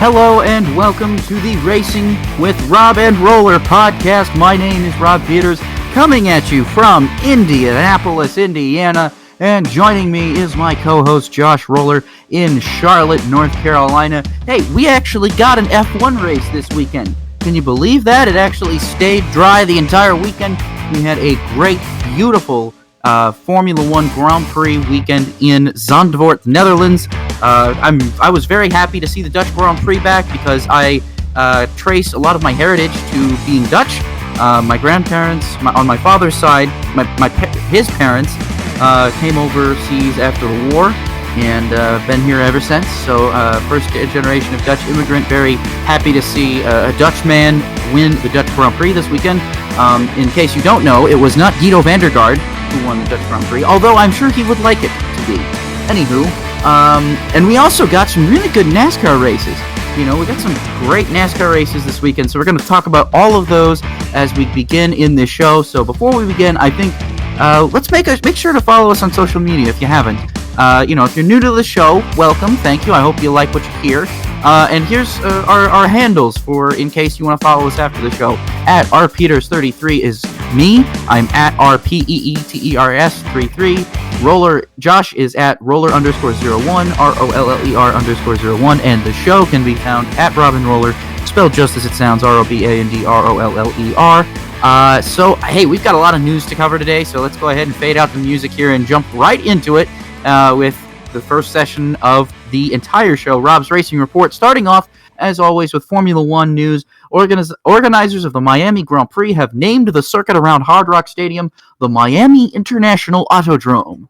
Hello and welcome to the Racing with Rob and Roller podcast. My name is Rob Peeters, coming at you from Indianapolis, Indiana, and joining me is my co-host Josh Roller in Charlotte, North Carolina. Hey, we actually got an F1 race this weekend. Can you believe that? It actually stayed dry the entire weekend. We had a great, beautiful Formula One Grand Prix weekend in Zandvoort, Netherlands. I was very happy to see the Dutch Grand Prix back because I trace a lot of my heritage to being Dutch. My grandparents, on my father's side, his parents came overseas after the war and been here ever since. So first generation of Dutch immigrant. Very happy to see a Dutch man win the Dutch Grand Prix this weekend. In case you don't know, it was not Guido van der Garde who won the Dutch Grand Prix, although I'm sure he would like it to be. Anywho, and we also got some really good NASCAR races. You know, we got some great NASCAR races this weekend, so we're going to talk about all of those as we begin in this show. So before we begin, I think let's make sure to follow us on social media if you haven't. If you're new to the show, welcome, thank you. I hope you like what you hear. And here's our handles for in case you want to follow us after the show. At rpeeters33 is me. I'm at rpeeters33. Roller Josh is at roller_01, ROLLER_01, and the show can be found at Robin Roller, spelled just as it sounds, ROBANDROLLER. So hey, we've got a lot of news to cover today, so let's go ahead and fade out the music here and jump right into it with the first session of the entire show, Rob's Racing Report, starting off, as always, with Formula One news. Organizers of the Miami Grand Prix have named the circuit around Hard Rock Stadium the Miami International Autodrome.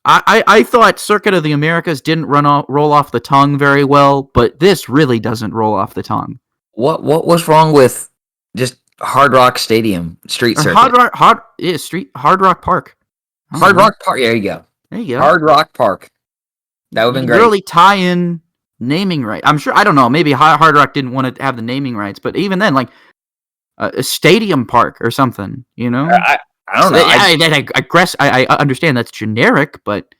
I thought Circuit of the Americas didn't roll off the tongue very well, but this really doesn't roll off the tongue. What was wrong with just Hard Rock Stadium street circuit? Hard Rock Park. Hard Rock Park. There you go. Hard Rock Park. That would have been great. Really tie in naming right. I'm sure. I don't know. Maybe Hard Rock didn't want to have the naming rights, but even then, like a stadium park or something. You know. I don't know. I understand that's generic, but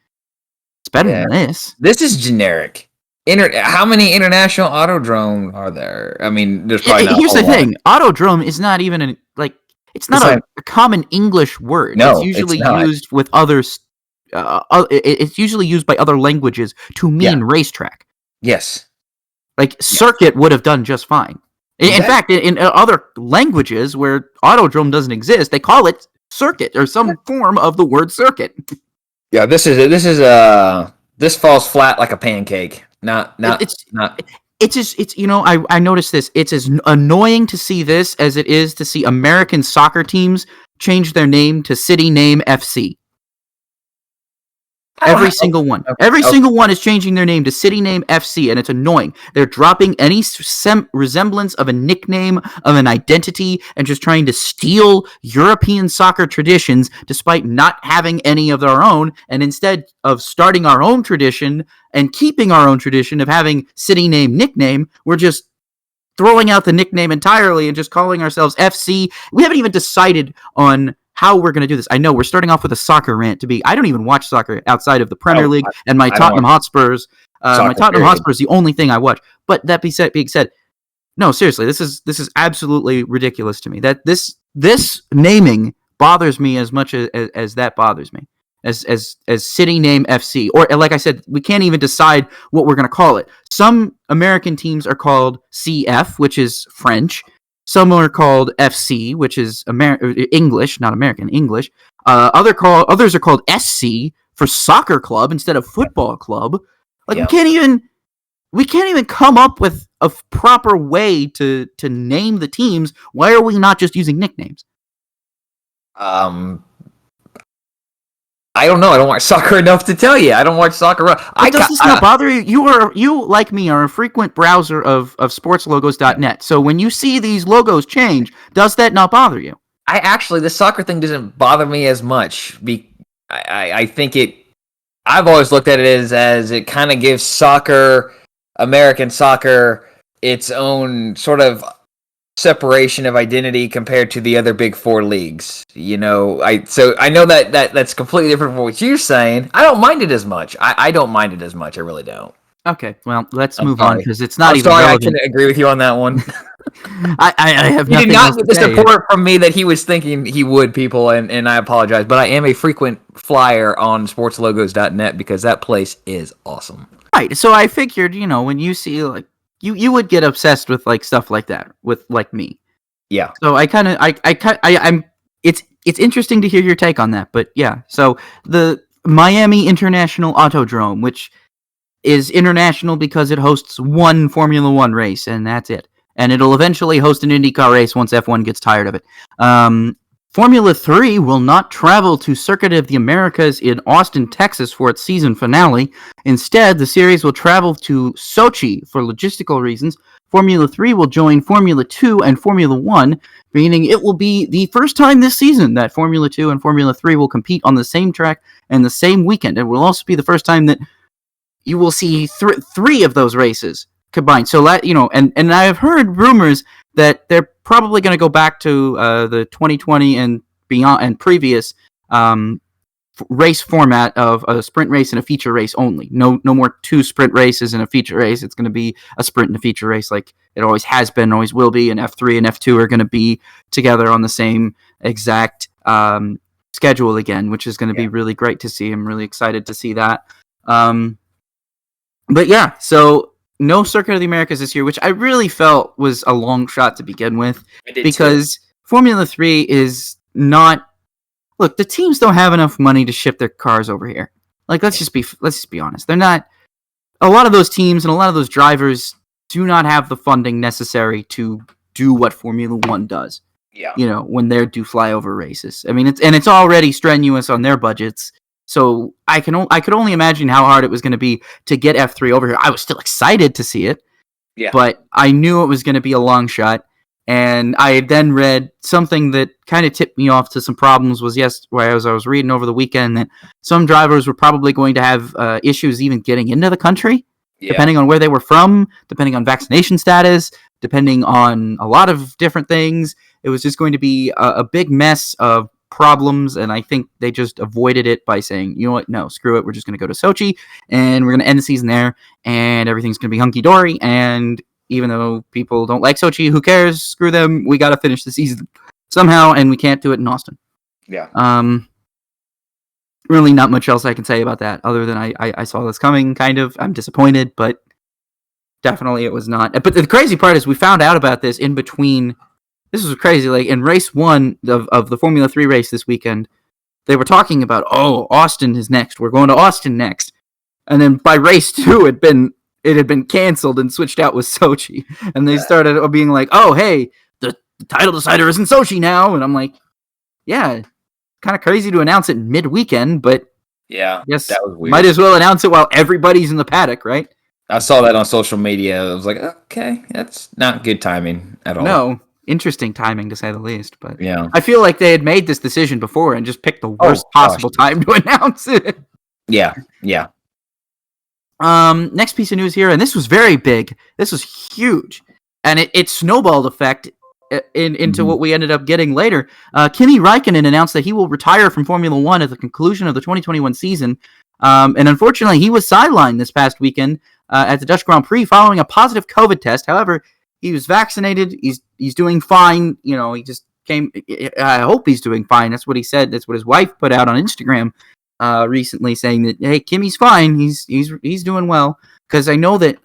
it's better than this. This is generic. How many international autodrome are there? I mean, there's probably not. Here's the thing: autodrome is not even it's not a common English word. No, it's usually used with others. It's usually used by other languages to mean racetrack. Yes. Circuit would have done just fine. In fact, in other languages where autodrome doesn't exist, they call it circuit or some form of the word circuit. Yeah, this falls flat like a pancake. It's I noticed this. It's as annoying to see this as it is to see American soccer teams change their name to City Name FC. Every single one. Every single one is changing their name to City Name FC, and it's annoying. They're dropping any resemblance of a nickname, of an identity, and just trying to steal European soccer traditions despite not having any of their own, and instead of starting our own tradition and keeping our own tradition of having City Name nickname, we're just throwing out the nickname entirely and just calling ourselves FC. We haven't even decided on how we're going to do this. I know we're starting off with a soccer rant I don't even watch soccer outside of the Premier League and my Tottenham Hotspurs. My Tottenham Hotspurs is the only thing I watch. But that being said, no, seriously, this is absolutely ridiculous to me. That this naming bothers me as much as that bothers me. As City Name FC, or like I said, we can't even decide what we're going to call it. Some American teams are called CF, which is French. Some are called FC, which is English, not American, English. Others are called SC for soccer club instead of football club. We can't even come up with a proper way to name the teams. Why are we not just using nicknames? I don't know. I don't watch soccer enough to tell you. I don't watch soccer. Does this not bother you? You, like me, are a frequent browser of sportslogos.net. So when you see these logos change, does that not bother you? The soccer thing doesn't bother me as much. I think I've always looked at it as it kind of gives American soccer, its own sort of separation of identity compared to the other big four leagues. I know that's completely different from what you're saying. I don't mind it as much. I don't mind it as much. I really don't. Okay, well, let's I'm move on sorry. because it's not I'm even sorry, I relevant. couldn't agree with you on that one. I have He nothing did not else get to the say. support from me that he was thinking he would, people, and I apologize. But I am a frequent flyer on sportslogos.net because that place is awesome. Right. So I figured, when you see like you would get obsessed with like stuff like that with like me. Yeah. So I'm it's interesting to hear your take on that, but yeah. So the Miami International Autodrome, which is international because it hosts one Formula One race, and that's it. And it'll eventually host an IndyCar race once F1 gets tired of it. Formula 3 will not travel to Circuit of the Americas in Austin, Texas for its season finale. Instead, the series will travel to Sochi for logistical reasons. Formula 3 will join Formula 2 and Formula 1, meaning it will be the first time this season that Formula 2 and Formula 3 will compete on the same track and the same weekend. It will also be the first time that you will see three of those races combined. So, and I have heard rumors that they're probably going to go back to the 2020 and beyond and previous race format of a sprint race and a feature race only. No more 2 sprint races and a feature race. It's going to be a sprint and a feature race like it always has been, always will be. And F3 and F2 are going to be together on the same exact schedule again, which is going to be really great to see. I'm really excited to see that. But yeah, so no Circuit of the Americas this year, which I really felt was a long shot to begin with, because Formula 3 is not. Look, the teams don't have enough money to ship their cars over here. Like, let's just be honest. They're not. A lot of those teams and a lot of those drivers do not have the funding necessary to do what Formula 1 does. Yeah. When they do flyover races. I mean, it's already strenuous on their budgets. So I could only imagine how hard it was going to be to get F3 over here. I was still excited to see it, but I knew it was going to be a long shot. And I had then read something that kind of tipped me off to some problems as I was reading over the weekend that some drivers were probably going to have issues even getting into the country, depending on where they were from, depending on vaccination status, depending on a lot of different things. It was just going to be a big mess of problems, and I think they just avoided it by saying, you know what, no, screw it, we're just going to go to Sochi, and we're going to end the season there, and everything's going to be hunky-dory, and even though people don't like Sochi, who cares, screw them, we got to finish the season somehow, and we can't do it in Austin. Yeah. Really not much else I can say about that, other than I saw this coming, kind of. I'm disappointed, but definitely it was not. But the crazy part is we found out about this in between. This was crazy. Like in race 1 of the Formula 3 race this weekend, they were talking about, Austin is next. We're going to Austin next. And then by race 2, it had been canceled and switched out with Sochi. And they started being like, oh, hey, the title decider is in Sochi now. And I'm like, yeah, kind of crazy to announce it mid-weekend, but yes, that was weird. Might as well announce it while everybody's in the paddock, right? I saw that on social media. I was like, okay, that's not good timing at all. No. Interesting timing, to say the least. But yeah, I feel like they had made this decision before and just picked the worst possible time to announce it. Yeah. Next piece of news here, and this was very big. This was huge, and it snowballed effect into what we ended up getting later. Kimi Räikkönen announced that he will retire from Formula 1 at the conclusion of the 2021 season. And unfortunately, he was sidelined this past weekend at the Dutch Grand Prix following a positive COVID test. However, he was vaccinated. He's doing fine. He just came. I hope he's doing fine. That's what he said. That's what his wife put out on Instagram recently, saying that, hey, Kimmy's fine. He's doing well. Because I know that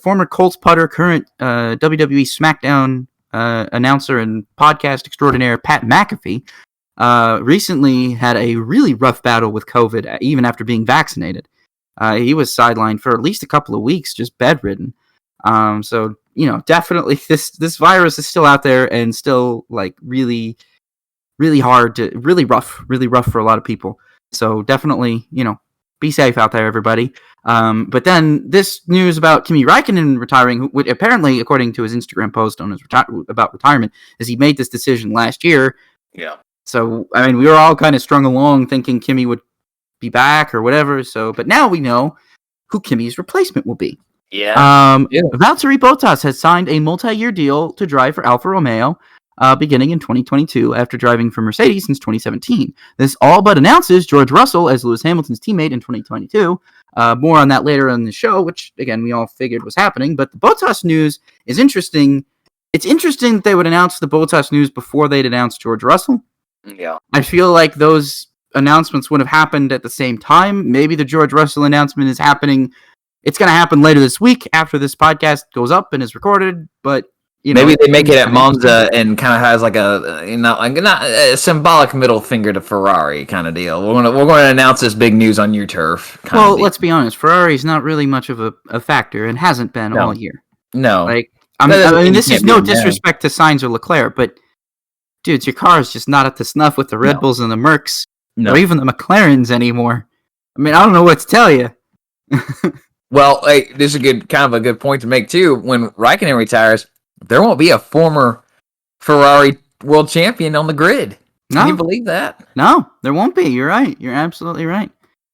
former Colts putter, current WWE SmackDown announcer and podcast extraordinaire Pat McAfee recently had a really rough battle with COVID, even after being vaccinated. He was sidelined for at least a couple of weeks, just bedridden. So, definitely this virus is still out there and still like really, really hard really rough for a lot of people. So definitely, be safe out there, everybody. But then this news about Kimi Räikkönen retiring, which apparently, according to his Instagram post on his about retirement, is he made this decision last year. Yeah. So, I mean, we were all kind of strung along thinking Kimi would be back or whatever. So, but now we know who Kimi's replacement will be. Yeah. Valtteri Bottas has signed a multi-year deal to drive for Alfa Romeo beginning in 2022 after driving for Mercedes since 2017. This all but announces George Russell as Lewis Hamilton's teammate in 2022. More on that later in the show, which, again, we all figured was happening. But the Bottas news is interesting. It's interesting that they would announce the Bottas news before they'd announce George Russell. Yeah. I feel like those announcements would have happened at the same time. Maybe the George Russell announcement is happening. It's going to happen later this week after this podcast goes up and is recorded. But maybe they make it at Monza and kind of has like not a symbolic middle finger to Ferrari kind of deal. We're going to announce this big news on your turf. Well, let's be honest. Ferrari's not really much of a factor and hasn't been all year. No, like I mean, this is no disrespect to Sainz or Leclerc, but dude, your car is just not at the snuff with the Red Bulls and the Mercs, or even the McLarens anymore. I mean, I don't know what to tell you. Well, this is a good point to make too. When Raikkonen retires, there won't be a former Ferrari world champion on the grid. Can you believe that? No, there won't be. You're right. You're absolutely right.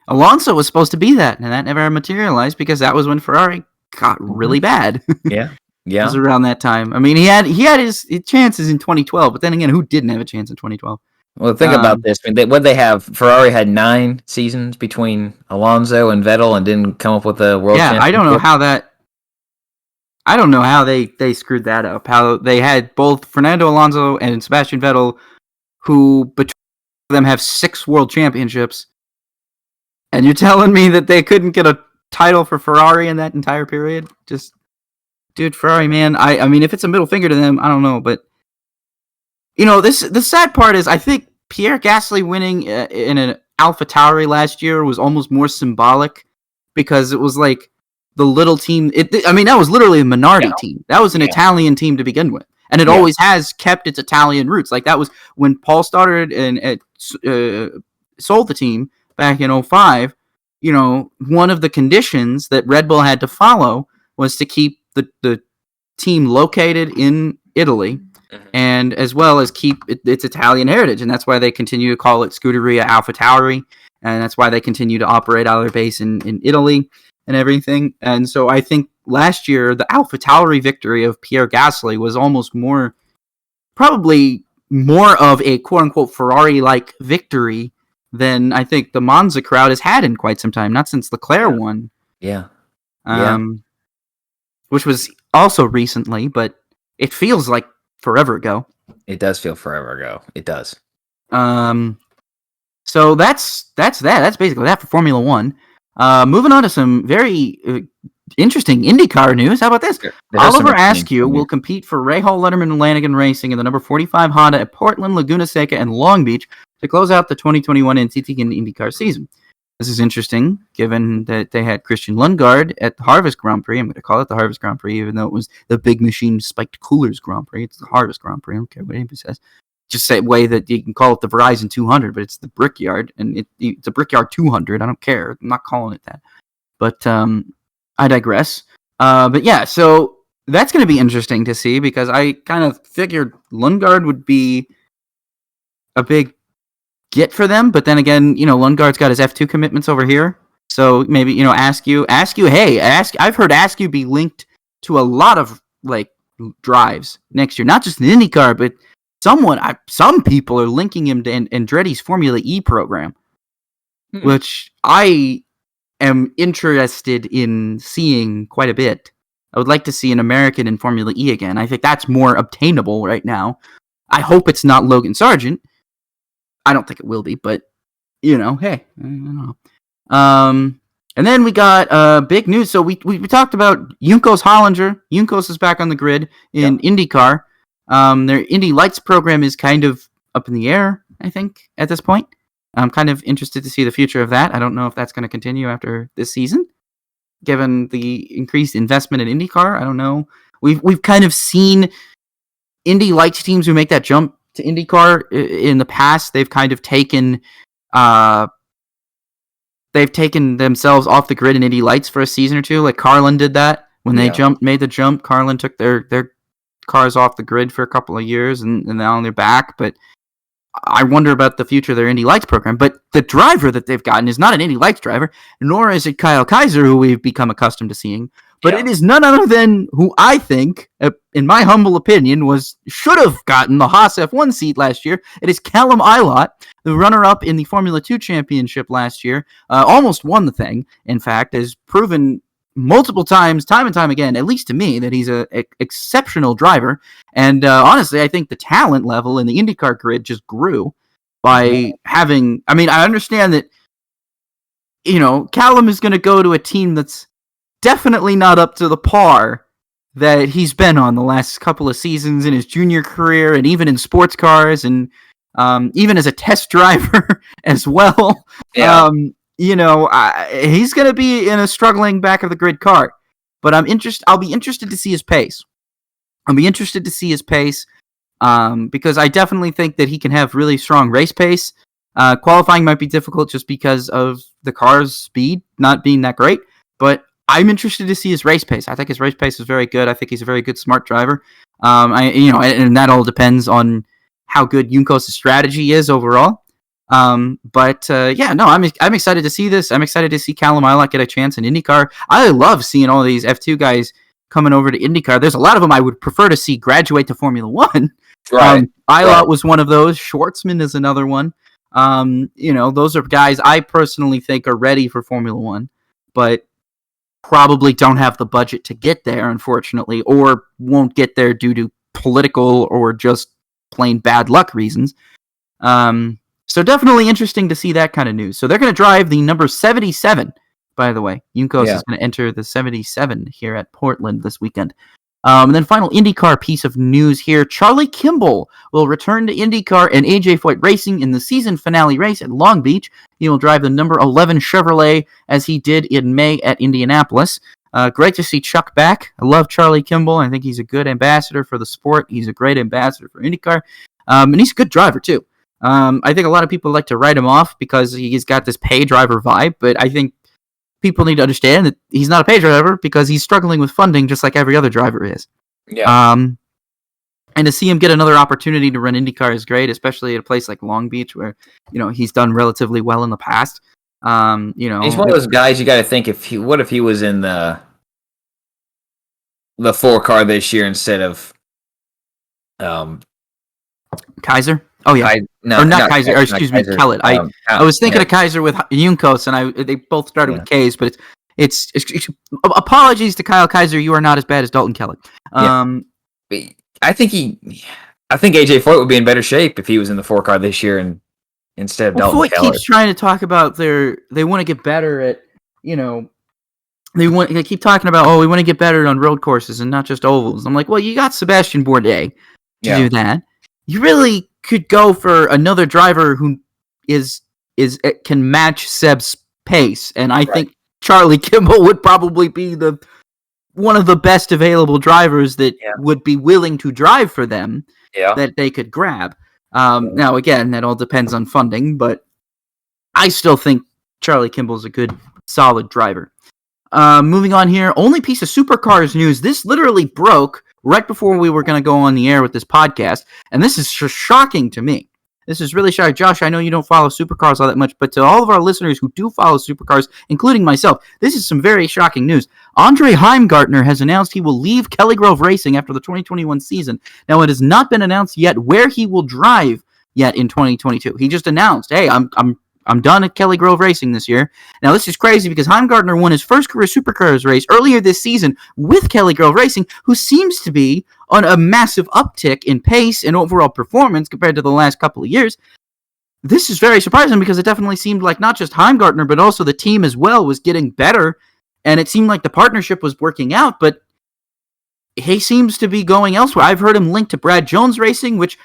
Alonso was supposed to be that, and that never materialized because that was when Ferrari got really bad. Yeah. It was around that time. I mean, he had his chances in 2012, but then again, who didn't have a chance in 2012? Well, think about this. I mean, what they have, Ferrari had 9 seasons between Alonso and Vettel and didn't come up with a world championship. I don't know how they screwed that up. How they had both Fernando Alonso and Sebastian Vettel, who between them have 6 world championships, and you're telling me that they couldn't get a title for Ferrari in that entire period? Just, dude, Ferrari, man. I mean, if it's a middle finger to them, I don't know, but the sad part is I think Pierre Gasly winning in an AlphaTauri last year was almost more symbolic because it was like the little team. That was literally a Minardi team. That was an Italian team to begin with, and it always has kept its Italian roots. Like that was when Paul started and sold the team back in 2005. One of the conditions that Red Bull had to follow was to keep the team located in Italy, and as well as keep its Italian heritage, and that's why they continue to call it Scuderia AlphaTauri, and that's why they continue to operate out of their base in Italy and everything. And so I think last year the AlphaTauri victory of Pierre Gasly was probably more of a quote-unquote Ferrari-like victory than I think the Monza crowd has had in quite some time, not since Leclerc won. Yeah. Which was also recently, but it feels like forever ago. It does feel forever ago. It does. So that's that. That's basically that for Formula One. Moving on to some very interesting IndyCar news. How about this? Oliver Askew will compete for Rahal Letterman Lanigan Racing in the number 45 Honda at Portland, Laguna Seca, and Long Beach to close out the 2021 NTT and IndyCar season. This is interesting, given that they had Christian Lundgaard at the Harvest Grand Prix. I'm going to call it the Harvest Grand Prix, even though it was the Big Machine Spiked Coolers Grand Prix. It's the Harvest Grand Prix. I don't care what anybody says. Just say way that you can call it the Verizon 200, but it's the Brickyard, and it's a Brickyard 200. I don't care. I'm not calling it that. But I digress. But yeah, so that's going to be interesting to see because I kind of figured Lundgaard would be a big get for them, but then again, Lundgaard's got his F2 commitments over here, so maybe Askew. I've heard Askew be linked to a lot of drives next year, not just in IndyCar, but some people are linking him to Andretti's Formula E program, which I am interested in seeing quite a bit. I would like to see an American in Formula E again. I think that's more obtainable right now. I hope it's not Logan Sargent. I don't think it will be, but, hey, I don't know. And then we got big news. So we talked about Juncos Hollinger. Juncos is back on the grid in IndyCar. Their Indy Lights program is kind of up in the air, I think, at this point. I'm kind of interested to see the future of that. I don't know if that's going to continue after this season, given the increased investment in IndyCar. I don't know. We've kind of seen Indy Lights teams who make that jump to IndyCar in the past. They've kind of taken themselves off the grid in Indy Lights for a season or two. Like Carlin did that when they made the jump. Carlin took their cars off the grid for a couple of years, and now they're back. But I wonder about the future of their Indy Lights program. But the driver that they've gotten is not an Indy Lights driver, nor is it Kyle Kaiser, who we've become accustomed to seeing, But it is none other than who I think, in my humble opinion, should have gotten the Haas F1 seat last year. It is Callum Ilott, the runner-up in the Formula 2 championship last year. Almost won the thing, in fact, has proven multiple times, time and time again, at least to me, that he's an exceptional driver. And honestly, I think the talent level in the IndyCar grid just grew by having... I mean, I understand that, Callum is going to go to a team that's definitely not up to the par that he's been on the last couple of seasons in his junior career and even in sports cars and even as a test driver as well. Yeah. He's going to be in a struggling back of the grid car, but I'll be interested to see his pace. Because I definitely think that he can have really strong race pace. Qualifying might be difficult just because of the car's speed not being that great, but I'm interested to see his race pace. I think his race pace is very good. I think he's a very good, smart driver. And that all depends on how good Juncos' strategy is overall. I'm excited to see this. I'm excited to see Callum Ilott get a chance in IndyCar. I love seeing all these F2 guys coming over to IndyCar. There's a lot of them I would prefer to see graduate to Formula One. Right. Ilott was one of those. Schwartzman is another one. Those are guys I personally think are ready for Formula One, but probably don't have the budget to get there, unfortunately, or won't get there due to political or just plain bad luck reasons. So definitely interesting to see that kind of news. So they're going to drive the number 77, by the way. Juncos is going to enter the 77 here at Portland this weekend. And then final IndyCar piece of news here. Charlie Kimball will return to IndyCar and AJ Foyt Racing in the season finale race at Long Beach. He will drive the number 11 Chevrolet as he did in May at Indianapolis. Great to see Chuck back. I love Charlie Kimball. I think he's a good ambassador for the sport. He's a great ambassador for IndyCar. And he's a good driver, too. I think a lot of people like to write him off because he's got this pay driver vibe, but I think people need to understand that he's not a pay driver because he's struggling with funding just like every other driver is. Yeah. And to see him get another opportunity to run IndyCar is great, especially at a place like Long Beach where, he's done relatively well in the past. He's one of those guys you got to think what if he was in the 4 car this year instead of Kaiser? Oh yeah, not Kaiser. Or excuse me, Kellett. I was thinking of Kaiser with Juncos, and they both started with K's, but it's apologies to Kyle Kaiser. You are not as bad as Dalton Kellett. I think AJ Foyt would be in better shape if he was in the 4 car this year and instead of Dalton Kellett. Foyt keeps trying to talk about they want to get better at they keep talking about we want to get better on road courses and not just ovals. I'm like, well, you got Sebastian Bourdais to do that. You really could go for another driver who can match Seb's pace, and I think Charlie Kimball would probably be one of the best available drivers that would be willing to drive for them that they could grab. Now, again, that all depends on funding, but I still think Charlie Kimball's a good, solid driver. Moving on here, only piece of Supercars news. This literally broke right before we were going to go on the air with this podcast, and this is shocking to me. This is really shocking. Josh, I know you don't follow Supercars all that much, but to all of our listeners who do follow Supercars, including myself, this is some very shocking news. Andre Heimgartner has announced he will leave Kelly Grove Racing after the 2021 season. Now, it has not been announced yet where he will drive yet in 2022. He just announced, hey, I'm done at Kelly Grove Racing this year. Now, this is crazy because Heimgartner won his first career Supercars race earlier this season with Kelly Grove Racing, who seems to be on a massive uptick in pace and overall performance compared to the last couple of years. This is very surprising because it definitely seemed like not just Heimgartner, but also the team as well was getting better, and it seemed like the partnership was working out, but he seems to be going elsewhere. I've heard him linked to Brad Jones Racing, which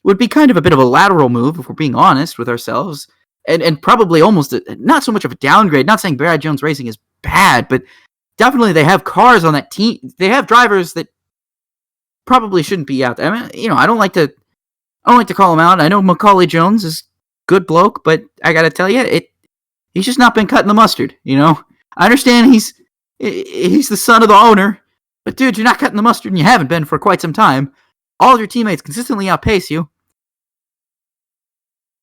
would be kind of a bit of a lateral move, if we're being honest with ourselves. And probably almost not so much of a downgrade. Not saying Brad Jones Racing is bad, but definitely they have cars on that team. They have drivers that probably shouldn't be out there. I mean, I don't like to call him out. I know Macaulay Jones is good bloke, but I got to tell you, he's just not been cutting the mustard. I understand he's the son of the owner, but dude, you're not cutting the mustard, and you haven't been for quite some time. All of your teammates consistently outpace you.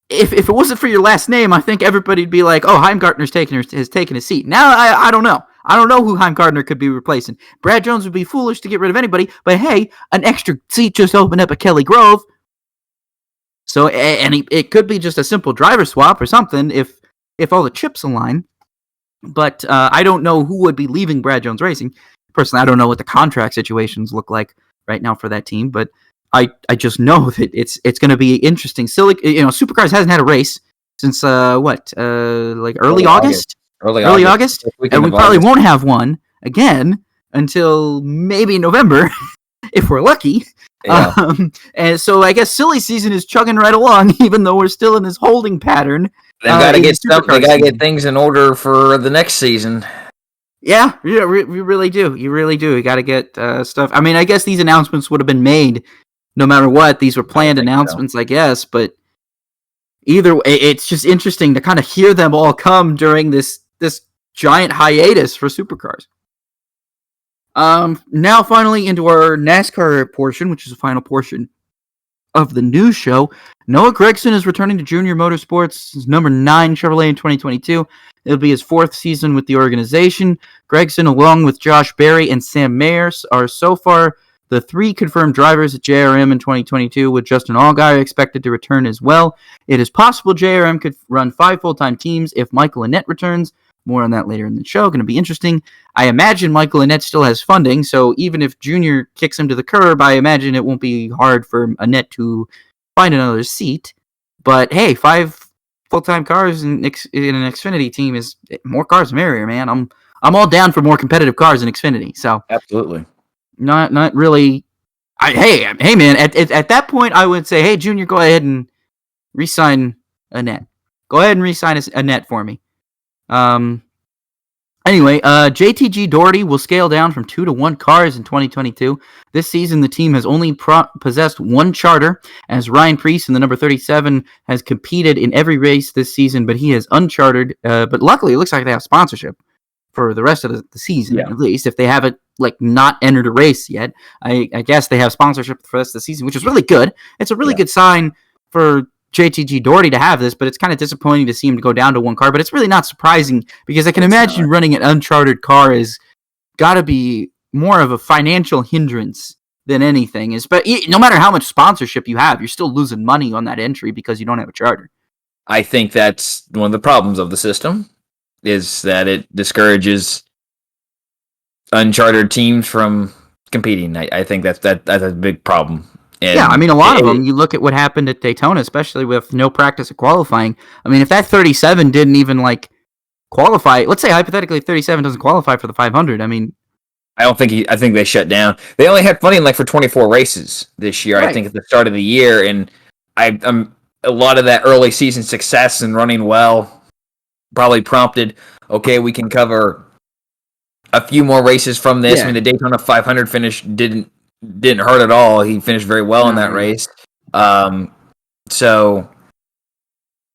If it wasn't for your last name, I think everybody'd be like, oh, Heimgartner's has taken his seat. Now, I don't know. I don't know who Heimgartner could be replacing. Brad Jones would be foolish to get rid of anybody, but hey, an extra seat just opened up at Kelly Grove. So, and it could be just a simple driver swap or something if all the chips align. But I don't know who would be leaving Brad Jones Racing. Personally, I don't know what the contract situations look like right now for that team, but I just know that it's going to be interesting. Supercars hasn't had a race since early August? Early August? And we probably won't have one again until maybe November, if we're lucky. Yeah. And so I guess silly season is chugging right along, even though we're still in this holding pattern. They've got to get stuff. They got to get things in order for the next season. Yeah, you really do. You really do. You got to get stuff. I mean, I guess these announcements would have been made no matter what. These were planned announcements, so. I guess. But either way, it's just interesting to kind of hear them all come during this giant hiatus for Supercars. Now finally into our NASCAR portion, which is the final portion of the news show. Noah Gragson is returning to Junior Motorsports, his number 9 Chevrolet in 2022. It'll be his 4th season with the organization. Gragson, along with Josh Berry and Sam Mayer, are so far the 3 confirmed drivers at JRM in 2022, with Justin Allgaier expected to return as well. It is possible JRM could run 5 full-time teams if Michael Annett returns. More on that later in the show. Going to be interesting. I imagine Michael Annett still has funding, so even if Junior kicks him to the curb, I imagine it won't be hard for Annett to find another seat. But hey, 5 full-time cars in an Xfinity team is more cars the merrier, man. I'm all down for more competitive cars in Xfinity. So absolutely, not really. Hey man, at that point I would say, hey Junior, go ahead and re-sign Annett. Go ahead and re-sign Annett for me. Anyway, JTG Doherty will scale down from 2 to 1 cars in 2022. This season, the team has only possessed 1 charter, as Ryan Preece in the number 37 has competed in every race this season, but he is unchartered. But luckily, it looks like they have sponsorship for the rest of the season, at least. If they haven't not entered a race yet, I guess they have sponsorship for the rest of the season, which is really good. It's a really good sign for JTG Doherty to have this, but it's kind of disappointing to see him go down to 1 car, but it's really not surprising because I can imagine running an uncharted car is got to be more of a financial hindrance than anything. But no matter how much sponsorship you have, you're still losing money on that entry because you don't have a charter. I think that's one of the problems of the system, is that it discourages unchartered teams from competing. I think that's a big problem. And yeah, I mean, a lot of them, you look at what happened at Daytona, especially with no practice of qualifying. I mean, if that 37 didn't even, qualify, let's say hypothetically 37 doesn't qualify for the 500, I mean... I think they shut down. They only had funding, for 24 races this year, right. I think, at the start of the year, and I'm a lot of that early season success and running well probably prompted, okay, we can cover a few more races from this. Yeah. I mean, the Daytona 500 finish didn't hurt at all. He finished very well in that race. So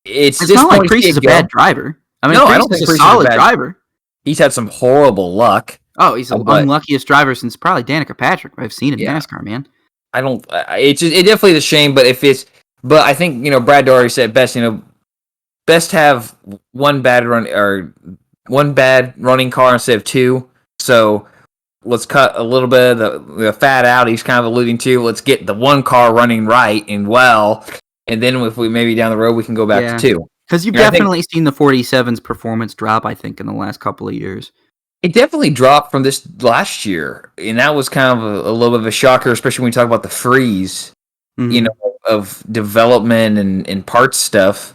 it's not like Preece is a bad driver. I mean, no, I don't think Preece is a solid driver. He's had some horrible luck. Oh, he's the unluckiest driver since probably Danica Patrick I've seen in NASCAR, man. I don't. It definitely is a shame, but but I think Brad Doherty said best. Best have one bad running car instead of 2. So let's cut a little bit of the fat out. He's kind of alluding to, let's get the 1 car running right and well, and then if we maybe down the road we can go back to 2. Because you've definitely seen the 47's performance drop, I think, in the last couple of years. It definitely dropped from this last year, and that was kind of a little bit of a shocker, especially when we talk about the freeze, of development and parts stuff.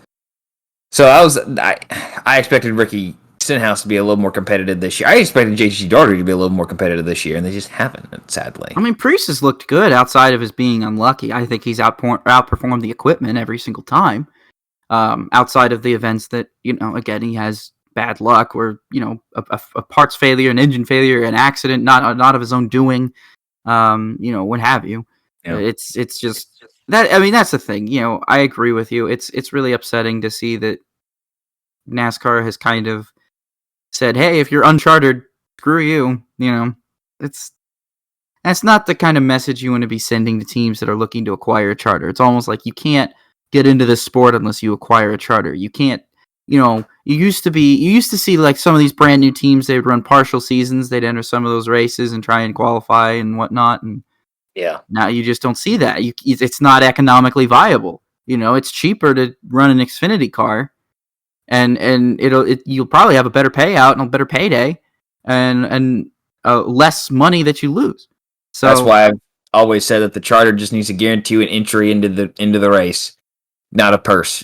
So I expected Ricky Stenhouse to be a little more competitive this year. I expected JTG Doherty to be a little more competitive this year, and they just haven't, sadly. I mean, Preece has looked good outside of his being unlucky. I think he's outperformed the equipment every single time. Outside of the events that, again, he has bad luck, where, a parts failure, an engine failure, an accident, not of his own doing, what have you. Yeah. It's just that. I mean, that's the thing. I agree with you. It's really upsetting to see that NASCAR has kind of said, hey, if you're unchartered, screw you. That's not the kind of message you want to be sending to teams that are looking to acquire a charter. It's almost like you can't get into this sport unless you acquire a charter. You can't, you used to see like some of these brand new teams, they would run partial seasons. They'd enter some of those races and try and qualify and whatnot. And Yeah. now you just don't see that. It's not economically viable. It's cheaper to run an Xfinity car, and you'll probably have a better payout and a better payday, and less money that you lose. So that's why I've always said that the charter just needs to guarantee you an entry into the race, not a purse.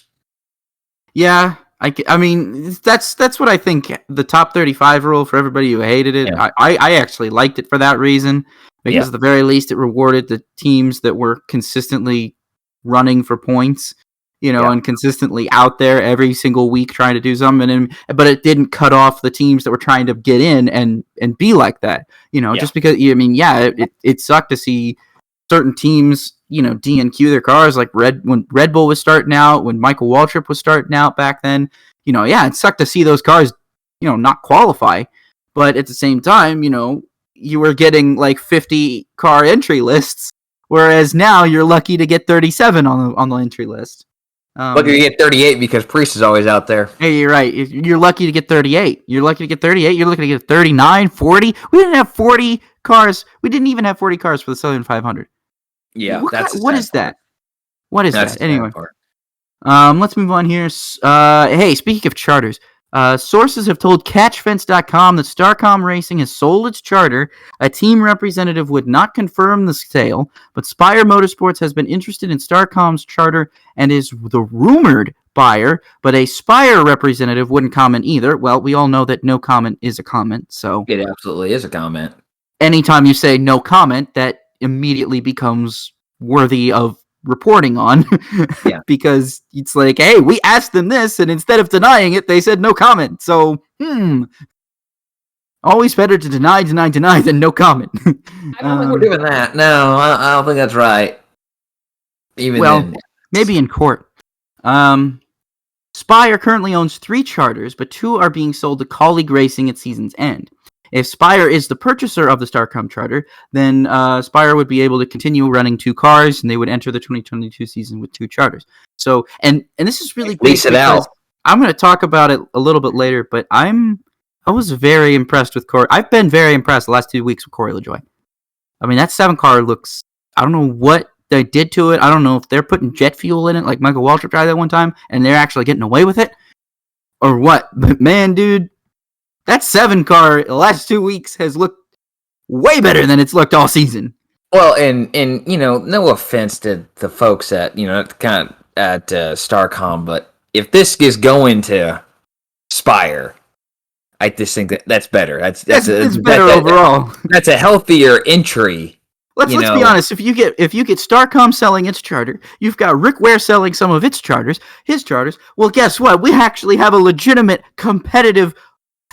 Yeah, I mean that's what I think. The top 35 rule, for everybody who hated it, Yeah. I actually liked it for that reason, because at the very least it rewarded the teams that were consistently running for points, and consistently out there every single week trying to do something. But it didn't cut off the teams that were trying to get in and be like that. Just because it sucked to see certain teams, DNQ their cars, like when Red Bull was starting out, when Michael Waltrip was starting out back then. It sucked to see those cars, not qualify. But at the same time, you were getting like 50 car entry lists, whereas now you're lucky to get 37 on the entry list. Lucky to get 38 because Priest is always out there. Hey, you're right. You're lucky to get 38. You're lucky to get 38. You're lucky to get 39, 40. We didn't have 40 cars. We didn't even have 40 cars for the Southern 500. Yeah, what is that? What is that? Anyway, part. Let's move on here. Hey, speaking of charters, sources have told CatchFence.com that Starcom Racing has sold its charter. A team representative would not confirm the sale, but Spire Motorsports has been interested in Starcom's charter and is the rumored buyer, but a Spire representative wouldn't comment either. Well, we all know that no comment is a comment, so... It absolutely is a comment. Anytime you say no comment, that immediately becomes worthy of reporting on. Because it's like, hey, we asked them this, and instead of denying it, they said no comment. So, always better to deny than no comment. I don't think we're doing that. No, I don't think that's right. Maybe in court. Spire currently owns 3 charters, but 2 are being sold to Colleague Racing at season's end. If Spire is the purchaser of the Starcom charter, then Spire would be able to continue running 2 cars, and they would enter the 2022 season with 2 charters. So, and this is really lease it out. I'm going to talk about it a little bit later, but I was very impressed with Corey. I've been very impressed the last 2 weeks with Corey LaJoie. I mean, that 7 car looks. I don't know what they did to it. I don't know if they're putting jet fuel in it, like Michael Waltrip tried that one time, and they're actually getting away with it, or what. But man, dude. That 7 car the last 2 weeks has looked way better than it's looked all season. Well, and no offense to the folks at Starcom, but if this is going to Spire, I just think that's better. That's better overall. That's a healthier entry. Let's be honest. If you get Starcom selling its charter, you've got Rick Ware selling some of his charters. Well, guess what? We actually have a legitimate competitive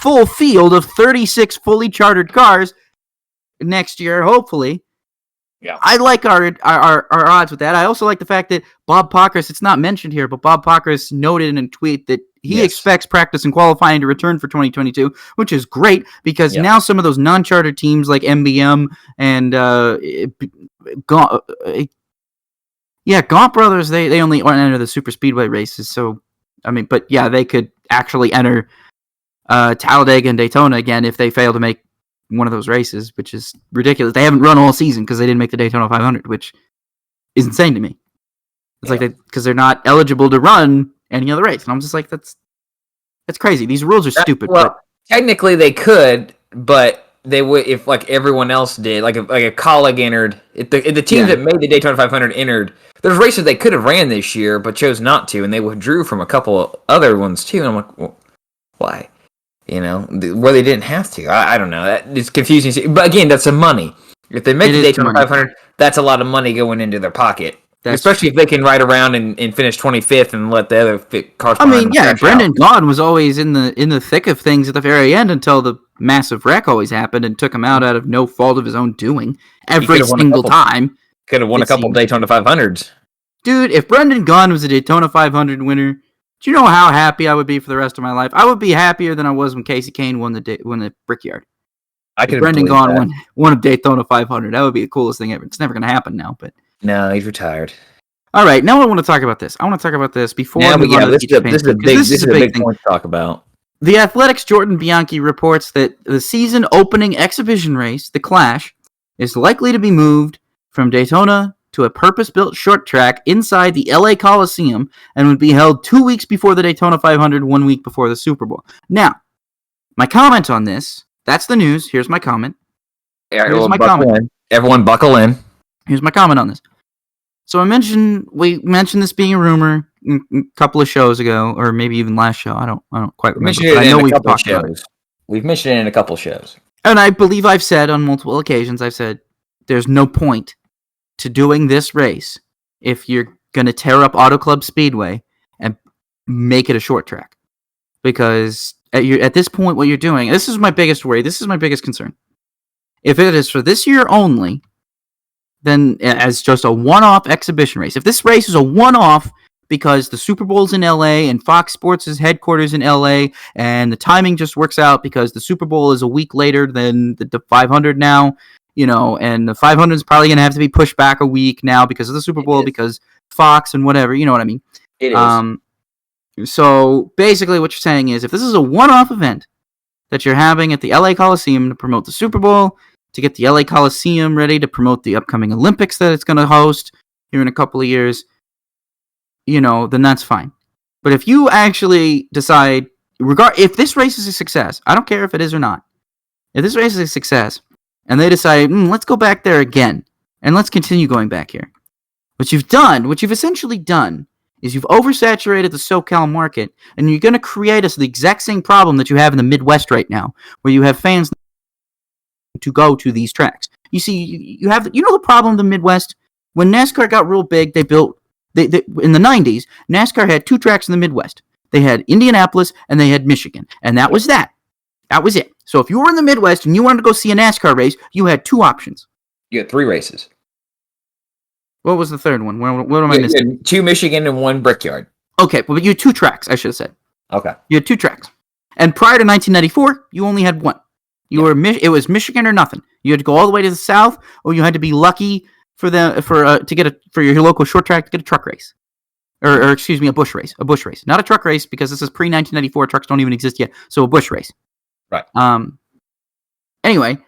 full field of 36 fully chartered cars next year, hopefully. Yeah, I like our odds with that. I also like the fact that Bob Pockrass, it's not mentioned here, but Bob Pockrass noted in a tweet that he expects practice and qualifying to return for 2022, which is great because now some of those non-chartered teams like MBM and Gaunt Brothers, they only enter the super speedway races. So, I mean, but yeah, they could actually enter Talladega and Daytona again if they fail to make one of those races, which is ridiculous. They haven't run all season because they didn't make the Daytona 500, which is insane to me. It's like because they're not eligible to run any other race, and I'm just like, that's crazy. These rules are stupid. Well, technically they could, but they would if like everyone else did. Like a colleague entered. If the teams that made the Daytona 500 entered, there's races they could have ran this year but chose not to, and they withdrew from a couple of other ones too. And I'm like, well, why? Where they didn't have to. I don't know. It's confusing. But again, that's some money. If they make the Daytona 500, that's a lot of money going into their pocket. Especially if they can ride around and finish 25th and let the other cars. I mean, Brendan Gaughan was always in the thick of things at the very end until the massive wreck always happened and took him out of no fault of his own doing every single time. Could have won a couple Daytona 500s. Dude, if Brendan Gaughan was a Daytona 500 winner, do you know how happy I would be for the rest of my life? I would be happier than I was when Casey Kane won the Brickyard. Brendan Gaughan won a Daytona 500. That would be the coolest thing ever. It's never going to happen now, but no, he's retired. All right, now I want to talk about this. I want to talk about this before we move on to the Japan this is a big thing to talk about. The Athletic's Jordan Bianchi reports that the season opening exhibition race, the Clash, is likely to be moved from Daytona to a purpose-built short track inside the LA Coliseum and would be held 2 weeks before the Daytona 500, 1 week before the Super Bowl. Now, my comment on this, that's the news. Here's my comment. Here's my comment. Everyone buckle in. Here's my comment on this. So we mentioned this being a rumor a couple of shows ago, or maybe even last show. I don't quite remember. But I know we've talked about it. We've mentioned it in a couple of shows. And I believe I've said on multiple occasions, there's no point to doing this race if you're going to tear up Auto Club Speedway and make it a short track. Because at this point, what you're doing, this is my biggest worry, this is my biggest concern. If it is for this year only, then as just a one-off exhibition race. If this race is a one-off because the Super Bowl's in LA and Fox Sports' headquarters in LA and the timing just works out because the Super Bowl is a week later than the 500 now, and the 500 is probably going to have to be pushed back a week now because of the Super Bowl, because Fox and whatever, you know what I mean? It is. So basically what you're saying is if this is a one-off event that you're having at the LA Coliseum to promote the Super Bowl, to get the LA Coliseum ready to promote the upcoming Olympics that it's going to host here in a couple of years, then that's fine. But if you actually decide, if this race is a success, I don't care if it is or not. If this race is a success, and they decide, let's go back there again, and let's continue going back here. What you've essentially done, is you've oversaturated the SoCal market, and you're going to create the exact same problem that you have in the Midwest right now, where you have fans to go to these tracks. You see, you have the problem in the Midwest. When NASCAR got real big, they built in the 90s. NASCAR had 2 tracks in the Midwest. They had Indianapolis and they had Michigan, and that was that. That was it. So if you were in the Midwest and you wanted to go see a NASCAR race, you had 2 options. You had 3 races. What was the third one? What am I missing? 2 Michigan and 1 Brickyard. Okay, well, you had 2 tracks. I should have said. Okay, you had 2 tracks, and prior to 1994, you only had 1. It was Michigan or nothing. You had to go all the way to the south, or you had to be lucky for your local short track to get a truck race, or excuse me, a bush race, not a truck race because this is pre-1994. Trucks don't even exist yet, so a bush race. Right. Anyway,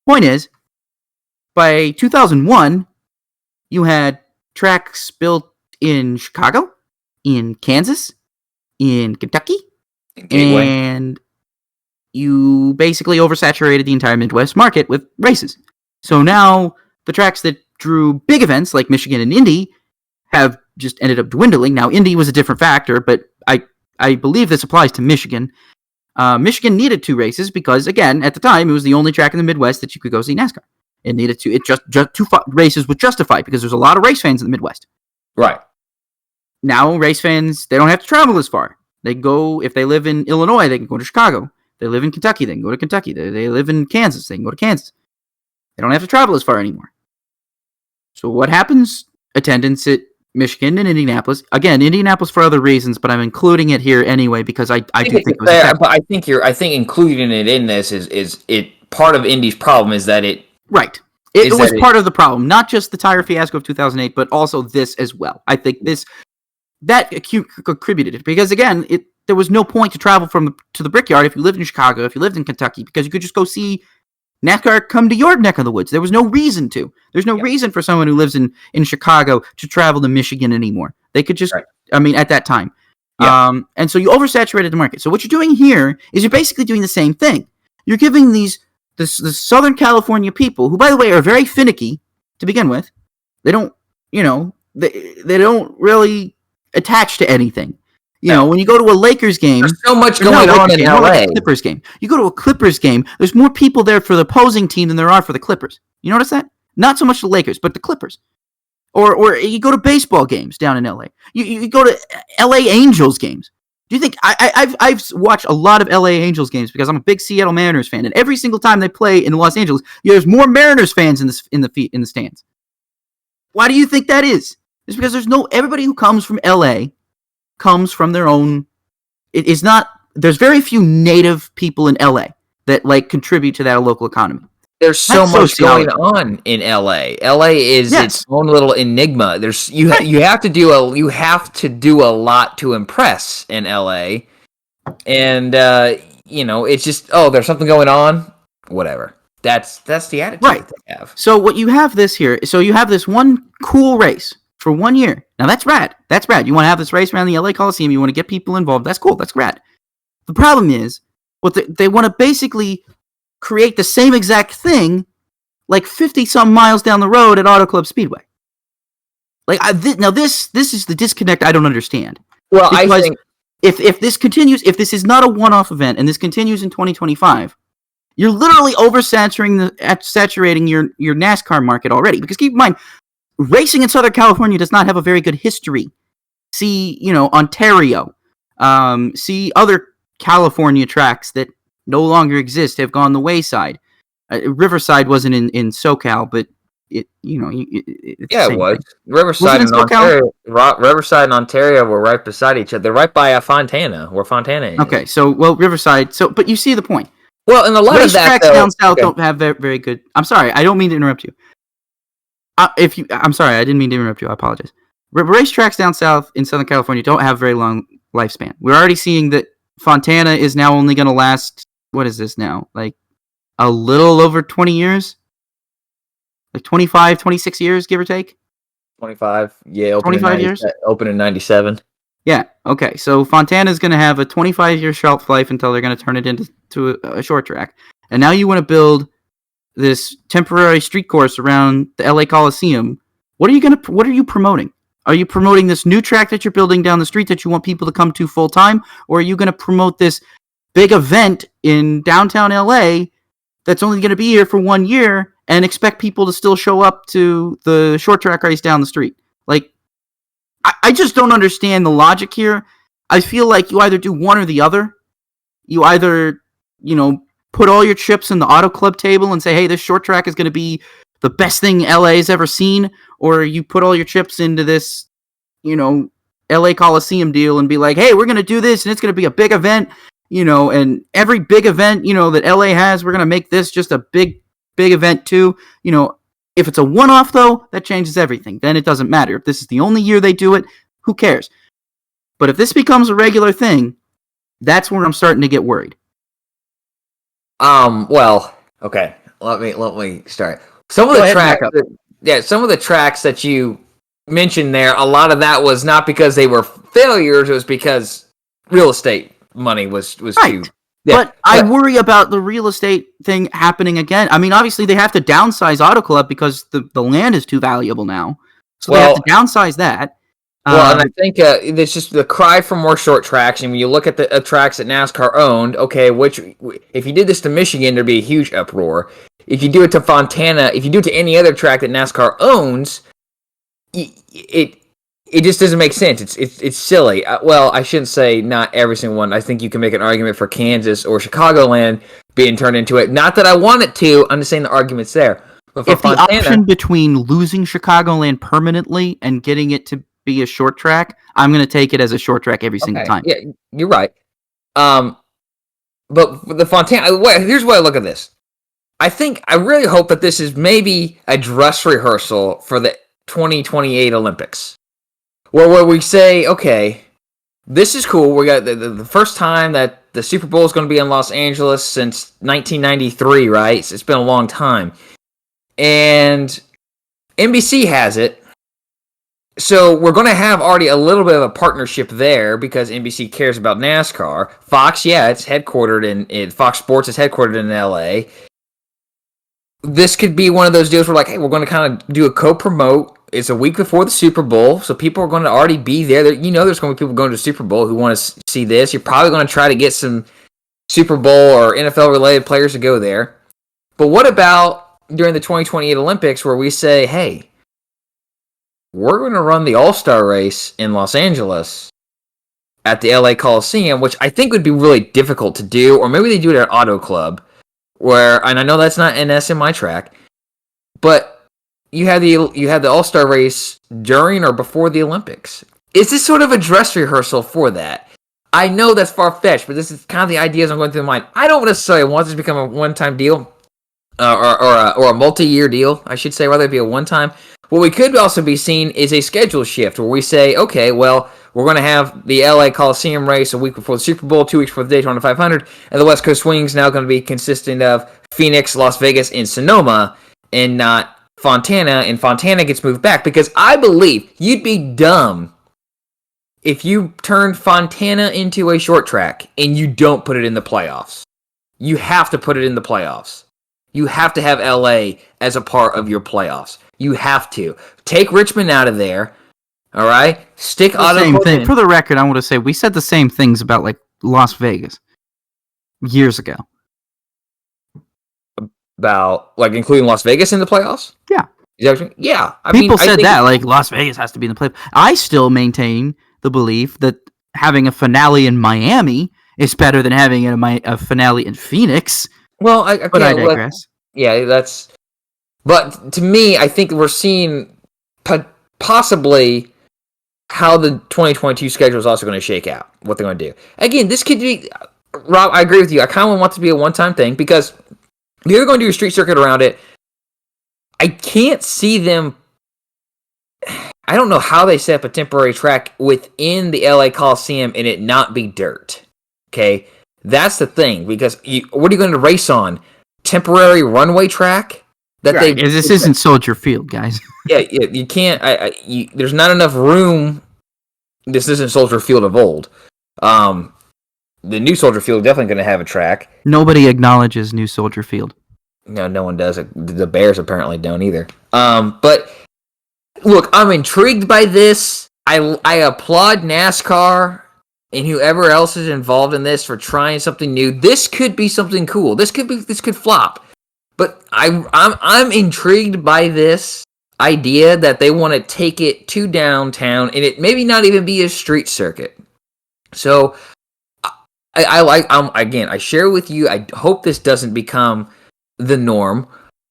point is, by 2001, you had tracks built in Chicago, in Kansas, in Kentucky, and you basically oversaturated the entire Midwest market with races. So now the tracks that drew big events like Michigan and Indy have just ended up dwindling. Now, Indy was a different factor, but I believe this applies to Michigan. Michigan needed 2 races because, again, at the time, it was the only track in the Midwest that you could go see NASCAR. Just 2 races was justified because there's a lot of race fans in the Midwest. Right. Now, race fans, they don't have to travel as far. They go, if they live in Illinois, they can go to Chicago. They live in Kentucky, they can go to Kentucky. They live in Kansas, they can go to Kansas. They don't have to travel as far anymore. So what happens? Attendance at Michigan and Indianapolis. Again, Indianapolis for other reasons, but I'm including it here anyway because I do think it was fair. But I think including it in this is part of Indy's problem is that it right. It was part of the problem, not just the tire fiasco of 2008, but also this as well. I think that contributed because again, there was no point to travel to the Brickyard if you lived in Chicago, if you lived in Kentucky, because you could just go see NASCAR come to your neck of the woods. There was no reason to. There's no reason for someone who lives in Chicago to travel to Michigan anymore. They could just, right. At that time. Yeah. And so you oversaturated the market. So what you're doing here is you're basically doing the same thing. You're giving the Southern California people, who, by the way, are very finicky to begin with. They don't, they don't really attach to anything. When you go to a Lakers game, there's so much going on in LA. Like a Clippers game. You go to a Clippers game, there's more people there for the opposing team than there are for the Clippers. You notice that? Not so much the Lakers, but the Clippers. Or you go to baseball games down in LA. You go to LA Angels games. Do you think I've watched a lot of LA Angels games because I'm a big Seattle Mariners fan, and every single time they play in Los Angeles, there's more Mariners fans in the stands. Why do you think that is? It's because everybody who comes from LA comes from their own. It is not. There's very few native people in LA that contribute to that local economy. there's so That's much sociology. going on in LA. LA is Yes. its own little enigma. There's you have to do a lot to impress in LA, and it's just there's something going on. Whatever. That's the attitude that they have. So what you have this here. So you have this one cool race for 1 year. Now that's rad. That's rad. You want to have this race around the LA Coliseum. You want to get people involved. That's cool. That's rad. The problem is, they want to basically create the same exact thing, like 50-some miles down the road at Auto Club Speedway. Like now, this is the disconnect I don't understand. Well, because I think if this continues, if this is not a one-off event and this continues in 2025. You're literally saturating your NASCAR market already. Because keep in mind, racing in Southern California does not have a very good history. See, Ontario. See other California tracks that no longer exist, have gone the wayside. Riverside wasn't in SoCal, but it was. Riverside and Ontario. Riverside and Ontario were right beside each other. They're right by Fontana, where Fontana is. Okay, Riverside. But you see the point. Well, and a lot of that tracks down south don't have very, very good. I'm sorry, I don't mean to interrupt you. I'm sorry, I didn't mean to interrupt you. I apologize. Racetracks down south in Southern California don't have very long lifespan. We're already seeing that Fontana is now only going to last. What is this now? Like a little over 20 years, like 25, 26 years, give or take. 25, yeah. 25 years. Open in 97. Yeah. Okay. So Fontana is going to have a 25-year shelf life until they're going to turn it into a short track. And now you want to build this temporary street course around the LA Coliseum. What are you promoting? Are you promoting this new track that you're building down the street that you want people to come to full time, or are you going to promote this big event in downtown LA that's only going to be here for 1 year and expect people to still show up to the short track race down the street? Like, I just don't understand the logic here. I feel like you either do one or the other. You either, put all your chips in the Auto Club table and say, hey, this short track is going to be the best thing LA's ever seen, or you put all your chips into this, LA Coliseum deal and be like, hey, we're going to do this and it's going to be a big event, and every big event, that LA has, we're going to make this just a big, big event too. If it's a one-off, though, that changes everything. Then it doesn't matter. If this is the only year they do it, who cares? But if this becomes a regular thing, that's where I'm starting to get worried. Well, okay. Let me start. Some of the tracks that you mentioned there, a lot of that was not because they were failures. It was because real estate money was right. too. Yeah, but I worry about the real estate thing happening again. I mean, obviously they have to downsize Auto Club because the land is too valuable now. So they have to downsize that. Well, and I think it's just the cry for more short tracks. And when you look at the tracks that NASCAR owned, okay, if you did this to Michigan, there'd be a huge uproar. If you do it to Fontana, if you do it to any other track that NASCAR owns, it just doesn't make sense. It's silly. Well, I shouldn't say not every single one. I think you can make an argument for Kansas or Chicagoland being turned into it. Not that I want it to. I'm just saying the argument's there. But if Fontana, the option between losing Chicagoland permanently and getting it to be a short track, I'm going to take it as a short track every single time. Yeah, you're right. But the Fontana, here's why I look at this. I really hope that this is maybe a dress rehearsal for the 2028 Olympics. Where we say, okay, this is cool. We got the first time that the Super Bowl is going to be in Los Angeles since 1993, right? So it's been a long time. And NBC has it. So we're going to have already a little bit of a partnership there because NBC cares about NASCAR. Fox, it's headquartered in Fox Sports is headquartered in LA. This could be one of those deals where like, hey, we're going to kind of do a co-promote. It's a week before the Super Bowl, so people are going to already be there. There's going to be people going to the Super Bowl who want to see this. You're probably going to try to get some Super Bowl or NFL-related players to go there. But what about during the 2028 Olympics where we say, hey, we're going to run the All-Star race in Los Angeles at the LA Coliseum, which I think would be really difficult to do, or maybe they do it at Auto Club, and I know that's not an SMI track, but you had the All-Star race during or before the Olympics. Is this sort of a dress rehearsal for that? I know that's far-fetched, but this is kind of the ideas I'm going through my mind. I don't necessarily want this to become a one-time deal. or a multi-year deal, I should say, rather it be a one-time. What we could also be seeing is a schedule shift where we say, okay, well, we're going to have the LA Coliseum race a week before the Super Bowl, 2 weeks before the Daytona 500, and the West Coast Swing's now going to be consistent of Phoenix, Las Vegas, and Sonoma, and not Fontana, and Fontana gets moved back, because I believe you'd be dumb if you turned Fontana into a short track and you don't put it in the playoffs. You have to put it in the playoffs. You have to have LA as a part of your playoffs. You have to. Take Richmond out of there, all right? Stick Auto same thing. For the record, I want to say we said the same things about like Las Vegas years ago. About, like, including Las Vegas in the playoffs? Yeah. Yeah. People said that, like, Las Vegas has to be in the playoffs. I still maintain the belief that having a finale in Miami is better than having a finale in Phoenix. Well, I digress. That's... But to me, I think we're seeing possibly how the 2022 schedule is also going to shake out, what they're going to do. Again, this could be... Rob, I agree with you. I kind of want it to be a one-time thing, because they're going to do a street circuit around it. I can't see them... I don't know how they set up a temporary track within the LA Coliseum and it not be dirt. Okay? That's the thing, because what are you going to race on? Temporary runway track? This isn't Soldier Field, guys. Yeah, you can't... there's not enough room. This isn't Soldier Field of old. The new Soldier Field is definitely going to have a track. Nobody acknowledges new Soldier Field. No one does. The Bears apparently don't either. But look, I'm intrigued by this. I applaud NASCAR and whoever else is involved in this for trying something new. This could be something cool. This could flop. But I'm intrigued by this idea that they want to take it to downtown and it maybe not even be a street circuit. So I share with you. I hope this doesn't become the norm.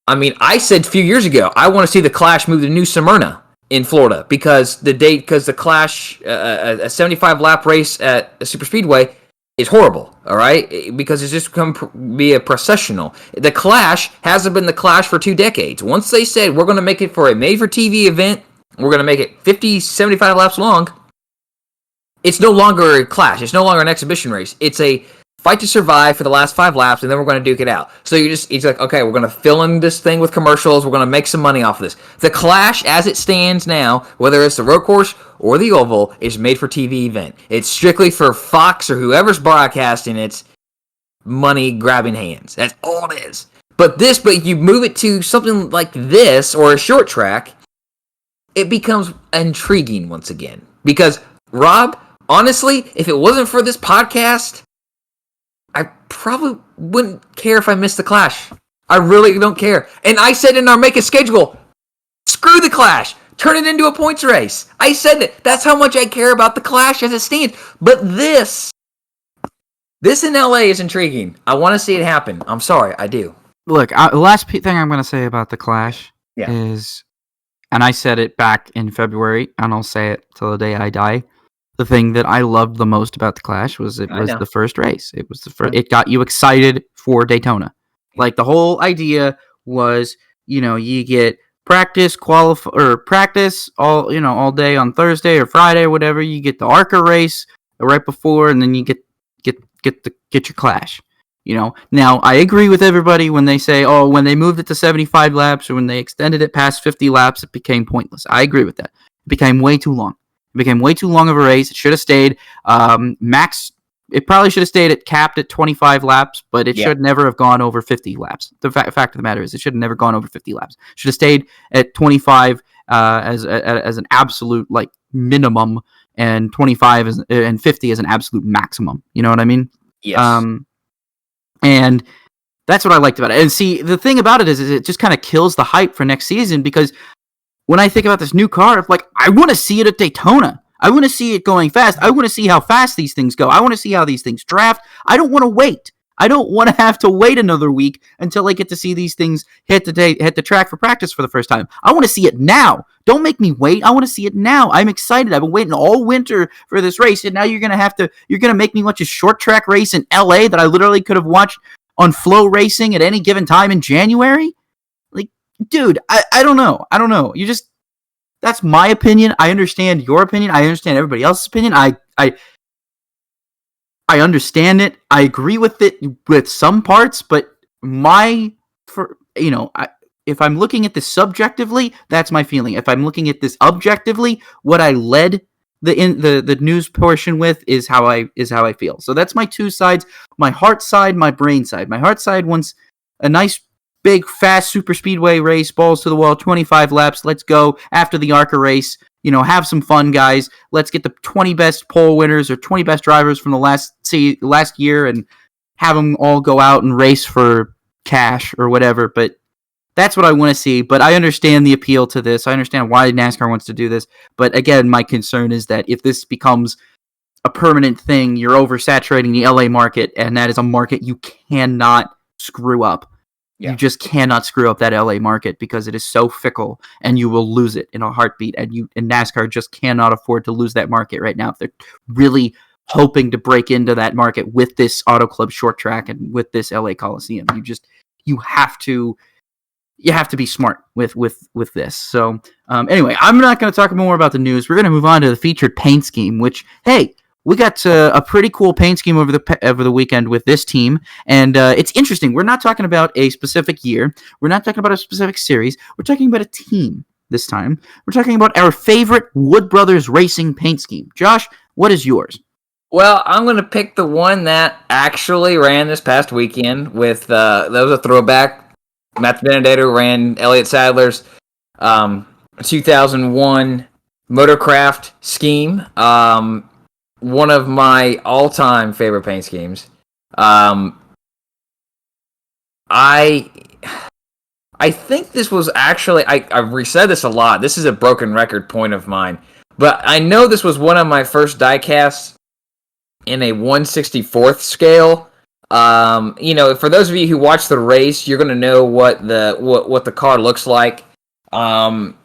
I mean, I said a few years ago I want to see the Clash move to New Smyrna in Florida, because the Clash, a 75 lap race at a super speedway, is horrible. All right, because it's just be a processional. The Clash hasn't been the Clash for 2 decades. Once they said we're going to make it for a made-for-TV event, we're going to make it 50, 75 laps long, it's no longer a Clash. It's no longer an exhibition race. It's a fight to survive for the last 5 laps, and then we're going to duke it out. So it's like, okay, we're going to fill in this thing with commercials. We're going to make some money off of this. The Clash, as it stands now, whether it's the road course or the oval, is made for TV event. It's strictly for Fox or whoever's broadcasting its money grabbing hands. That's all it is. But you move it to something like this or a short track, it becomes intriguing once again. Because, Rob, honestly, if it wasn't for this podcast, I probably wouldn't care if I missed the Clash. I really don't care. And I said in our Make a Schedule, screw the Clash. Turn it into a points race. I said it. That's how much I care about the Clash as it stands. But this in LA is intriguing. I want to see it happen. I'm sorry, I do. Look, the last thing I'm going to say about the Clash is, and I said it back in February, and I'll say it till the day I die, the thing that I loved the most about the Clash was the first race. It was the first. It got you excited for Daytona. Like, the whole idea was, you get practice all day on Thursday or Friday or whatever. You get the ARCA race right before, and then you get your Clash. Now I agree with everybody when they say, oh, when they moved it to 75 laps or when they extended it past 50 laps, it became pointless. I agree with that. It became way too long. It became way too long of a race. It should have stayed max. It probably should have stayed capped at 25 laps, but it should never have gone over 50 laps. The fact of the matter is, it should have never gone over 50 laps. It should have stayed at 25 as an absolute minimum, and 25 and 50 as an absolute maximum. You know what I mean? Yes. And that's what I liked about it. And see, the thing about it is it just kind of kills the hype for next season, because when I think about this new car, I want to see it at Daytona. I want to see it going fast. I want to see how fast these things go. I want to see how these things draft. I don't want to wait. I don't want to have to wait another week until I get to see these things hit the track for practice for the first time. I want to see it now. Don't make me wait. I want to see it now. I'm excited. I've been waiting all winter for this race, and now you're going to make me watch a short track race in LA that I literally could have watched on Flow Racing at any given time in January? Like, dude, I don't know. I don't know. That's my opinion. I understand your opinion. I understand everybody else's opinion. I understand it. I agree with it with some parts, but if I'm looking at this subjectively, that's my feeling. If I'm looking at this objectively, what I led the news portion with is how I feel. So that's my two sides: my heart side, my brain side. My heart side wants a nice, big, fast super speedway race, balls to the wall, 25 laps. Let's go after the ARCA race. Have some fun, guys. Let's get the 20 best pole winners or 20 best drivers from the last year and have them all go out and race for cash or whatever. But that's what I want to see. But I understand the appeal to this. I understand why NASCAR wants to do this. But again, my concern is that if this becomes a permanent thing, you're oversaturating the LA market, and that is a market you cannot screw up. Yeah. You just cannot screw up that LA market because it is so fickle, and you will lose it in a heartbeat. And NASCAR just cannot afford to lose that market right now if they're really hoping to break into that market with this Auto Club short track and with this LA Coliseum. You have to be smart with this. So anyway, I'm not going to talk more about the news. We're going to move on to the featured paint scheme, which, hey, we got a pretty cool paint scheme over the weekend with this team, and it's interesting. We're not talking about a specific year. We're not talking about a specific series. We're talking about a team this time. We're talking about our favorite Wood Brothers Racing paint scheme. Josh, what is yours? Well, I'm going to pick the one that actually ran this past weekend with that was a throwback. Matt Benedetto ran Elliott Sadler's 2001 Motorcraft scheme. One of my all-time favorite paint schemes. I think this was actually, I've resaid this a lot. This is a broken record point of mine. But I know this was one of my first die-casts in a 1/64th scale. For those of you who watch the race, you're going to know what the car looks like. And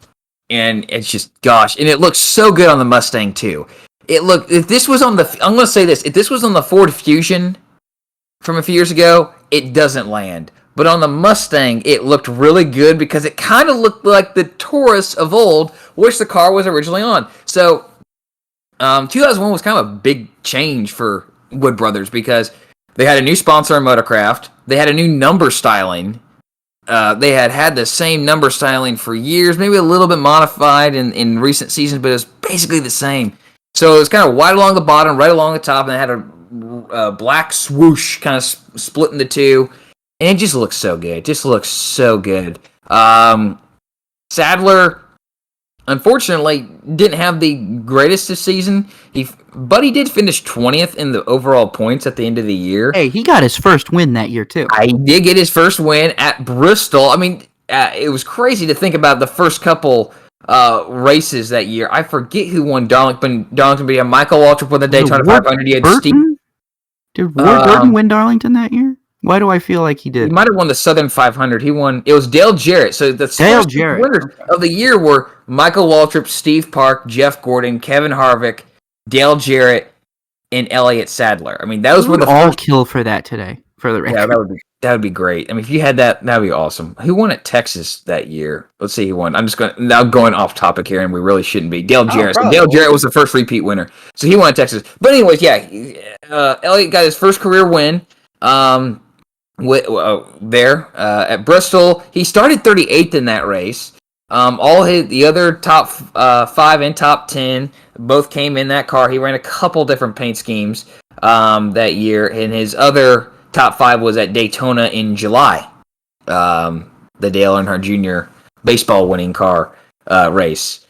it's just, gosh, and it looks so good on the Mustang, too. If this was on I'm going to say this, if this was on the Ford Fusion from a few years ago, it doesn't land. But on the Mustang, it looked really good because it kind of looked like the Taurus of old, which the car was originally on. So, 2001 was kind of a big change for Wood Brothers because they had a new sponsor in Motorcraft. They had a new number styling. They had the same number styling for years, maybe a little bit modified in recent seasons, but it was basically the same. So it was kind of wide along the bottom, right along the top, and it had a black swoosh kind of split into two. And it just looks so good. It just looks so good. Sadler, unfortunately, didn't have the greatest this season. But he did finish 20th in the overall points at the end of the year. Hey, he got his first win that year, too. He did get his first win at Bristol. I mean, it was crazy to think about the first couple races that year. I forget who won Darlington, but yeah, Michael Waltrip won the Daytona 500. He had Steve. Did Ward Burton win Darlington that year? Why do I feel like he did? He might have won the Southern 500. It was Dale Jarrett. So the first winners of the year were Michael Waltrip, Steve Park, Jeff Gordon, Kevin Harvick, Dale Jarrett, and Elliott Sadler. I mean, those were the all kill for that today. For the record. Yeah, that would be great. I mean, if you had that would be awesome. Who won at Texas that year? Let's see who won. I'm just going off topic here, and we really shouldn't be. Dale Jarrett. So Dale Jarrett was the first repeat winner. So he won at Texas. But anyways, yeah, Elliott got his first career win. At Bristol. He started 38th in that race. The other top 5 and top 10 both came in that car. He ran a couple different paint schemes that year, and his other top 5 was at Daytona in July. The Dale Earnhardt Jr. baseball winning car race.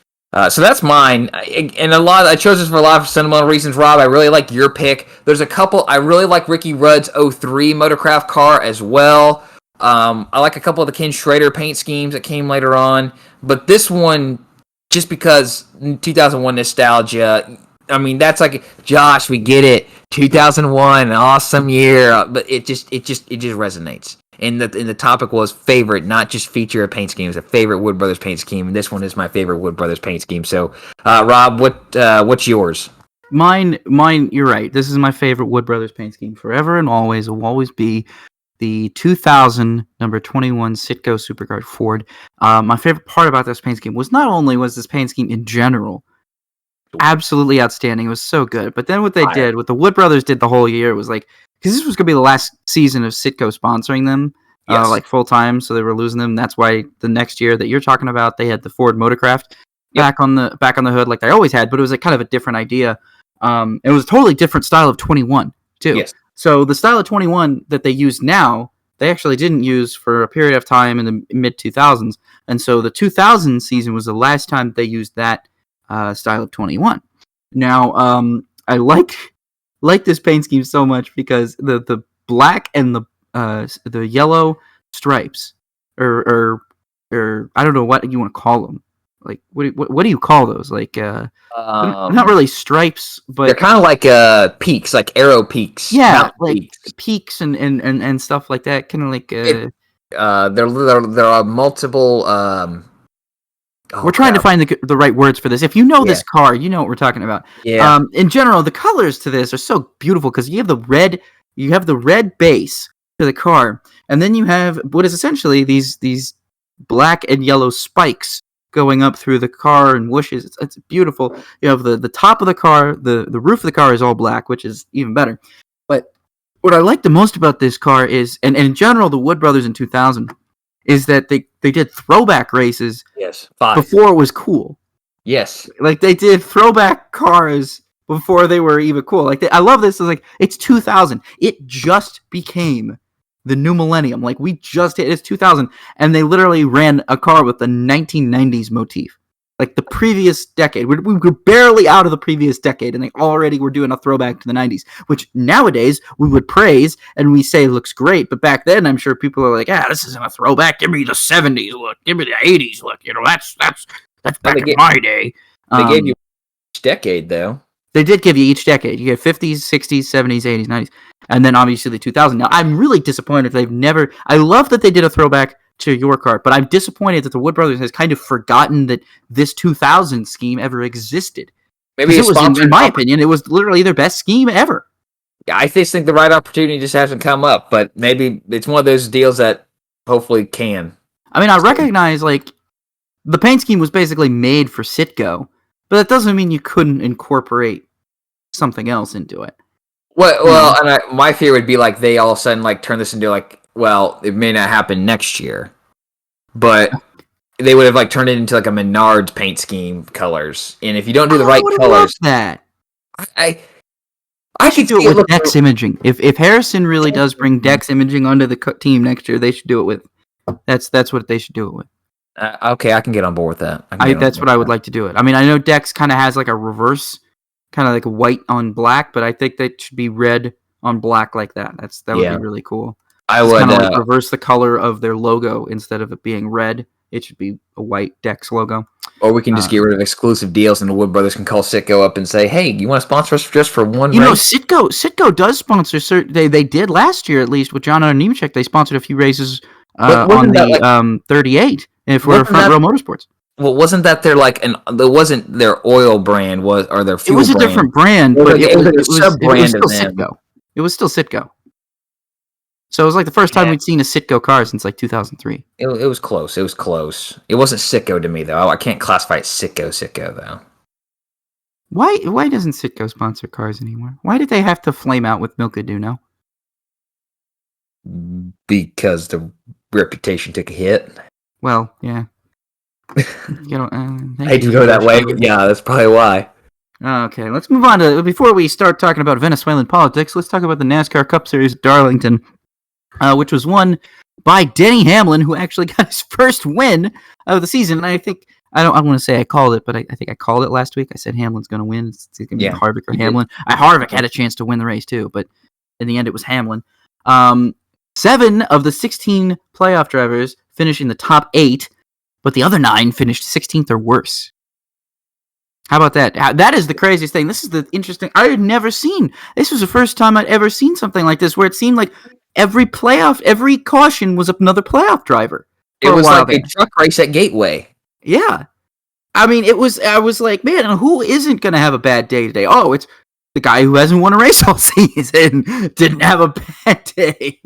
So that's mine, and I chose this for a lot of sentimental reasons. Rob, I really like your pick. There's a couple. I really like Ricky Rudd's 03 Motorcraft car as well. I like a couple of the Ken Schrader paint schemes that came later on, but this one, just because 2001 nostalgia. I mean, that's like, Josh, we get it. 2001, an awesome year, but it just resonates. And the topic was favorite, not just feature a paint scheme. It's a favorite Wood Brothers paint scheme, and this one is my favorite Wood Brothers paint scheme. So, Rob, what's yours? Mine. You're right. This is my favorite Wood Brothers paint scheme forever and always. It will always be. the 2000 number 21 Citgo Supercars Ford. My favorite part about this paint scheme was not only was this paint scheme in general absolutely outstanding, it was so good, but then what they did, what the Wood Brothers did the whole year was like, because this was going to be the last season of Citgo sponsoring them, like full time, so they were losing them. That's why the next year that you're talking about, they had the Ford Motorcraft back on the hood, like they always had, but it was like kind of a different idea. It was a totally different style of 21 too. Yes. So the style of 21 that they use now, they actually didn't use for a period of time in the mid 2000s, and so the 2000 season was the last time they used that style of 21. Now, I like this paint scheme so much because the black and the yellow stripes, or I don't know what you want to call them. Like what do you call those? Like not really stripes, but they're kind of like peaks, like arrow peaks. Yeah, like peaks and stuff like that. Kind of like there are multiple. We're trying to find the right words for this. If you know this car, you know what we're talking about. Yeah. In general, the colors to this are so beautiful because you have the red base to the car, and then you have what is essentially these black and yellow spikes going up through the car and whooshes. It's beautiful. You have the top of the car, the roof of the car is all black, which is even better. But what I like the most about this car is, and in general, the Wood Brothers in 2000, is that they did throwback races. Yes, before it was cool. Yes, like they did throwback cars before they were even cool. Like I love this. It's like it's 2000. It just became the new millennium. Like we just hit it's 2000, and they literally ran a car with the 1990s motif. Like the previous decade, we were barely out of the previous decade, and they already were doing a throwback to the 90s, which nowadays we would praise and we say looks great. But back then, I'm sure people are like, this isn't a throwback. Give me the 70s look. Give me the 80s look. You know, that's back in my day. They gave you each decade, though. They did give you each decade. You get 50s, 60s, 70s, 80s, 90s, and then obviously the 2000s. Now, I'm really disappointed they've never. I love that they did a throwback to your car, but I'm disappointed that the Wood Brothers has kind of forgotten that this 2000 scheme ever existed. Maybe it was, in my opinion, it was literally their best scheme ever. Yeah, I just think the right opportunity just hasn't come up, but maybe it's one of those deals that hopefully can. I mean, I recognize like the paint scheme was basically made for Citgo, but that doesn't mean you couldn't incorporate something else into it. Well, and my fear would be like they all of a sudden like turn this into like, well, it may not happen next year, but they would have like turned it into like a Menards paint scheme colors. And if you don't do the right colors, that I should do it with Dex imaging. If Harrison really does bring Dex imaging onto the team next year, they should do it with. That's what they should do it with. Okay, I can get on board with that. That's what I would like to do it. I mean, I know Dex kind of has like a reverse, kind of like a white on black, but I think that should be red on black like that. That would be really cool. I would kind of like reverse the color of their logo instead of it being red. It should be a white Dex logo. Or we can just get rid of exclusive deals, and the Wood Brothers can call Citgo up and say, "Hey, you want to sponsor us just for one?" You race? Know, Citgo does sponsor. They did last year at least with John and Nemechek. They sponsored a few races on the 38 for Front Row Motorsports. Well, wasn't that their wasn't their oil brand or their fuel brand? It was a different brand, but it was still Citgo. It was still Citgo. So it was like the first time we'd seen a Citgo car since like 2003. It was close. It was close. It wasn't Citgo to me though. I can't classify it Citgo though. Why doesn't Citgo sponsor cars anymore? Why did they have to flame out with Milka Duno? Because the reputation took a hit. Well, yeah. I hate to go that way, but yeah, that's probably why. Okay, let's move on to, before we start talking about Venezuelan politics, let's talk about the NASCAR Cup Series at Darlington, which was won by Denny Hamlin, who actually got his first win of the season. And I think, I want to say I called it, but I think I called it last week. I said Hamlin's going to win. It's going to be Harvick or Hamlin. Harvick had a chance to win the race too, but in the end it was Hamlin. 7 of the 16 playoff drivers finished in the top 8, but the other 9 finished 16th or worse. How about that? That is the craziest thing. This is the interesting. I had never seen. This was the first time I'd ever seen something like this, where it seemed like every caution was another playoff driver. It was like a truck race at Gateway. Yeah, I mean, I was like, man, who isn't going to have a bad day today? Oh, it's the guy who hasn't won a race all season didn't have a bad day.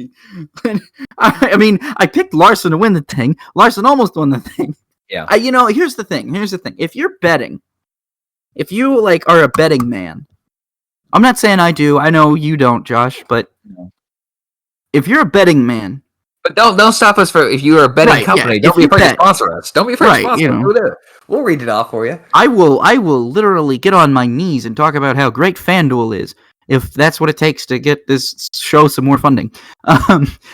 I mean, I picked Larson to win the thing. Larson almost won the thing. Yeah. Here's the thing. If you're betting, if you like are a betting man, I'm not saying I do. I know you don't, Josh, but if you're a betting man, but don't stop us for if you are a betting company. Don't be afraid to sponsor us. Don't be afraid to sponsor us. We'll read it off for you. I will literally get on my knees and talk about how great FanDuel is, if that's what it takes to get this show some more funding.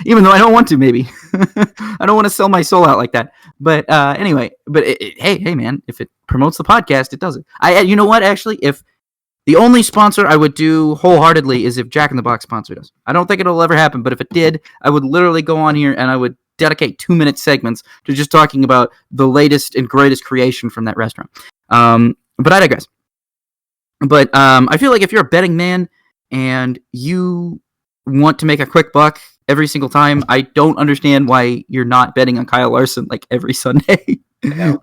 Even though I don't want to, maybe. I don't want to sell my soul out like that. But anyway, hey, man, if it promotes the podcast, it does it. You know what, actually, if the only sponsor I would do wholeheartedly is if Jack in the Box sponsored us. I don't think it'll ever happen, but if it did, I would literally go on here and I would dedicate 2-minute segments to just talking about the latest and greatest creation from that restaurant. But I digress. But I feel like if you're a betting man and you want to make a quick buck every single time, I don't understand why you're not betting on Kyle Larson like every Sunday. No.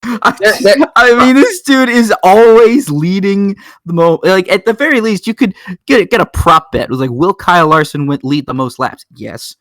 I mean, this dude is always leading the most. Like, at the very least, you could get a prop bet. It was like, will Kyle Larson lead the most laps? Yes.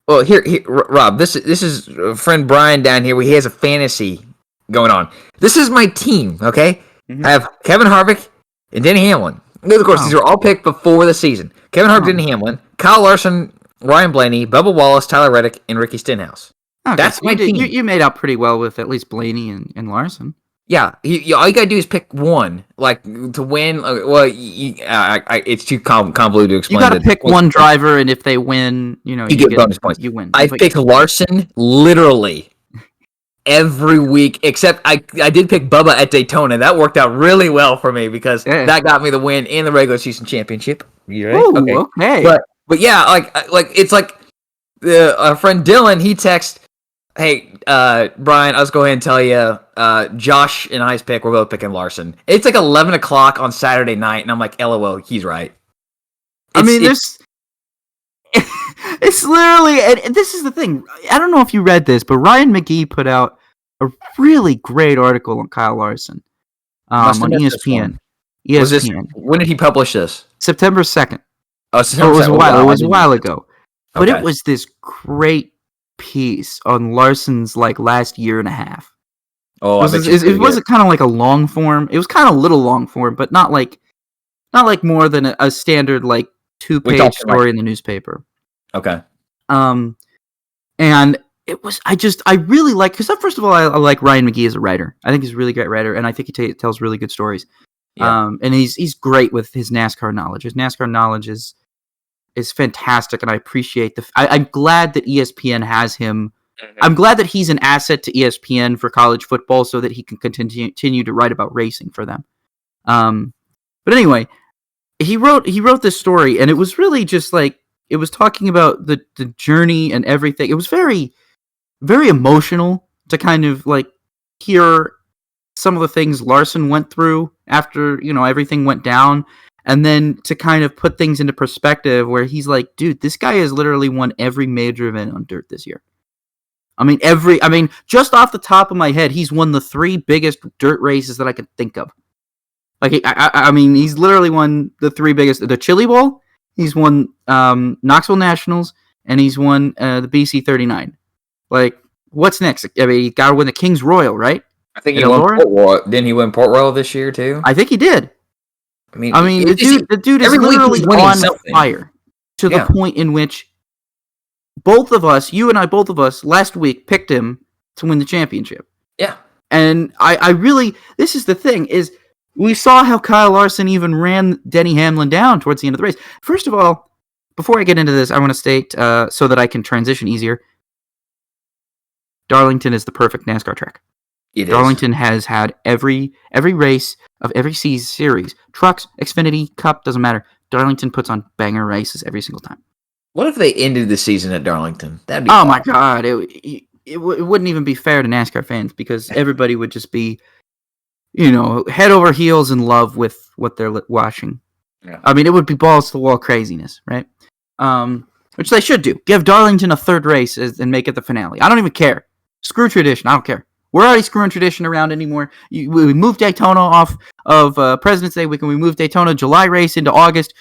Well, here, Rob. This is a friend Brian down here. He has a fantasy going on. This is my team. Okay, I have Kevin Harvick and Denny Hamlin. Of course, these are all picked before the season. Kevin Harvick, Denny Hamlin, Kyle Larson, Ryan Blaney, Bubba Wallace, Tyler Reddick, and Ricky Stenhouse. Okay, that's my team. You made out pretty well with at least Blaney and Larson. Yeah, all you gotta do is pick one, like to win. Well, it's too convoluted to explain. You gotta pick one driver, and if they win, you get bonus points. You win. I picked Larson literally every week, except I did pick Bubba at Daytona. That worked out really well for me because that got me the win in the regular season championship. You ready? Ooh, okay. But yeah, like it's like our friend Dylan. He texted, "Hey, Brian, I'll just go ahead and tell you, Josh and I's pick, we're both picking Larson." It's like 11 o'clock on Saturday night, and I'm like, LOL, he's right. It's literally, and this is the thing, I don't know if you read this, but Ryan McGee put out a really great article on Kyle Larson on ESPN. When did he publish this? September 2nd. Oh, September 2nd. It was a while ago. But it was this great piece on Larson's last year and a half. Oh, it wasn't kind of like a long form. It was kind of a little long form, but not like more than a standard 2-page story in the newspaper. Okay. And it was I really like, because first of all, I like Ryan McGee as a writer. I think he's a really great writer, and I think he tells really good stories. Yeah. And he's great with his NASCAR knowledge. His NASCAR knowledge is fantastic, and I appreciate I'm glad that ESPN has him. Mm-hmm. I'm glad that he's an asset to ESPN for college football, so that he can continue to write about racing for them. But anyway, he wrote this story, and it was really just it was talking about the journey and everything. It was very, very emotional to kind of hear some of the things Larson went through after everything went down. And then to kind of put things into perspective where he's like, dude, this guy has literally won every major event on dirt this year. I mean, just off the top of my head, he's won the 3 biggest dirt races that I can think of. I mean, he's literally won the 3 biggest, the Chili Bowl, he's won Knoxville Nationals, and he's won the BC 39. What's next? I mean, he got to win the King's Royal, right? I think he won Port Royal. Didn't he win Port Royal this year, too? I think he did. I mean, the dude is literally on fire to the point in which you and I, both of us, last week picked him to win the championship. Yeah. And I really, this is the thing, is we saw how Kyle Larson even ran Denny Hamlin down towards the end of the race. First of all, before I get into this, I want to state, so that I can transition easier, Darlington is the perfect NASCAR track. Darlington has had every race of every series. Trucks, Xfinity, Cup, doesn't matter. Darlington puts on banger races every single time. What if they ended the season at Darlington? That'd be fun. My God. It wouldn't even be fair to NASCAR fans, because everybody would just be, head over heels in love with what they're watching. Yeah. I mean, it would be balls to the wall craziness, right? Which they should do. Give Darlington a 3rd race and make it the finale. I don't even care. Screw tradition. I don't care. We're already screwing tradition around anymore. We moved Daytona off of President's Day weekend. We moved Daytona July race into August.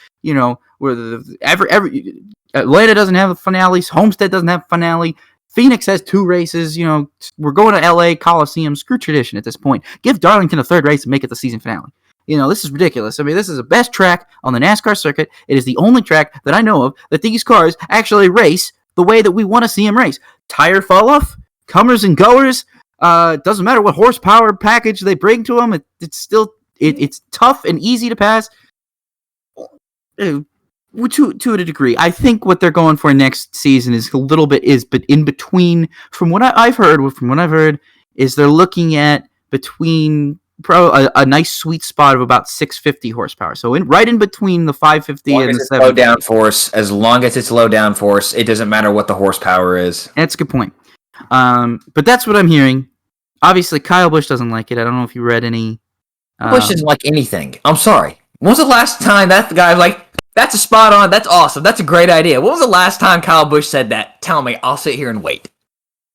Where every Atlanta doesn't have a finale. Homestead doesn't have a finale. Phoenix has 2 races. We're going to L.A. Coliseum. Screw tradition at this point. Give Darlington a 3rd race and make it the season finale. This is ridiculous. I mean, this is the best track on the NASCAR circuit. It is the only track that I know of that these cars actually race the way that we want to see them race. Tire fall off, comers and goers. Doesn't matter what horsepower package they bring to them. It's still it's tough and easy to pass. To a degree, I think what they're going for next season is a little bit but in between. From what I've heard, is they're looking at between a nice sweet spot of about 650 horsepower. So right in between the 550 and the 750. Low downforce. As long as it's low downforce, it doesn't matter what the horsepower is. That's a good point. But that's what I'm hearing. Obviously, Kyle Busch doesn't like it. I don't know if you read any. Busch doesn't like anything. I'm sorry. When was the last time that guy was like, that's a spot on, that's awesome, that's a great idea? When was the last time Kyle Busch said that? Tell me, I'll sit here and wait.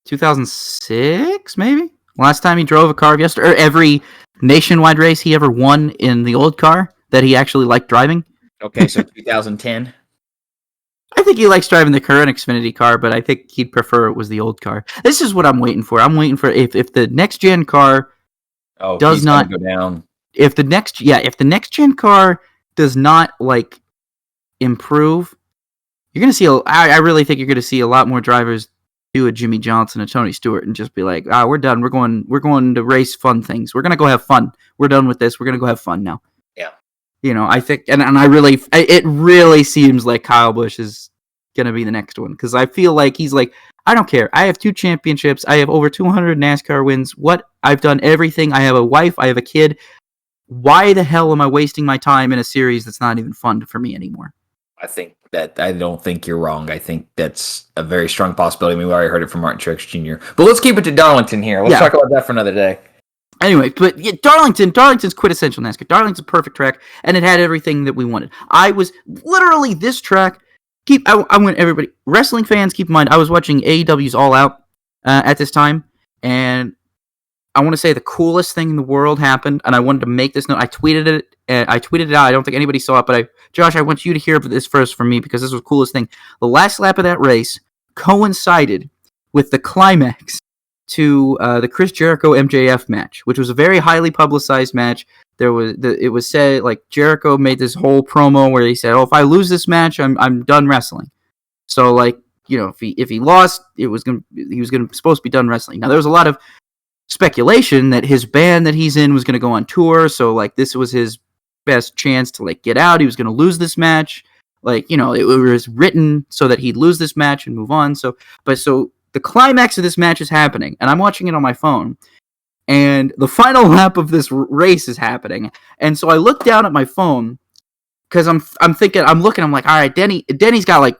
2006, maybe? Last time he drove a car or every nationwide race he ever won in the old car that he actually liked driving. Okay, so 2010. I think he likes driving the current Xfinity car, but I think he'd prefer it was the old car. This is what I'm waiting for. I'm waiting for if the next gen car does not go down. If the next gen car does not improve, you're gonna see. I really think you're gonna see a lot more drivers do a Jimmy Johnson, a Tony Stewart, and just be like, we're done. We're going to race fun things. We're gonna go have fun. We're done with this. We're gonna go have fun now. Yeah. I think, and it really seems like Kyle Busch is gonna be the next one, because I feel like he's like, I don't care. I have 2 championships. I have over 200 NASCAR wins. I've done everything. I have a wife. I have a kid. Why the hell am I wasting my time in a series that's not even fun for me anymore? I don't think you're wrong. I think that's a very strong possibility. I mean, we already heard it from Martin Truex Jr. But let's keep it to Darlington here. Let's talk about that for another day. Anyway, but yeah, Darlington's quintessential NASCAR. Darlington's a perfect track, and it had everything that we wanted. I was literally this track. I want everybody, wrestling fans, keep in mind, I was watching AEW's All Out at this time, and I want to say the coolest thing in the world happened, and I wanted to make this note. I tweeted it out. I don't think anybody saw it, but Josh, I want you to hear this first from me, because this was the coolest thing. The last lap of that race coincided with the climax to the Chris Jericho MJF match, which was a very highly publicized match. It was said, like, Jericho made this whole promo where he said, if I lose this match, I'm done wrestling. So, if he lost, he was supposed to be done wrestling. Now, there was a lot of speculation that his band that he's in was going to go on tour, so this was his best chance to get out. He was going to lose this match. It was written so that he'd lose this match and move on. So the climax of this match is happening, and I'm watching it on my phone, and the final lap of this race is happening. And so I look down at my phone, because I'm thinking, I'm looking, I'm like, all right, Denny's got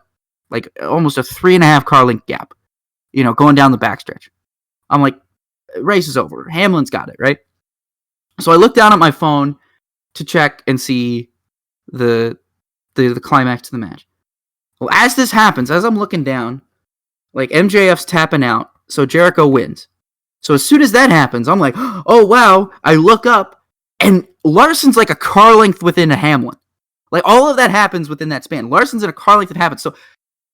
like almost a 3.5 car length gap, going down the backstretch. I'm like, race is over. Hamlin's got it, right? So I look down at my phone to check and see the climax to the match. Well, as this happens, as I'm looking down, MJF's tapping out, so Jericho wins. So as soon as that happens, I'm like, oh wow! I look up, and Larson's like a car length within a Hamlin. All of that happens within that span. Larson's in a car length that happens. So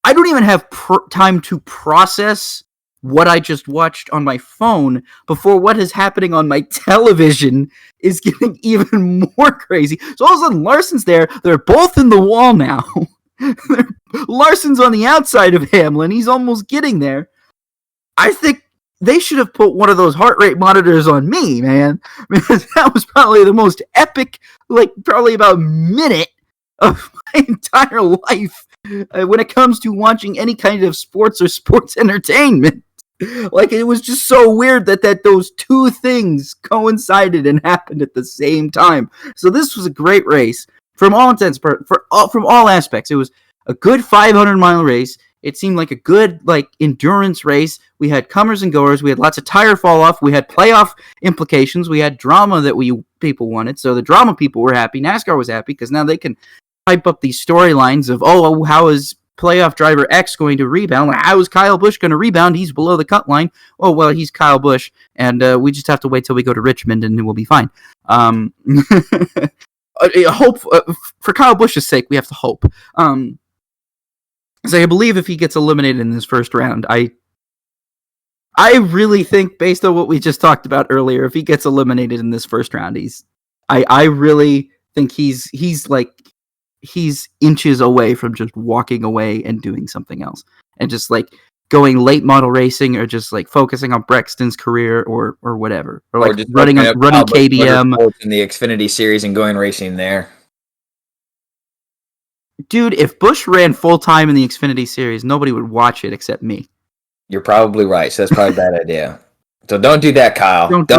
I don't even have time to process what I just watched on my phone before what is happening on my television is getting even more crazy. So all of a sudden, Larson's there. They're both in the wall now. Larson's on the outside of Hamlin. He's almost getting there. I think they should have put one of those heart rate monitors on me, man. Because that was probably the most epic, probably about a minute of my entire life when it comes to watching any kind of sports or sports entertainment. It was just so weird that those 2 things coincided and happened at the same time. So this was a great race from all intents, from all aspects. It was a good 500-mile race. It seemed like a good endurance race. We had comers and goers. We had lots of tire fall off. We had playoff implications. We had drama that people wanted. So the drama people were happy. NASCAR was happy because now they can hype up these storylines of, how is playoff driver X going to rebound? Like, how is Kyle Busch going to rebound? He's below the cut line. Oh, well, he's Kyle Busch, and we just have to wait till we go to Richmond, and we'll be fine. Hope for Kyle Busch's sake, we have to hope. So I believe if he gets eliminated in this first round, I really think, based on what we just talked about earlier, if he gets eliminated in this first round, I really think he's inches away from just walking away and doing something else, and just like going late model racing, or just like focusing on Brexton's career, or whatever, or like just running KBM in the Xfinity series and going racing there. Dude, if Busch ran full time in the Xfinity series, nobody would watch it except me. You're probably right. So that's probably a bad idea. So don't do that, Kyle. Don't do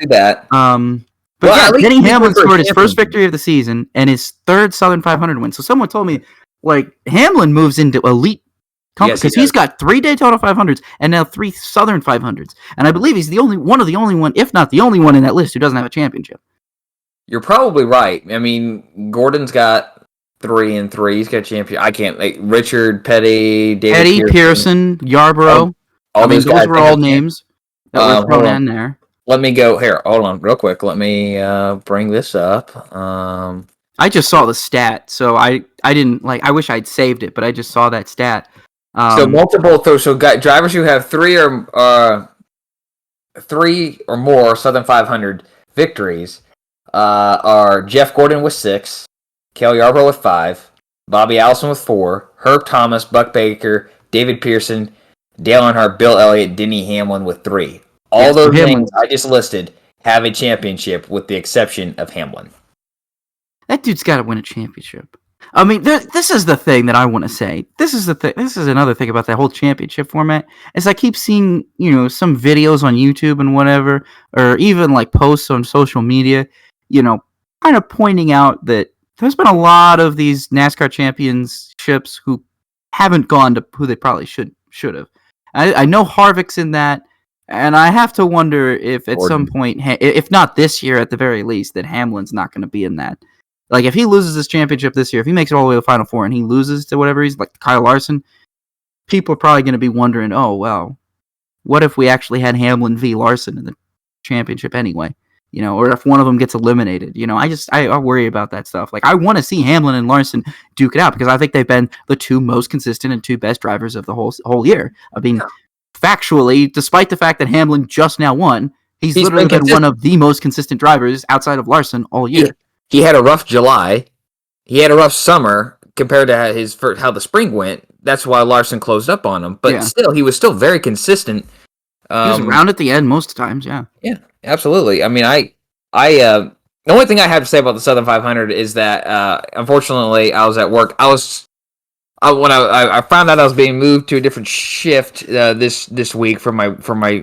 that. But well, yeah, Denny Hamlin scored his first victory of the season and his third Southern 500 win. So someone told me, like, Hamlin moves into elite company because he's got 3 Daytona 500s and now 3 Southern 500s. And I believe he's one of the only one, if not the only one in that list who doesn't have a championship. You're probably right. I mean, Gordon's got 3 and 3. He's got a champion. I can't like Richard Petty, David Pearson, Yarborough. All those guys were all names that were thrown in there. Let me go here. Hold on, real quick. Let me bring this up. I just saw the stat, so I didn't like. I wish I'd saved it, but I just saw that stat. So drivers who have 3 or more Southern 500 victories are Jeff Gordon with 6. Cale Yarborough with 5, Bobby Allison with 4, Herb Thomas, Buck Baker, David Pearson, Dale Earnhardt, Bill Elliott, Denny Hamlin with 3. All those names I just listed have a championship with the exception of Hamlin. That dude's got to win a championship. I mean, this is the thing that I want to say. This is another thing about that whole championship format. Is I keep seeing, some videos on YouTube and whatever, or even like posts on social media, kind of pointing out that there's been a lot of these NASCAR championships who haven't gone to who they probably should have. I know Harvick's in that, and I have to wonder if at some point, if not this year at the very least, that Hamlin's not going to be in that. Like, if he loses his championship this year, if he makes it all the way to the Final Four and he loses to whatever he's like Kyle Larson, people are probably going to be wondering, oh, well, what if we actually had Hamlin v. Larson in the championship anyway? Or if one of them gets eliminated, I worry about that stuff. Like, I want to see Hamlin and Larson duke it out because I think they've been the 2 most consistent and 2 best drivers of the whole year. I mean, factually, despite the fact that Hamlin just now won, he's literally been one of the most consistent drivers outside of Larson all year. He had a rough July. He had a rough summer compared to how the spring went. That's why Larson closed up on him. But still, he was still very consistent. He was around at the end most times, yeah. Yeah. Absolutely. I mean, the only thing I have to say about the Southern 500 is that, unfortunately, I was at work. When I found out I was being moved to a different shift this week for my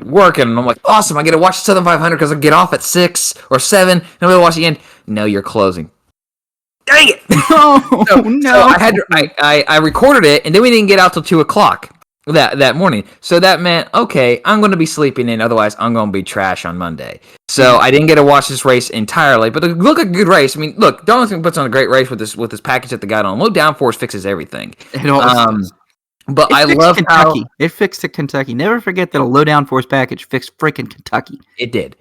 work, and I'm like, awesome! I get to watch the Southern 500 because I get off at 6 or 7, and I'm gonna watch the end. No, you're closing. Dang it! No. So I recorded it, and then we didn't get out till 2:00. That morning. So that meant, okay, I'm going to be sleeping in, otherwise I'm going to be trash on Monday. So I didn't get to watch this race entirely, but it looked like a good race. I mean, look, Darlington puts on a great race with this package that they got on. Low downforce fixes everything. It always does. But I love Kentucky. It fixed to Kentucky. Never forget that a low downforce package fixed freaking Kentucky. It did.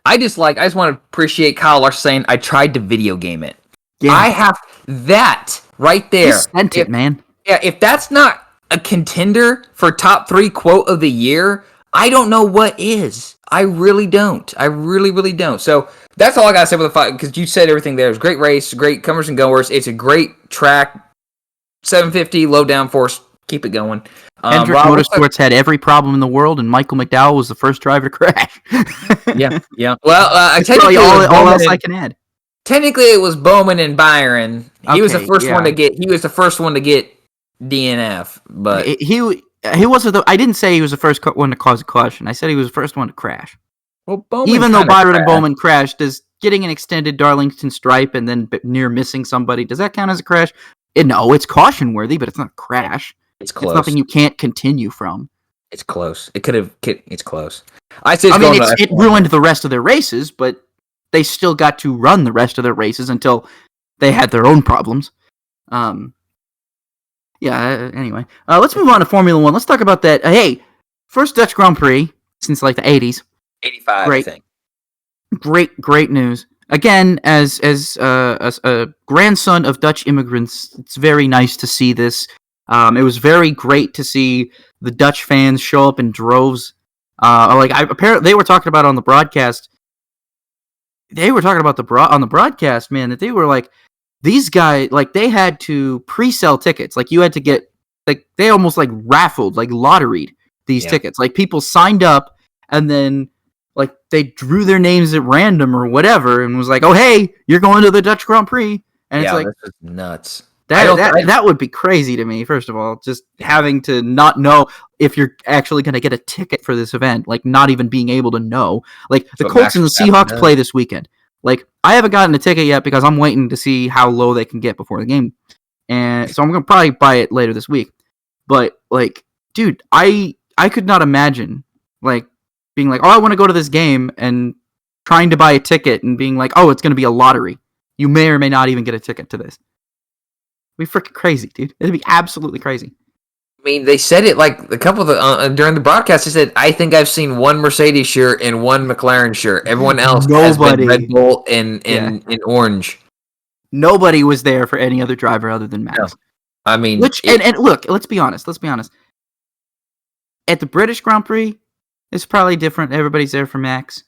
I just want to appreciate Kyle Larson saying, I tried to video game it. Yeah. I have that right there. You sent it, man. Yeah, if that's not a contender for top 3 quote of the year, I don't know what is. I really don't. I really, really don't. So that's all I gotta say about the fight, because you said everything there. It's a great race, great comers and goers. It's a great track. 750, low downforce. Keep it going. Hendrick Motorsports had every problem in the world, and Michael McDowell was the first driver to crash. Yeah. Well, I tell you all else I can add. Technically, it was Bowman and Byron. He was the first one to get. He was the first one to get DNF, but he wasn't. I didn't say he was the first one to cause a caution. I said he was the first one to crash. Well, Bowman even though Byron and Bowman crashed, does getting an extended Darlington stripe and then near missing somebody, does that count as a crash? No, it's caution worthy, but it's not a crash. It's close. It's nothing you can't continue from. It's close. It could have. It's close. It ruined the rest of their races, but they still got to run the rest of their races until they had their own problems. Anyway, let's move on to Formula One. Let's talk about that. Hey, first Dutch Grand Prix since like the 80s. 85, Great. I think. Great news. Again, as a grandson of Dutch immigrants, it's very nice to see this. It was very great to see the Dutch fans show up in droves. Apparently they were talking about on the broadcast. They were talking about on the broadcast, man, that they were like, these guys, like, they had to pre-sell tickets. Like, you had to get, like, they almost like raffled, like lotteried these tickets. Like, people signed up and then, like, they drew their names at random or whatever and was like, oh, hey, you're going to the Dutch Grand Prix. And it's like, this is nuts. That would be crazy to me, first of all, just having to not know if you're actually going to get a ticket for this event, like, not even being able to know. Like, the Colts and the Seahawks play this weekend. Like, I haven't gotten a ticket yet because I'm waiting to see how low they can get before the game. And so I'm going to probably buy it later this week. But, like, dude, I could not imagine, like, being like, oh, I want to go to this game and trying to buy a ticket and being like, oh, it's going to be a lottery. You may or may not even get a ticket to this. It'd be freaking crazy, dude. It'd be absolutely crazy. I mean, they said it like a couple of the during the broadcast. They said, "I think I've seen one Mercedes shirt and one McLaren shirt. Everyone else has been Red Bull in orange." Nobody was there for any other driver other than Max. No. I mean, and look, let's be honest. At the British Grand Prix, it's probably different. Everybody's there for Max.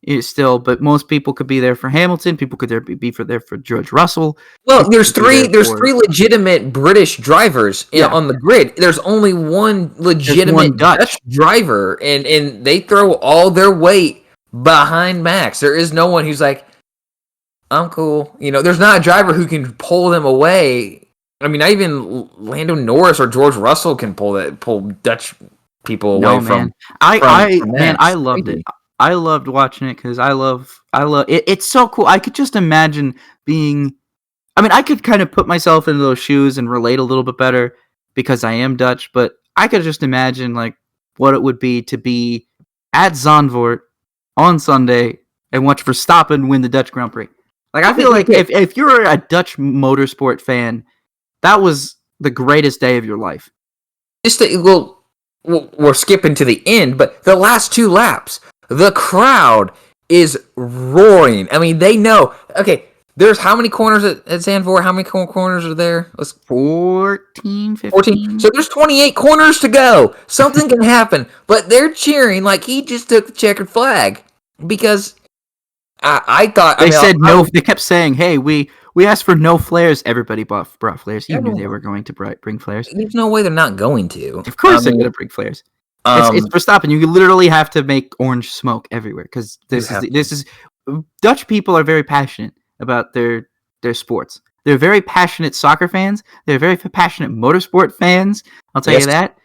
But most people could be there for Hamilton. People could be there for George Russell. Well, there's three legitimate British drivers on the grid. There's only one legitimate Dutch driver, and they throw all their weight behind Max. There is no one who's like, I'm cool. There's not a driver who can pull them away. I mean, not even Lando Norris or George Russell can pull Dutch people away from. I loved it. I loved watching it because I love it. It's so cool. I could just imagine I could kind of put myself into those shoes and relate a little bit better because I am Dutch, but I could just imagine like what it would be to be at Zandvoort on Sunday and watch Verstappen win the Dutch Grand Prix. Like, I feel like if you're a Dutch motorsport fan, that was the greatest day of your life. We're skipping to the end, but the last two laps, the crowd is roaring. I mean, they know. Okay, there's how many corners at Zandvoort? How many corners are there? 14, 15. 14. So there's 28 corners to go. Something can happen, but they're cheering like he just took the checkered flag because I thought they said no. They kept saying, "Hey, we asked for no flares." Everybody brought flares. You knew they were going to bring flares. There's no way they're not going to. Of course, they're going to bring flares. It's Verstappen. You literally have to make orange smoke everywhere because this is Dutch people are very passionate about their sports. They're very passionate soccer fans. They're very passionate motorsport fans. I'll tell you that.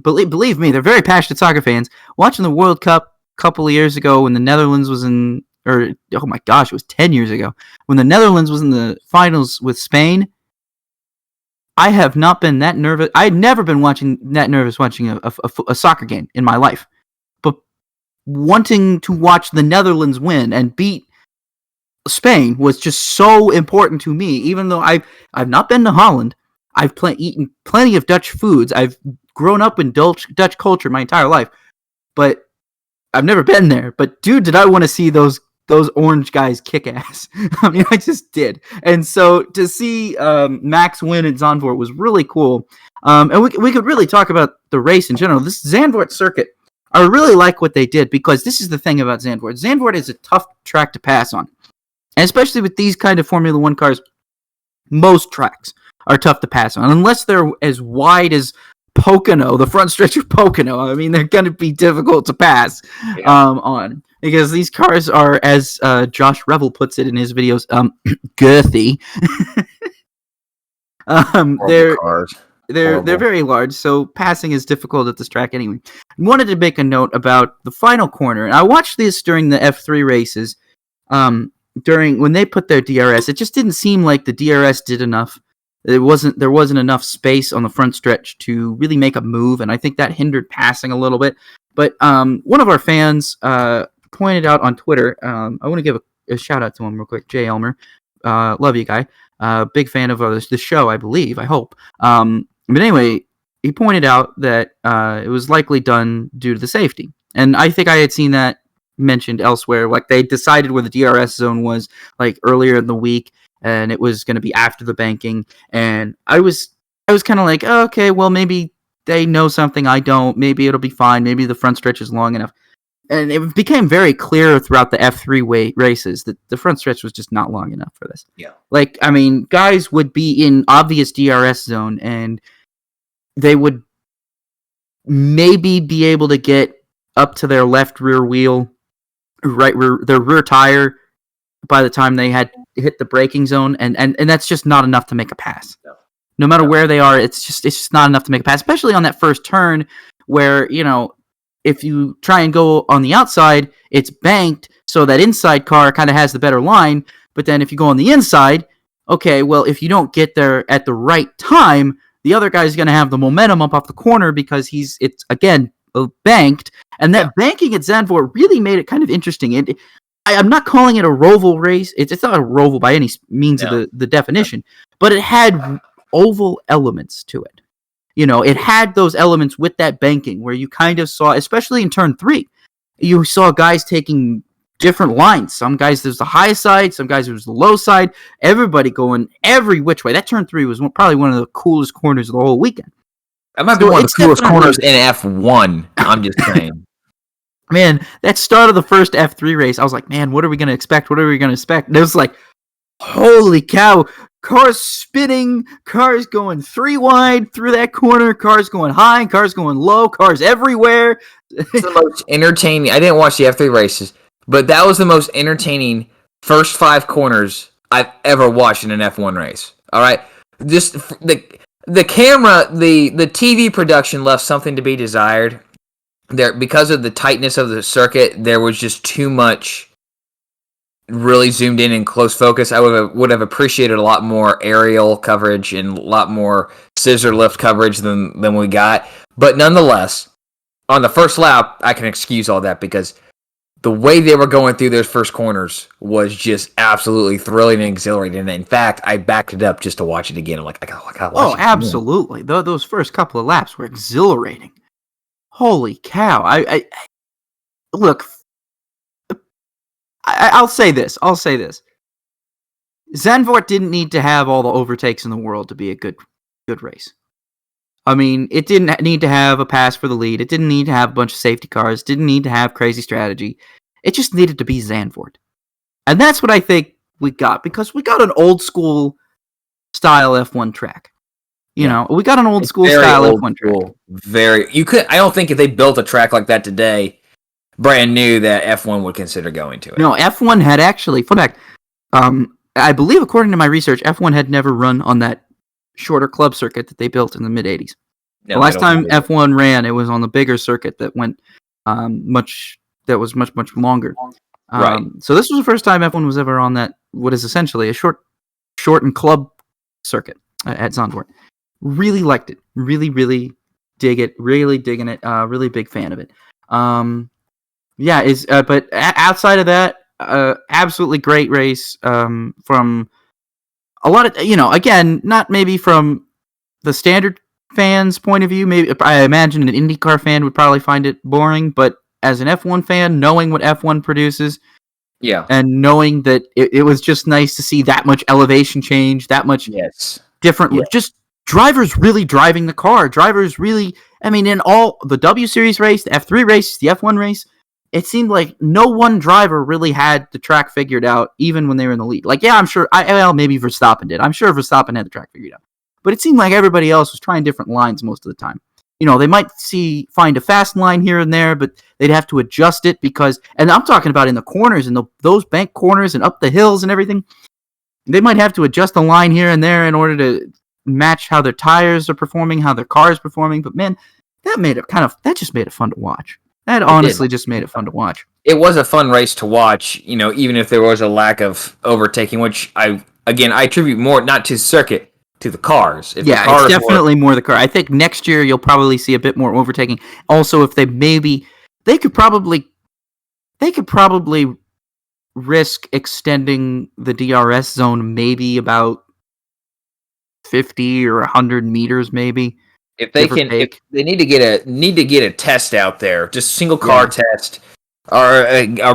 Believe me, they're very passionate soccer fans. Watching the World Cup a couple of years ago when the Netherlands was in, or oh my gosh, it was 10 years ago when the Netherlands was in the finals with Spain. I have not been that nervous. I had never been that nervous watching a soccer game in my life. But wanting to watch the Netherlands win and beat Spain was just so important to me. Even though I've not been to Holland, I've eaten plenty of Dutch foods. I've grown up in Dutch culture my entire life, but I've never been there. But dude, did I want to see those orange guys kick ass. I mean, I just did. And so to see Max win at Zandvoort was really cool. And we could really talk about the race in general. This Zandvoort circuit, I really like what they did because this is the thing about Zandvoort. Zandvoort is a tough track to pass on. And especially with these kind of Formula One cars, most tracks are tough to pass on. Unless they're as wide as Pocono, the front stretch of Pocono. I mean, they're going to be difficult to pass on. Because these cars are, as Josh Revel puts it in his videos, girthy. They're very large, so passing is difficult at this track anyway. I wanted to make a note about the final corner, and I watched this during the F3 races. During when they put their DRS, it just didn't seem like the DRS did enough. There wasn't enough space on the front stretch to really make a move, and I think that hindered passing a little bit. But one of our fans pointed out on Twitter, I want to give a shout out to him real quick, Jay Elmer. Love you, guy. Big fan of the show, I believe, I hope. But anyway, he pointed out that it was likely done due to the safety. And I think I had seen that mentioned elsewhere. Like they decided where the DRS zone was like earlier in the week, and it was going to be after the banking. And I was kind of like, oh, okay, well maybe they know something I don't. Maybe it'll be fine. Maybe the front stretch is long enough. And it became very clear throughout the F3 races that the front stretch was just not long enough for this. Yeah. Like, I mean, guys would be in obvious DRS zone, and they would maybe be able to get up to their left rear wheel, their rear tire by the time they had hit the braking zone, and that's just not enough to make a pass. No matter where they are, it's just not enough to make a pass, especially on that first turn where, if you try and go on the outside, it's banked, so that inside car kind of has the better line. But then if you go on the inside, okay, well, if you don't get there at the right time, the other guy's going to have the momentum up off the corner because it's again banked. And that banking at Zandvoort really made it kind of interesting. I'm not calling it a roval race. It's not a roval by any means of the definition, but it had oval elements to it. It had those elements with that banking where you kind of saw, especially in turn 3, you saw guys taking different lines. Some guys, there's the high side. Some guys, it was the low side. Everybody going every which way. That turn 3 was probably one of the coolest corners of the whole weekend. That might be one of the coolest corners in F1. I'm just saying. Man, that start of the first F3 race, I was like, man, what are we going to expect? What are we going to expect? And it was like, holy cow. Cars spinning, cars going 3 wide through that corner, cars going high, cars going low, cars everywhere. It's the most entertaining. I didn't watch the F3 races, but that was the most entertaining first 5 corners I've ever watched in an F1 race. All right, just the camera, the TV production left something to be desired. There, because of the tightness of the circuit, there was just too much really zoomed in and close focus. I would have appreciated a lot more aerial coverage and a lot more scissor lift coverage than we got. But nonetheless, on the first lap, I can excuse all that because the way they were going through those first corners was just absolutely thrilling and exhilarating. And in fact, I backed it up just to watch it again. I'm like, I gotta watch it. Oh, absolutely. Those first couple of laps were exhilarating. Holy cow. I look, I'll say this. Zandvoort didn't need to have all the overtakes in the world to be a good race. I mean, it didn't need to have a pass for the lead. It didn't need to have a bunch of safety cars. It didn't need to have crazy strategy. It just needed to be Zandvoort. And that's what I think we got, because we got an old school style F1 track. We got an old school style F1 track. I don't think if they built a track like that today, brand new, that F1 would consider going to it. No, F1 had actually, fun fact, I believe according to my research, F1 had never run on that shorter club circuit that they built in the mid-'80s. No, the last time F1 ran, it was on the bigger circuit that went much longer. Right. So this was the first time F1 was ever on that, what is essentially a shortened club circuit at Zandvoort. Really liked it. Really, really dig it. Really digging it. Really big fan of it. But outside of that, absolutely great race from a lot of, again, not maybe from the standard fans' point of view. Maybe I imagine an IndyCar fan would probably find it boring, but as an F1 fan, knowing what F1 produces, and knowing that it was just nice to see that much elevation change, that much different, just drivers really driving the car. Drivers really, I mean, in all the W Series race, the F3 race, the F1 race, it seemed like no one driver really had the track figured out, even when they were in the lead. Like, yeah, I'm sure, maybe Verstappen did. I'm sure Verstappen had the track figured out. But it seemed like everybody else was trying different lines most of the time. They might find a fast line here and there, but they'd have to adjust it because, and I'm talking about in the corners and those bank corners and up the hills and everything, they might have to adjust the line here and there in order to match how their tires are performing, how their car is performing. But man, that just made it fun to watch. That honestly just made it fun to watch. It was a fun race to watch, even if there was a lack of overtaking, which I attribute more not to the circuit, to the cars. It's definitely more the car. I think next year you'll probably see a bit more overtaking. Also, if they could probably risk extending the DRS zone maybe about 50 or 100 meters, maybe. If they need to get a test out there, just single car test, or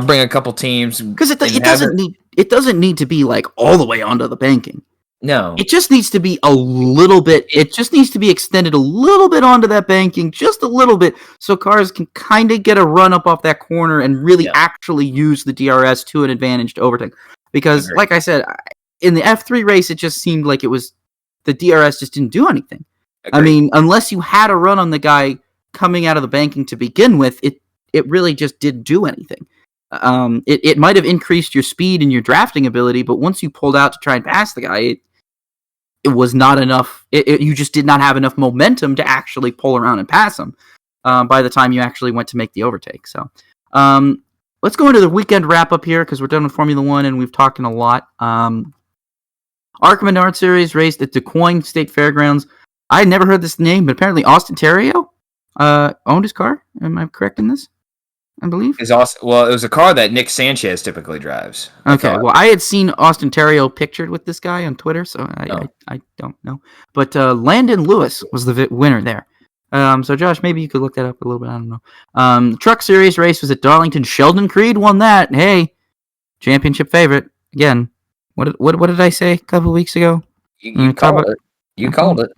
bring a couple teams, because it doesn't need to be like all the way onto the banking. No, it just needs to be a little bit. It just needs to be extended a little bit onto that banking, just a little bit, so cars can kind of get a run up off that corner and really actually use the DRS to an advantage to overtake. Because, like I said, in the F3 race, it just seemed like it was the DRS just didn't do anything. Agreed. I mean, unless you had a run on the guy coming out of the banking to begin with, it really just didn't do anything. It might have increased your speed and your drafting ability, but once you pulled out to try and pass the guy, it was not enough. You just did not have enough momentum to actually pull around and pass him by the time you actually went to make the overtake. So let's go into the weekend wrap-up here, because we're done with Formula One and we've talked a lot. ARCA Menard Series raced at DuQuoin State Fairgrounds. I had never heard this name, but apparently Austin Terrio owned his car. Am I correct in this? I believe. It was a car that Nick Sanchez typically drives. Okay, well, I had seen Austin Terrio pictured with this guy on Twitter, so I don't know. But Landon Lewis was the winner there. So, Josh, maybe you could look that up a little bit. I don't know. Truck Series race was at Darlington. Sheldon Creed won that. Hey, championship favorite. Again, what did I say a couple of weeks ago? You called it. You called it.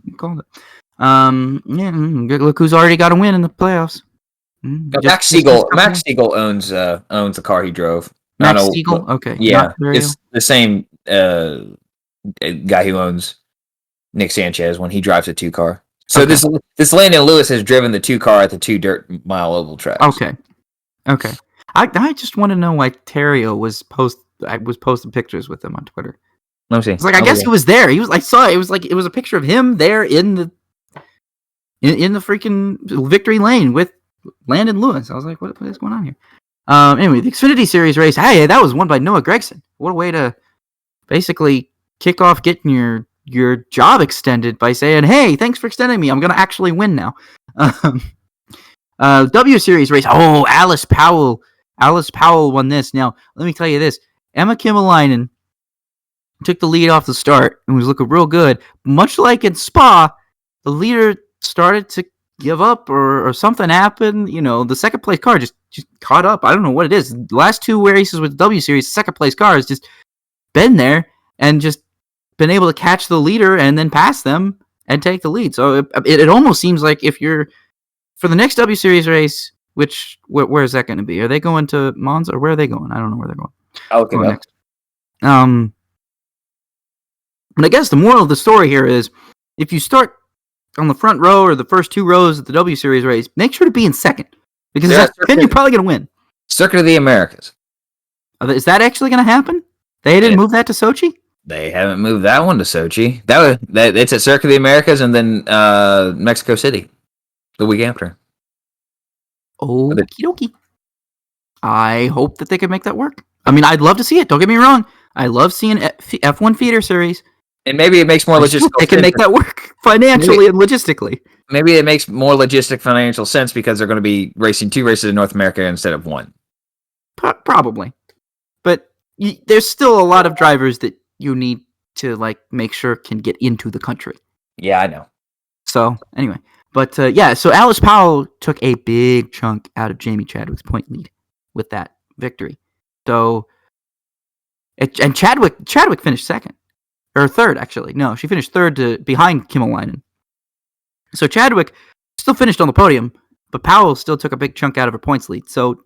Look who's already got a win in the playoffs. Max Siegel owns the car he drove. Max Siegel? Okay. Yeah, it's the same guy who owns Nick Sanchez when he drives a 2 car. So this Landon Lewis has driven the 2 car at the 2 dirt mile oval tracks. Okay. I just want to know why Terrio was posting pictures with him on Twitter. Let me see. It's like, I guess he was there. I saw it. It was a picture of him there in the freaking victory lane with Landon Lewis. I was like, what is going on here? Anyway, the Xfinity Series race, hey, that was won by Noah Gragson. What a way to basically kick off getting your job extended by saying, hey, thanks for extending me. I'm going to actually win now. W Series race. Oh, Alice Powell won this. Now, let me tell you this. Emma Kimmelainen took the lead off the start and was looking real good. Much like in Spa, the leader started to give up or something happened. The second place car just caught up. I don't know what it is. The last 2 races with the W Series, the second place car has just been there and just been able to catch the leader and then pass them and take the lead. So it almost seems like if you're for the next W Series race, where is that going to be? Are they going to Monza or where are they going? I don't know where they're going. I'll look it up. Next. But I guess the moral of the story here is if you start on the front row or the first 2 rows of the W Series race, make sure to be in second, because then you're probably going to win. Circuit of the Americas. Is that actually going to happen? They didn't move that to Sochi? They haven't moved that one to Sochi. It's at Circuit of the Americas and then Mexico City the week after. Okie dokie. I hope that they can make that work. I mean, I'd love to see it. Don't get me wrong. I love seeing F1 feeder series. And maybe it makes more logistical sense. They can make that work financially and logistically. Maybe it makes more logistic financial sense because they're going to be racing 2 races in North America instead of 1. Probably. But there's still a lot of drivers that you need to make sure can get into the country. Yeah, I know. So, anyway. But, so Alice Powell took a big chunk out of Jamie Chadwick's point lead with that victory. So, and Chadwick finished second. Or third, actually. No, she finished third behind Kimmelainen. So Chadwick still finished on the podium, but Powell still took a big chunk out of her points lead. So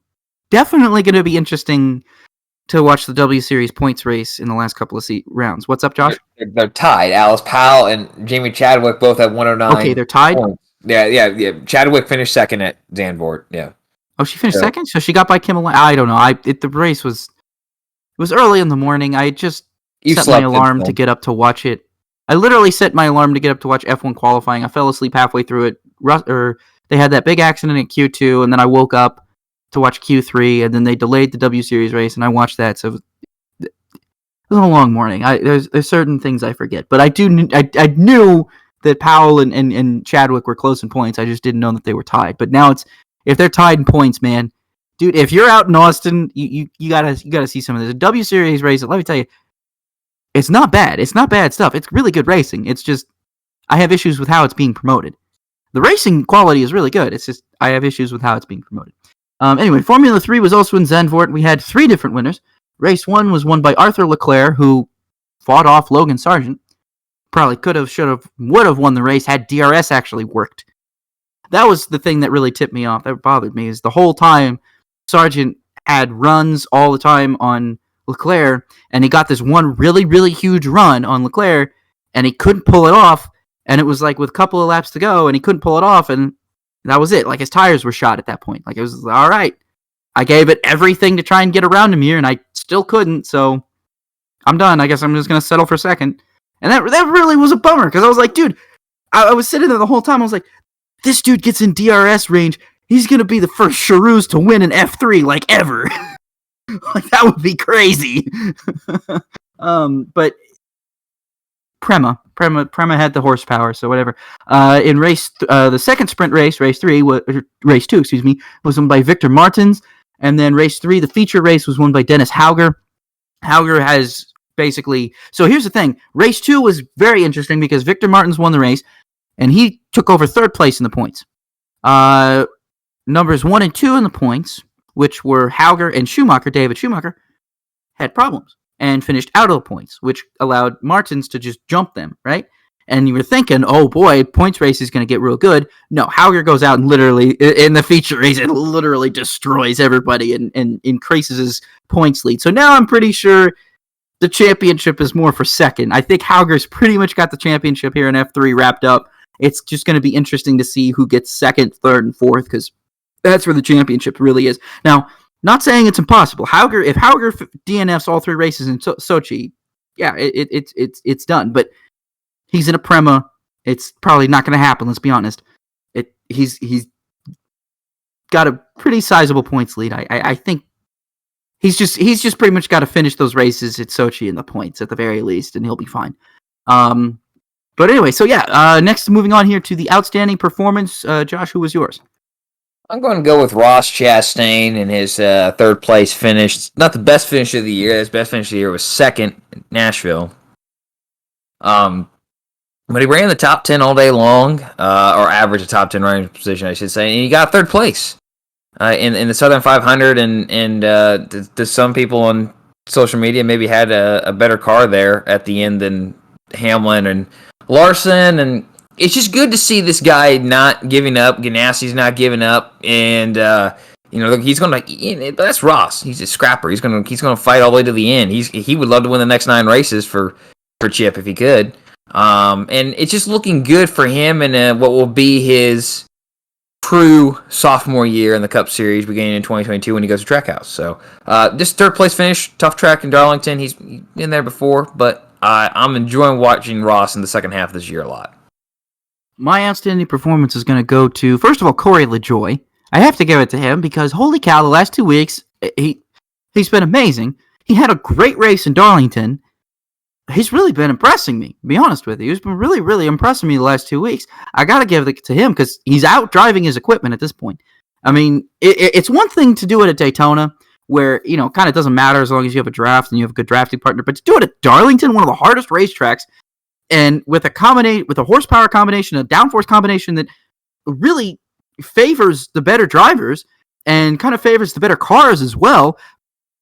definitely going to be interesting to watch the W Series points race in the last couple of rounds. What's up, Josh? They're tied. Alice Powell and Jamie Chadwick both have 109. Okay, they're tied? Points. Yeah. Chadwick finished second at Zandvoort, yeah. Oh, she finished second? So she got by Kimmelainen? I don't know. The race was early in the morning. I just set my alarm to get up to watch it. I literally set my alarm to get up to watch F1 qualifying. I fell asleep halfway through it. They had that big accident at Q2, and then I woke up to watch Q3, and then they delayed the W Series race, and I watched that. So it was a long morning. There's certain things I forget, but I knew that Powell and Chadwick were close in points. I just didn't know that they were tied. But now if they're tied in points, man, dude, if you're out in Austin, you gotta see some of this. The W Series race, let me tell you, it's not bad. It's not bad stuff. It's really good racing. It's just I have issues with how it's being promoted. The racing quality is really good. It's just I have issues with how it's being promoted. Anyway, Formula 3 was also in Zandvoort. We had 3 different winners. Race 1 was won by Arthur Leclerc, who fought off Logan Sargent. Probably could have, should have, would have won the race had DRS actually worked. That was the thing that really tipped me off. That bothered me, is the whole time Sargent had runs all the time on Leclerc, and he got this one really, really huge run on Leclerc, and he couldn't pull it off, and it was like with a couple of laps to go, and he couldn't pull it off, and that was it. Like, his tires were shot at that point. Like, it was, all right, I gave it everything to try and get around him here, and I still couldn't, so I'm done. I guess I'm just going to settle for second. And that really was a bummer, because I was like, dude, I was sitting there the whole time, I was like, this dude gets in DRS range, he's going to be the first Charouz to win an F3, like, ever. Like, that would be crazy. But Prema had the horsepower, so whatever. In race, the second sprint race, race 2, was won by Victor Martins, and then race 3, the feature race, was won by Dennis Hauger. Hauger has basically, so here's the thing, race 2 was very interesting because Victor Martins won the race, and he took over third place in the points. Numbers 1 and 2 in the points, which were Hauger and Schumacher, David Schumacher, had problems and finished out of the points, which allowed Martins to just jump them, right? And you were thinking, oh boy, points race is going to get real good. No, Hauger goes out and literally, in the feature race, it literally destroys everybody and increases his points lead. So now I'm pretty sure the championship is more for second. I think Hauger's pretty much got the championship here in F3 wrapped up. It's just going to be interesting to see who gets second, third, and fourth, because that's where the championship really is. Now, not saying it's impossible. If Hauger DNFs all 3 races in Sochi, yeah, it's done. But he's in a Prema. It's probably not going to happen. Let's be honest. He's got a pretty sizable points lead. I think he's just pretty much got to finish those races at Sochi in the points at the very least, and he'll be fine. But anyway, so yeah. Next, moving on here to the outstanding performance. Josh, who was yours? I'm going to go with Ross Chastain in his third place finish. Not the best finish of the year. His best finish of the year was second in Nashville. But he ran the top 10 all day long, or averaged a top 10 running position, I should say, and he got third place in the Southern 500. And to some people on social media, maybe had a better car there at the end than Hamlin and Larson, and it's just good to see this guy not giving up. Ganassi's not giving up, and he's going to. That's Ross. He's a scrapper. He's going to fight all the way to the end. He would love to win the next 9 races for Chip if he could. And it's just looking good for him in what will be his true sophomore year in the Cup Series beginning in 2022 when he goes to Trackhouse. So this third place finish, tough track in Darlington. He's been there before, but I'm enjoying watching Ross in the second half of this year a lot. My outstanding performance is going to go to, first of all, Corey LaJoie. I have to give it to him because, holy cow, the last 2 weeks, he's been amazing. He had a great race in Darlington. He's really been impressing me, to be honest with you. He's been really, really impressing me the last 2 weeks. I got to give it to him because he's out driving his equipment at this point. I mean, it's one thing to do it at Daytona where, kind of doesn't matter as long as you have a draft and you have a good drafting partner, but to do it at Darlington, one of the hardest racetracks, and with a horsepower combination, a downforce combination that really favors the better drivers and kind of favors the better cars as well,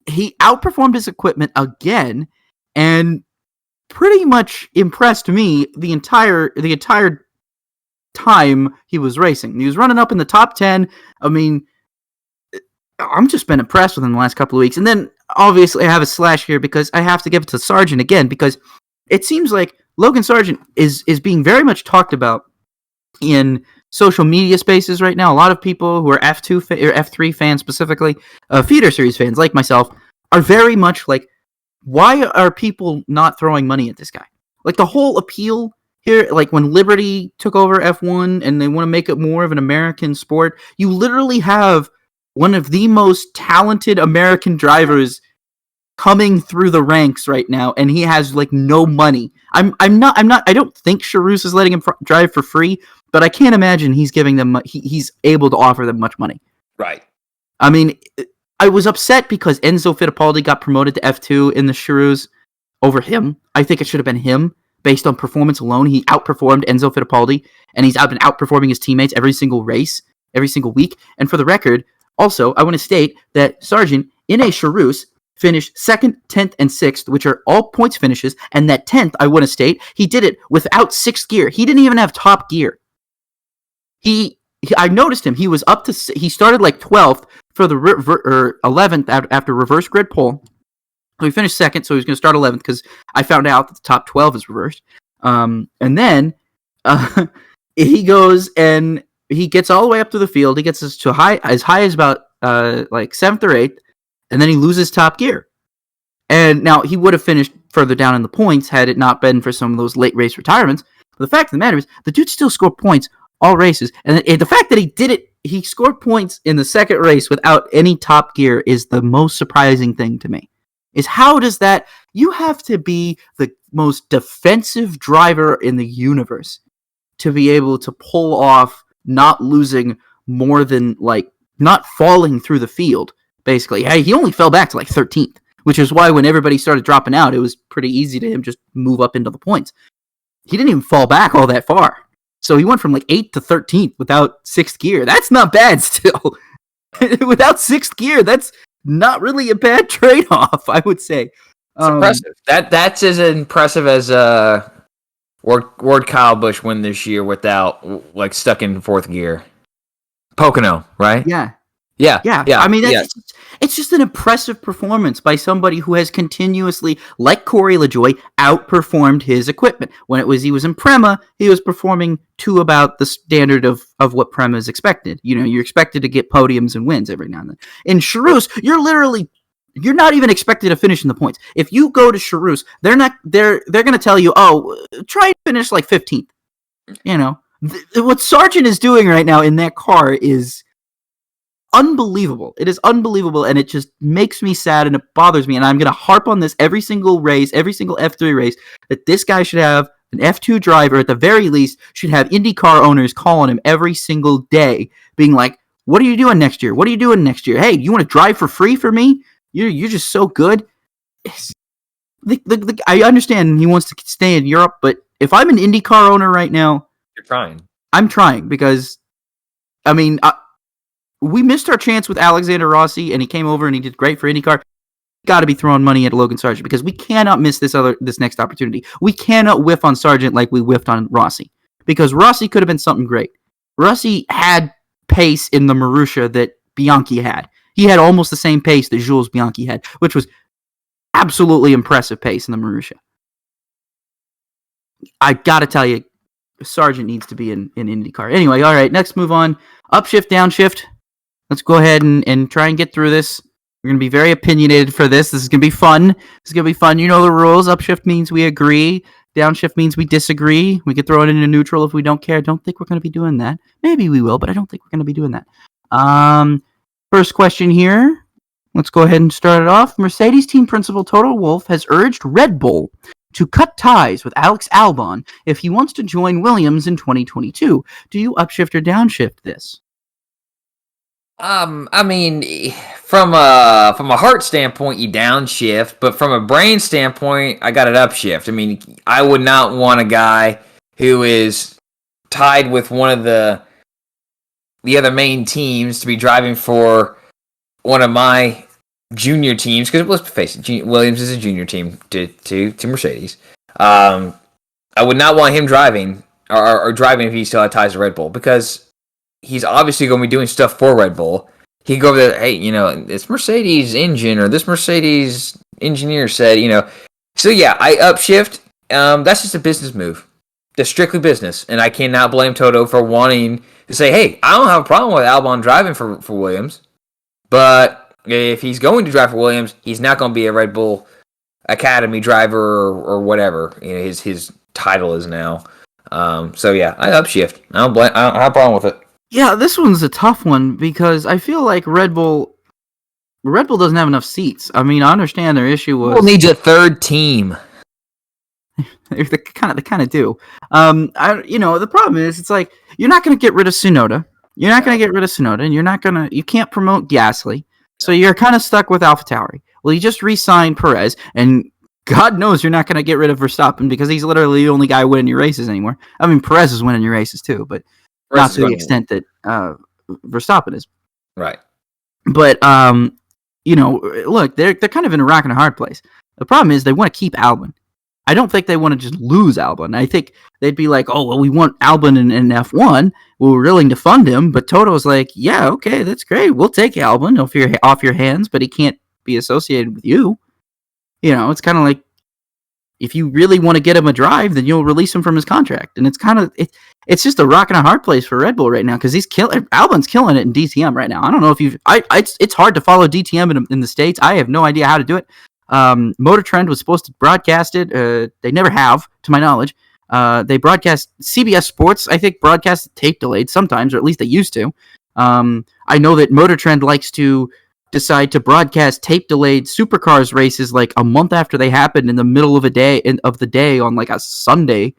he outperformed his equipment again and pretty much impressed me the entire time he was racing. He was running up in the top 10. I mean, I'm just been impressed with him the last couple of weeks. And then obviously I have a slash here because I have to give it to Sargent again because it seems like Logan Sargent is being very much talked about in social media spaces right now. A lot of people who are F2 or F3 fans specifically, feeder series fans like myself, are very much like, why are people not throwing money at this guy? Like the whole appeal here, like when Liberty took over F1 and they want to make it more of an American sport, you literally have one of the most talented American drivers coming through the ranks right now, and he has like no money. I don't think Charouz is letting him drive for free, but I can't imagine he's giving them. He's able to offer them much money. Right. I mean, I was upset because Enzo Fittipaldi got promoted to F2 in the Charouz over him. I think it should have been him, based on performance alone. He outperformed Enzo Fittipaldi, and he's been outperforming his teammates every single race, every single week. And for the record, also, I want to state that Sargent, in a Charouse, finished 2nd, 10th, and 6th, which are all points finishes, and that 10th, I want to state, he did it without 6th gear. He didn't even have top gear. I noticed him. He started like 12th for the 11th after reverse grid pole. So he finished 2nd, so he was going to start 11th because I found out that the top 12 is reversed. And then he goes and he gets all the way up to the field. He gets as high as about like 7th or 8th, and then he loses top gear. And now he would have finished further down in the points had it not been for some of those late race retirements. But the fact of the matter is, the dude still scored points all races. And the fact that he did it, he scored points in the second race without any top gear is the most surprising thing to me. Is how does that... You have to be the most defensive driver in the universe to be able to pull off not losing more than, like, not falling through the field, basically. He only fell back to, like, 13th, which is why when everybody started dropping out, it was pretty easy to him just move up into the points. He didn't even fall back all that far. So he went from, like, 8th to 13th without 6th gear. That's not bad still. Without 6th gear, that's not really a bad trade-off, I would say. It's impressive. That's as impressive as Ward Kyle Busch win this year without, like, stuck in 4th gear. Pocono, right? Yeah. Yeah. I mean, it's just an impressive performance by somebody who has continuously, like Corey LaJoie, outperformed his equipment. When he was in Prema, he was performing to about the standard of what Prema is expected. You know, you're expected to get podiums and wins every now and then. In Charouse, you're not even expected to finish in the points. If you go to Charouse, they're going to tell you, try and finish like 15th. You know, what Sargent is doing right now in that car is unbelievable. It is unbelievable, and it just makes me sad, and it bothers me, and I'm going to harp on this every single race, every single F3 race, that this guy should have an F2 driver, at the very least, should have IndyCar owners calling him every single day, being like, what are you doing next year? What are you doing next year? Hey, you want to drive for free for me? You're just so good. I understand he wants to stay in Europe, but if I'm an IndyCar owner right now... You're trying. I'm trying, because, I mean... we missed our chance with Alexander Rossi, and he came over and he did great for IndyCar. Got to be throwing money at Logan Sargent because we cannot miss this next opportunity. We cannot whiff on Sargent like we whiffed on Rossi, because Rossi could have been something great. Rossi had pace in the Marussia that Bianchi had. He had almost the same pace that Jules Bianchi had, which was absolutely impressive pace in the Marussia. I got to tell you, Sargent needs to be in IndyCar. Anyway, all right, next move on. Upshift, downshift. Let's go ahead and try and get through this. We're going to be very opinionated for this. This is going to be fun. This is going to be fun. You know the rules. Upshift means we agree. Downshift means we disagree. We could throw it into neutral if we don't care. Don't think we're going to be doing that. Maybe we will, but I don't think we're going to be doing that. First question here. Let's go ahead and start it off. Mercedes team principal Toto Wolff has urged Red Bull to cut ties with Alex Albon if he wants to join Williams in 2022. Do you upshift or downshift this? I mean, from a heart standpoint, you downshift, but from a brain standpoint, I got it upshift. I mean, I would not want a guy who is tied with one of the other main teams to be driving for one of my junior teams, because let's face it, Williams is a junior team to Mercedes. I would not want him driving or driving if he still had ties to Red Bull, because he's obviously going to be doing stuff for Red Bull. He can go over there, hey, you know, this Mercedes engine or this Mercedes engineer said, you know. So yeah, I upshift. That's just a business move. That's strictly business, and I cannot blame Toto for wanting to say, hey, I don't have a problem with Albon driving for Williams, but if he's going to drive for Williams, he's not going to be a Red Bull Academy driver or whatever, you know, his title is now. So yeah, I upshift. I don't have a problem with it. Yeah, this one's a tough one because I feel like Red Bull doesn't have enough seats. I mean, I understand their issue was... Red Bull needs a third team. they kind of do. The problem is, it's like, you're not going to get rid of Tsunoda. And you can't promote Gasly. So you're kind of stuck with AlphaTauri. Well, you just re-signed Perez, and God knows you're not going to get rid of Verstappen because he's literally the only guy winning your races anymore. I mean, Perez is winning your races too, but not to the extent that Verstappen is. Right. But look, they're kind of in a rock and a hard place. The problem is they want to keep Albon. I don't think they want to just lose Albon. I think they'd be like, oh, well, we want Albon in F1. We're willing to fund him. But Toto's like, yeah, okay, that's great. We'll take Albon off your hands, but he can't be associated with you. It's kind of like, if you really want to get him a drive, then you'll release him from his contract. And it's kind of, it's just a rock and a hard place for Red Bull right now because Albon's killing it in DTM right now. I don't know if it's hard to follow DTM in the States. I have no idea how to do it. Motor Trend was supposed to broadcast it. They never have, to my knowledge. They broadcast CBS Sports, I think, broadcast tape delayed sometimes, or at least they used to. I know that Motor Trend likes to decide to broadcast tape delayed Supercars races like a month after they happened in the middle of the day on like a Sunday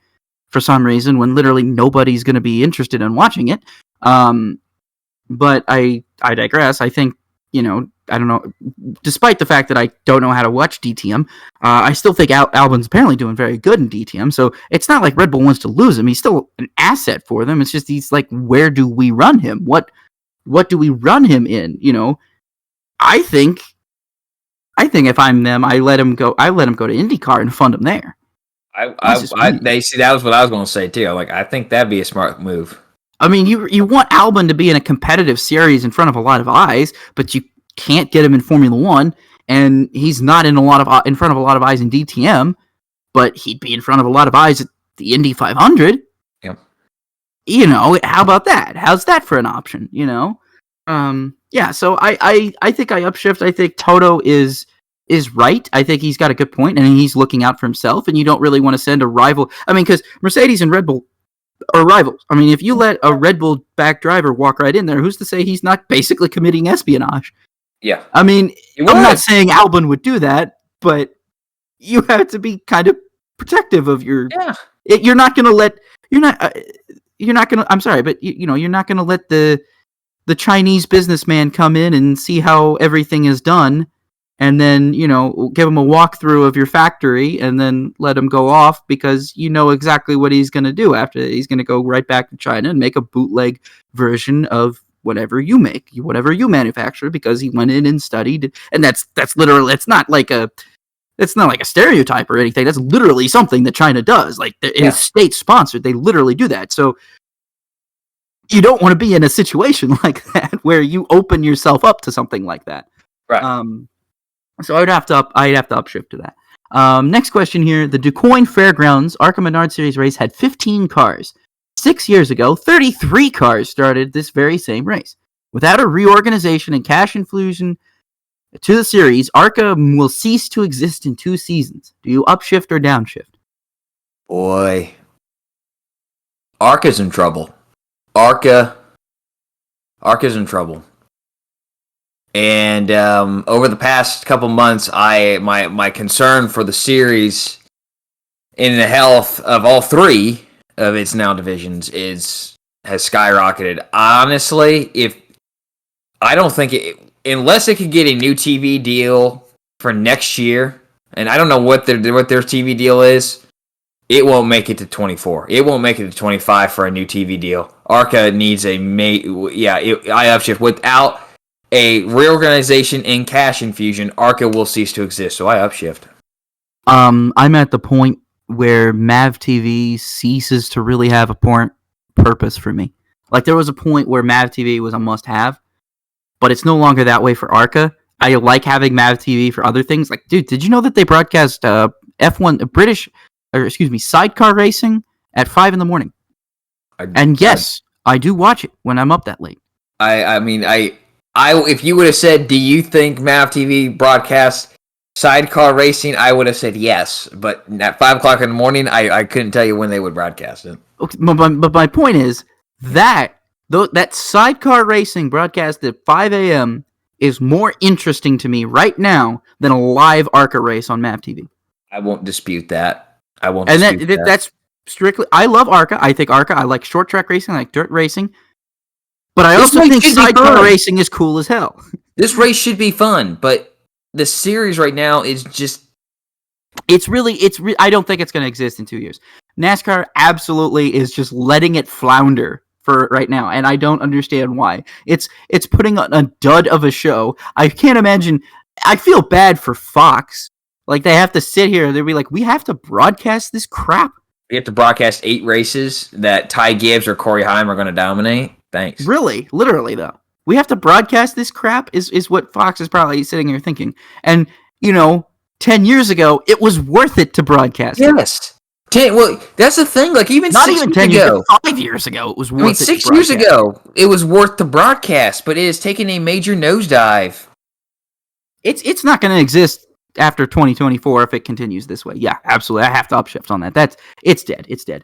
for some reason when literally nobody's going to be interested in watching it. But I digress. I think, I don't know, despite the fact that I don't know how to watch DTM, I still think Albon's apparently doing very good in DTM, so it's not like Red Bull wants to lose him. He's still an asset for them. It's just he's like, where do we run him? What do we run him in? I think if I'm them, I let him go to IndyCar and fund him there. That was what I was going to say too. Like, I think that'd be a smart move. I mean, you want Albon to be in a competitive series in front of a lot of eyes, but you can't get him in Formula One, and he's not in front of a lot of eyes in DTM, but he'd be in front of a lot of eyes at the Indy 500. Yeah. How about that? How's that for an option? Yeah. So I think I upshift. I think Toto is right. I think he's got a good point, and he's looking out for himself. And you don't really want to send a rival. I mean, because Mercedes and Red Bull are rivals. I mean, if you let a Red Bull back driver walk right in there, who's to say he's not basically committing espionage? Yeah. I mean, I'm not saying Albon would do that, but you have to be kind of protective of your. Yeah. You're not going to let. I'm sorry, but you're not going to let the Chinese businessman come in and see how everything is done, and then give him a walkthrough of your factory, and then let him go off because you know exactly what he's going to do after. He's going to go right back to China and make a bootleg version of whatever you make, whatever you manufacture, because he went in and studied, and that's literally, it's not like a stereotype or anything. That's literally something that China does. Like, it's state sponsored. They literally do that. So you don't want to be in a situation like that where you open yourself up to something like that. Right. So I'd have to upshift to that. Next question here. The DuQuoin Fairgrounds ARCA Menard Series race had 15 cars. 6 years ago, 33 cars started this very same race. Without a reorganization and cash infusion to the series, ARCA will cease to exist in 2 seasons. Do you upshift or downshift? Boy. ARCA's in trouble. ARCA's in trouble. And over the past couple months, my concern for the series in the health of all 3 of its now divisions has skyrocketed. Honestly, I don't think unless it could get a new TV deal for next year, and I don't know what their TV deal is, it won't make it to 24. It won't make it to 25 for a new TV deal. ARCA needs I upshift. Without a reorganization and cash infusion, ARCA will cease to exist. So I upshift. I'm at the point where MAV TV ceases to really have a purpose for me. Like, there was a point where MAV TV was a must-have, but it's no longer that way for ARCA. I like having MAV TV for other things. Like, dude, did you know that they broadcast F1 sidecar racing at 5 a.m? And yes, I do watch it when I'm up that late. I mean, if you would have said, do you think MAV TV broadcasts sidecar racing, I would have said yes. But at 5 o'clock in the morning, I couldn't tell you when they would broadcast it. Okay, but my point is that sidecar racing broadcast at 5 a.m. is more interesting to me right now than a live ARCA race on MAV TV. I won't dispute that. That's strictly. I love ARCA. I think ARCA. I like short track racing. I like dirt racing. But I also think sidecar racing is cool as hell. This race should be fun, but the series right now is just I don't think it's going to exist in 2 years. NASCAR absolutely is just letting it flounder for right now, and I don't understand why. It's putting on a dud of a show. I can't imagine. I feel bad for Fox. Like, they have to sit here and they'll be like, we have to broadcast this crap. We have to broadcast 8 races that Ty Gibbs or Corey Heim are going to dominate. Thanks. Really, literally though, we have to broadcast this crap is what Fox is probably sitting here thinking. And 10 years ago, it was worth it to broadcast. Yes. Well, that's the thing. Like, even not 6 even years 10 ago, years, 5 years ago, it was worth it. 6 years ago, it was worth to broadcast, but it has taken a major nosedive. It's not going to exist after 2024 if it continues this way. Yeah, absolutely. I have to upshift on that. It's dead. It's dead.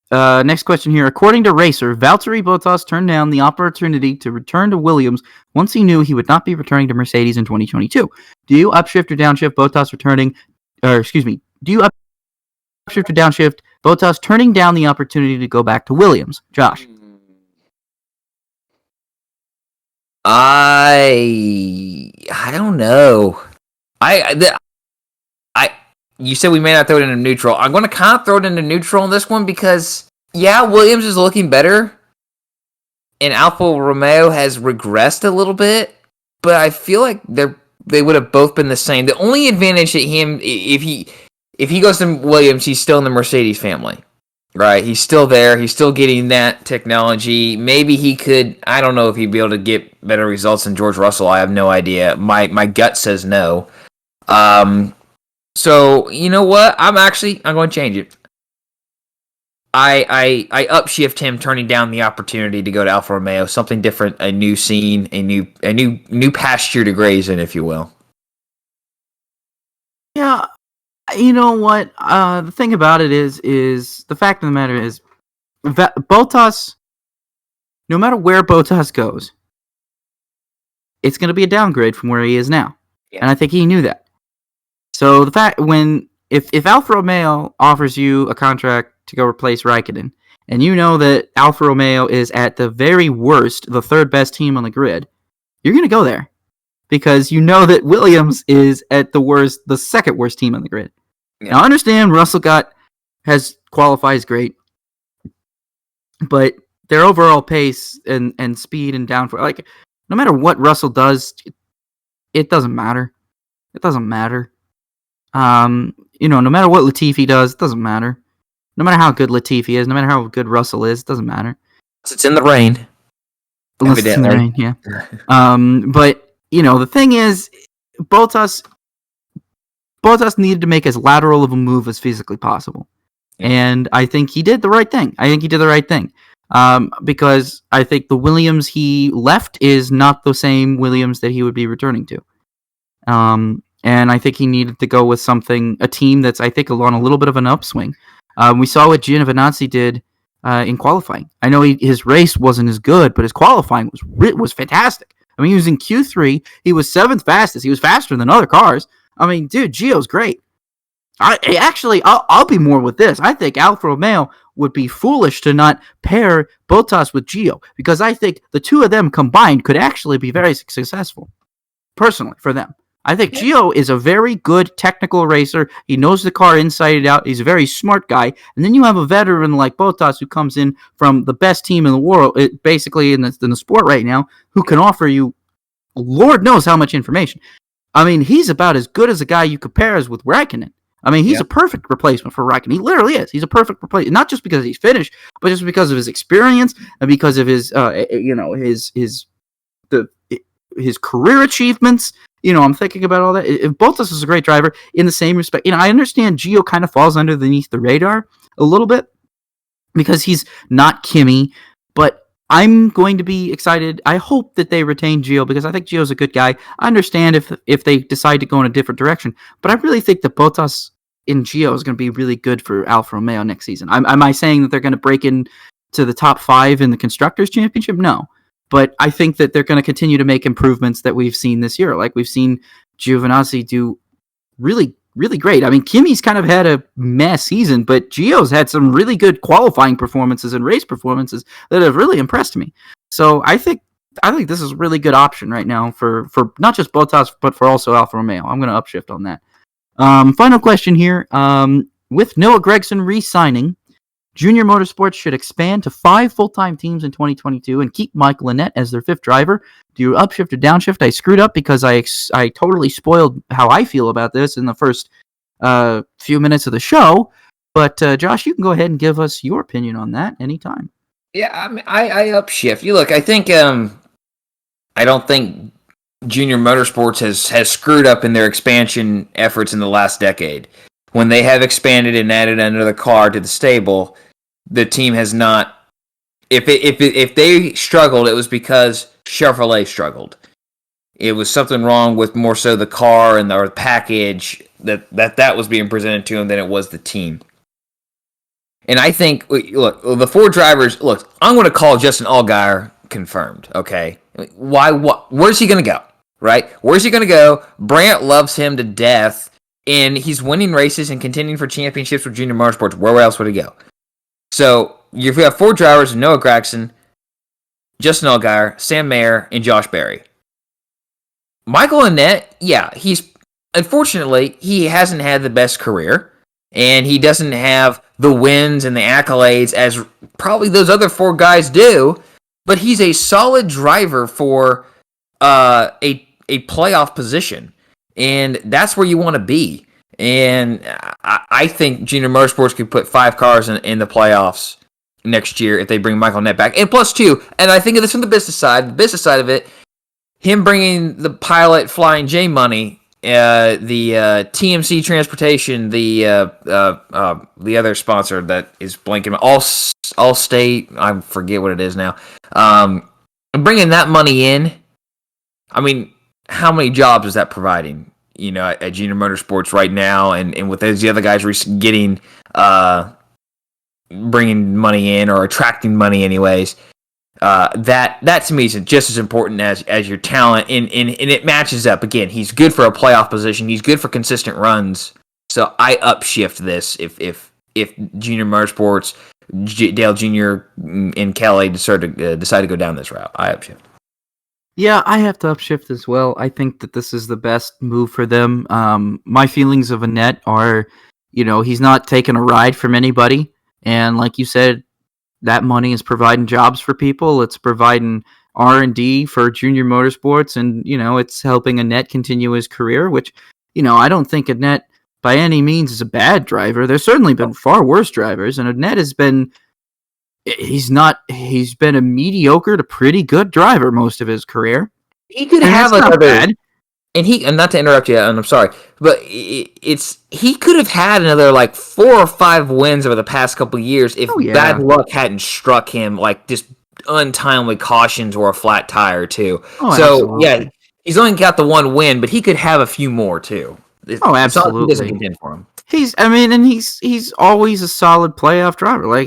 Next question here. According to Racer, Valtteri Bottas turned down the opportunity to return to Williams once he knew he would not be returning to Mercedes in 2022. Do you upshift or downshift Bottas returning? Do you upshift or downshift Bottas turning down the opportunity to go back to Williams? Josh. I don't know. You said we may not throw it into neutral. I'm going to kind of throw it into neutral on this one because, yeah, Williams is looking better, and Alfa Romeo has regressed a little bit, but I feel like they would have both been the same. The only advantage that if he goes to Williams, he's still in the Mercedes family. Right, he's still there. He's still getting that technology. Maybe he could. I don't know if he'd be able to get better results than George Russell. I have no idea. My gut says no. So you know what? I'm going to change it. I upshift him turning down the opportunity to go to Alfa Romeo. Something different, a new scene, a new pasture to graze in, if you will. Yeah. You know what? The thing about it is the fact of the matter is Bottas, no matter where Bottas goes, it's going to be a downgrade from where he is now. Yeah. And I think he knew that. So the fact if Alfa Romeo offers you a contract to go replace Raikkonen, and you know that Alfa Romeo is at the very worst, the third best team on the grid, you're going to go there. Because you know that Williams is at the second worst team on the grid. Yeah. Now, I understand Russell qualifies great, but their overall pace and speed and downforce, like, no matter what Russell does, it doesn't matter. It doesn't matter. No matter what Latifi does, it doesn't matter. No matter how good Latifi is, no matter how good Russell is, it doesn't matter. It's in the rain. It's in the rain, yeah. But the thing is, Bottas needed to make as lateral of a move as physically possible. Yeah. And I think he did the right thing. Because I think the Williams he left is not the same Williams that he would be returning to. And I think he needed to go with a team that's, I think, on a little bit of an upswing. We saw what Giovinazzi did in qualifying. I know his race wasn't as good, but his qualifying was fantastic. I mean, he was in Q3. He was 7th fastest. He was faster than other cars. I mean, dude, Gio's great. I'll be more with this. I think Alfa Romeo would be foolish to not pair Bottas with Gio, because I think the two of them combined could actually be very successful, personally, for them. I think Gio is a very good technical racer. He knows the car inside and out. He's a very smart guy. And then you have a veteran like Bottas who comes in from the best team in the world, basically in the sport right now, who can offer you Lord knows how much information. I mean, he's about as good as a guy you could pair as with Raikkonen. I mean, he's a perfect replacement for Raikkonen. He literally is. He's a perfect replacement, not just because he's finished, but just because of his experience and because of his, his career achievements. I'm thinking about all that. Bottas is a great driver in the same respect. I understand Gio kind of falls underneath the radar a little bit because he's not Kimi, but I'm going to be excited. I hope that they retain Gio because I think Gio's a good guy. I understand if they decide to go in a different direction, but I really think that Bottas in Gio is going to be really good for Alfa Romeo next season. Am I saying that they're going to break into the top 5 in the Constructors' Championship? No. But I think that they're going to continue to make improvements that we've seen this year. Like we've seen Giovinazzi do really, really great. I mean, Kimi's kind of had a mess season, but Gio's had some really good qualifying performances and race performances that have really impressed me. So I think this is a really good option right now for not just Bottas, but for also Alfa Romeo. I'm going to upshift on that. Final question here. With Noah Gragson re-signing, Junior Motorsports should expand to 5 full-time teams in 2022 and keep Michael Annett as their 5th driver. Do you upshift or downshift? I screwed up because I totally spoiled how I feel about this in the first few minutes of the show. But Josh, you can go ahead and give us your opinion on that anytime. Yeah, I mean, I upshift. You look, I think I don't think Junior Motorsports has screwed up in their expansion efforts in the last decade. When they have expanded and added another car to the stable, the team has not. If they struggled, it was because Chevrolet struggled. It was something wrong with more so the car and the package that was being presented to them than it was the team. And I think, look, the 4 drivers. Look, I'm going to call Justin Allgaier confirmed. Okay, why? What? Where's he going to go? Right? Where's he going to go? Brandt loves him to death, and he's winning races and contending for championships with Junior Motorsports. Where else would he go? So you have 4 drivers: Noah Gragson, Justin Allgaier, Sam Mayer, and Josh Berry. Michael Annett, yeah, unfortunately he hasn't had the best career, and he doesn't have the wins and the accolades as probably those other 4 guys do. But he's a solid driver for a playoff position, and that's where you want to be. And I think Junior Motorsports could put 5 cars in the playoffs next year if they bring Michael Annett back. And plus 2, and I think of this from the business side of it, him bringing the Pilot Flying J money, the TMC Transportation, the other sponsor that is blanking, Allstate, I forget what it is now, bringing that money in. I mean, how many jobs is that providing? At Junior Motorsports right now, and with those the other guys getting bringing money in or attracting money anyways. That to me is just as important as your talent, and it matches up. Again, he's good for a playoff position. He's good for consistent runs. So I upshift this if Junior Motorsports, Dale Jr. and Kelly decide to go down this route. I upshift. Yeah, I have to upshift as well. I think that this is the best move for them. My feelings of Annett are, he's not taking a ride from anybody, and like you said, that money is providing jobs for people. It's providing R&D for Junior Motorsports, and it's helping Annett continue his career. Which, I don't think Annett by any means is a bad driver. There's certainly been far worse drivers, and Annett has been. He's been a mediocre to pretty good driver most of his career. He could have another, and not to interrupt you, and I'm sorry, but he could have had another like 4 or 5 wins over the past couple of years if bad luck hadn't struck him, like just untimely cautions or a flat tire too. Yeah, he's only got the 1 win, but he could have a few more too. Absolutely, he doesn't contend for him. He's always a solid playoff driver.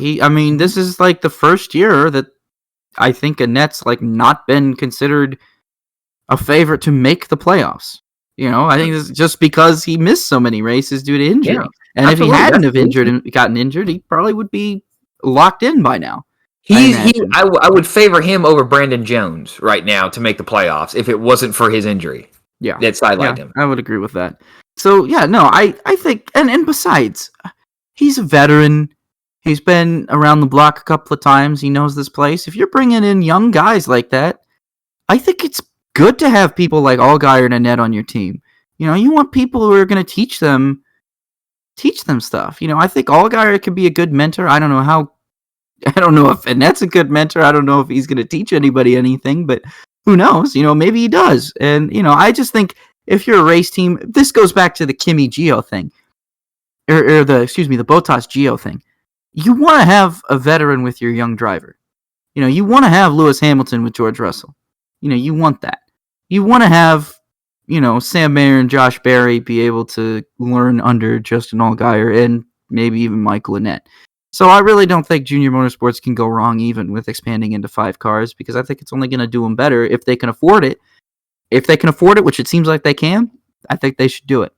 This is like the first year that I think Annett's like not been considered a favorite to make the playoffs. I think it's just because he missed so many races due to injury. Yeah, and if he hadn't have gotten injured, he probably would be locked in by now. I would favor him over Brandon Jones right now to make the playoffs if it wasn't for his injury. Yeah, that sidelined him. I would agree with that. So, yeah, no, I think, and besides, he's a veteran. He's been around the block a couple of times. He knows this place. If you're bringing in young guys like that, I think it's good to have people like Allgaier and Annett on your team. You want people who are going to teach them stuff. I think Allgaier could be a good mentor. I don't know if Annett's a good mentor. I don't know if he's going to teach anybody anything, but who knows? Maybe he does. And, I just think, if you're a race team, this goes back to the Kimi Gio thing, or the Bottas Gio thing. You want to have a veteran with your young driver. You want to have Lewis Hamilton with George Russell. You want that. You want to have, Sam Mayer and Josh Berry be able to learn under Justin Allgaier and maybe even Michael Annett. So I really don't think Junior Motorsports can go wrong even with expanding into 5 cars, because I think it's only going to do them better if they can afford it. If they can afford it, which it seems like they can, I think they should do it.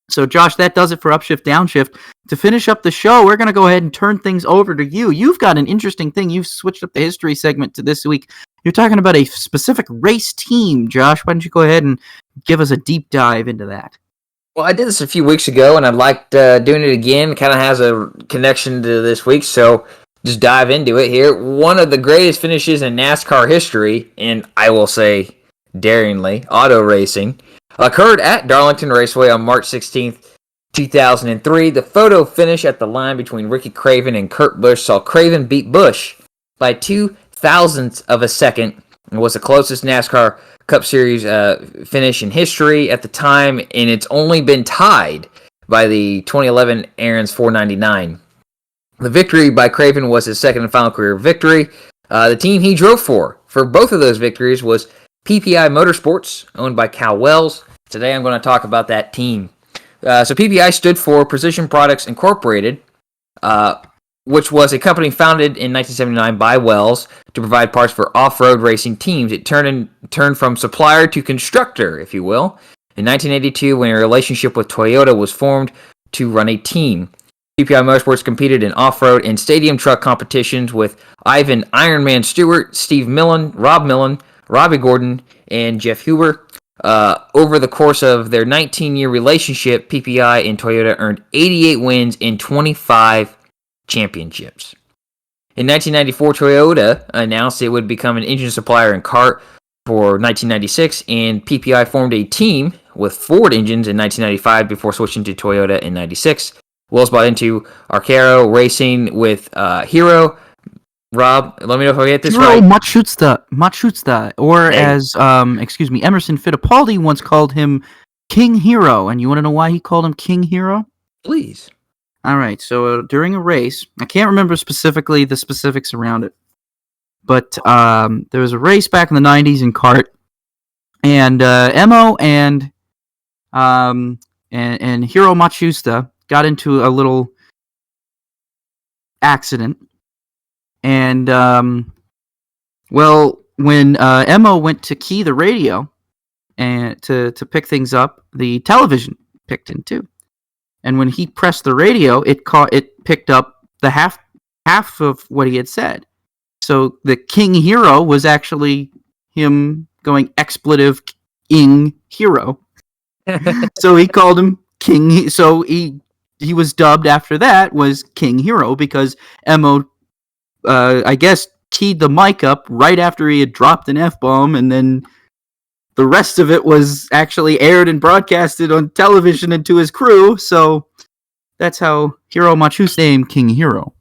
So, Josh, that does it for Upshift, Downshift. To finish up the show, we're going to go ahead and turn things over to you. You've got an interesting thing. You've switched up the history segment to this week. You're talking about a specific race team, Josh. Why don't you go ahead and give us a deep dive into that? Well, I did this a few weeks ago, and I liked doing it again. Kind of has a connection to this week, so just dive into it here. One of the greatest finishes in NASCAR history, and I will say daringly, auto racing, occurred at Darlington Raceway on March 16th, 2003. The photo finish at the line between Ricky Craven and Kurt Busch saw Craven beat Busch by 0.02 of a second, and was the closest NASCAR Cup Series finish in history at the time, and it's only been tied by the 2011 Aaron's 499. The victory by Craven was his second and final career victory. The team he drove for both of those victories was PPI Motorsports, owned by Cal Wells. Today I'm going to talk about that team. So PPI stood for Precision Products Incorporated, which was a company founded in 1979 by Wells to provide parts for off-road racing teams. It turned from supplier to constructor, if you will, in 1982 when a relationship with Toyota was formed to run a team. PPI Motorsports competed in off-road and stadium truck competitions with Ivan Ironman Stewart, Steve Millen, Rob Millen, Robbie Gordon, and Jeff Huber. Over the course of their 19-year relationship, PPI and Toyota earned 88 wins in 25 championships. In 1994, Toyota announced it would become an engine supplier and kart for 1996, and PPI formed a team with Ford engines in 1995 before switching to Toyota in 96. Wells bought into Arcaro Racing with Hiro. Rob, let me know if I get this right. Matsuda, or hey. As Emerson Fittipaldi once called him King Hero, and you want to know why he called him King Hero? Please. All right, so during a race, I can't remember specifically the specifics around it, but there was a race back in the 90s in kart, and Emo and Hiro Matsuda got into a little accident, and when Emo went to key the radio and to pick things up, the television picked in too. And when he pressed the radio, it picked up the half of what he had said. So the King Hero was actually him going expletive-ing hero. So he called him King. So he was dubbed after that was King Hero because Emo, I guess, teed the mic up right after he had dropped an F-bomb, and then the rest of it was actually aired and broadcasted on television and to his crew, so that's how Hiro Matsuda's name King Hero.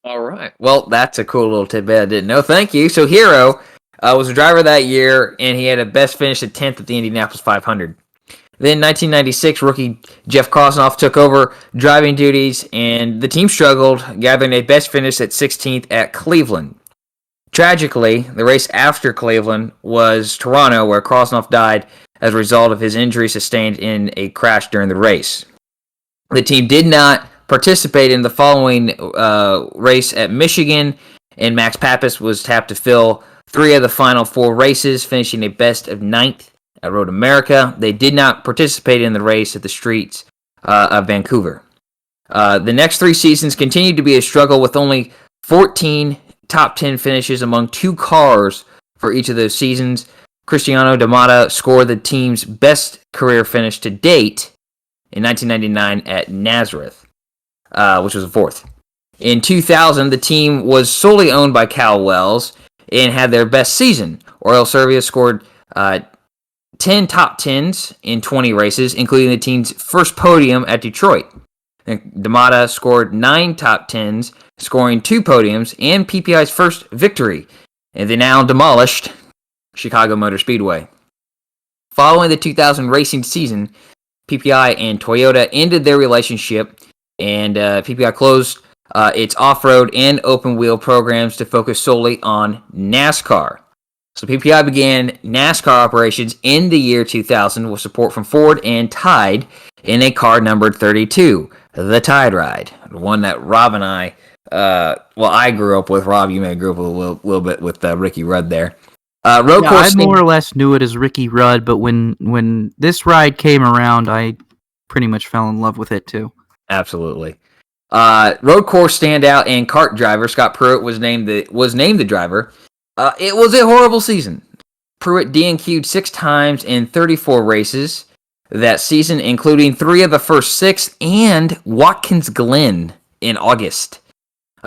All right. Well, that's a cool little tidbit I didn't know. Thank you. So Hiro was a driver that year, and he had a best finish at 10th at the Indianapolis 500. Then 1996, rookie Jeff Kosnoff took over driving duties, and the team struggled, gathering a best finish at 16th at Cleveland. Tragically, the race after Cleveland was Toronto, where Kosnoff died as a result of his injury sustained in a crash during the race. The team did not participate in the following race at Michigan, and Max Pappas was tapped to fill 3 of the final 4 races, finishing a best of 9th at Road America. They did not participate in the race at the streets of Vancouver. The next 3 seasons continued to be a struggle with only 14 top 10 finishes among 2 cars for each of those seasons. Cristiano D'Amata scored the team's best career finish to date in 1999 at Nazareth, which was a 4th. In 2000, the team was solely owned by Cal Wells and had their best season. Oil Serbia scored 10 top 10s in 20 races, including the team's first podium at Detroit. D'Amata scored 9 top 10s, scoring 2 podiums, and PPI's first victory in the now demolished Chicago Motor Speedway. Following the 2000 racing season, PPI and Toyota ended their relationship, and PPI closed its off-road and open-wheel programs to focus solely on NASCAR. So PPI began NASCAR operations in the year 2000 with support from Ford and Tide in a car numbered 32, the Tide Ride, the one that Rob and I, I grew up with. Rob, you may have grew up a little bit with Ricky Rudd there. I more or less knew it as Ricky Rudd, but when this ride came around, I pretty much fell in love with it too. Absolutely. Road course standout and kart driver Scott Pruitt was named the driver. It was a horrible season. Pruitt DNQ'd 6 times in 34 races. that season, including 3 of the first 6 and Watkins Glen in August.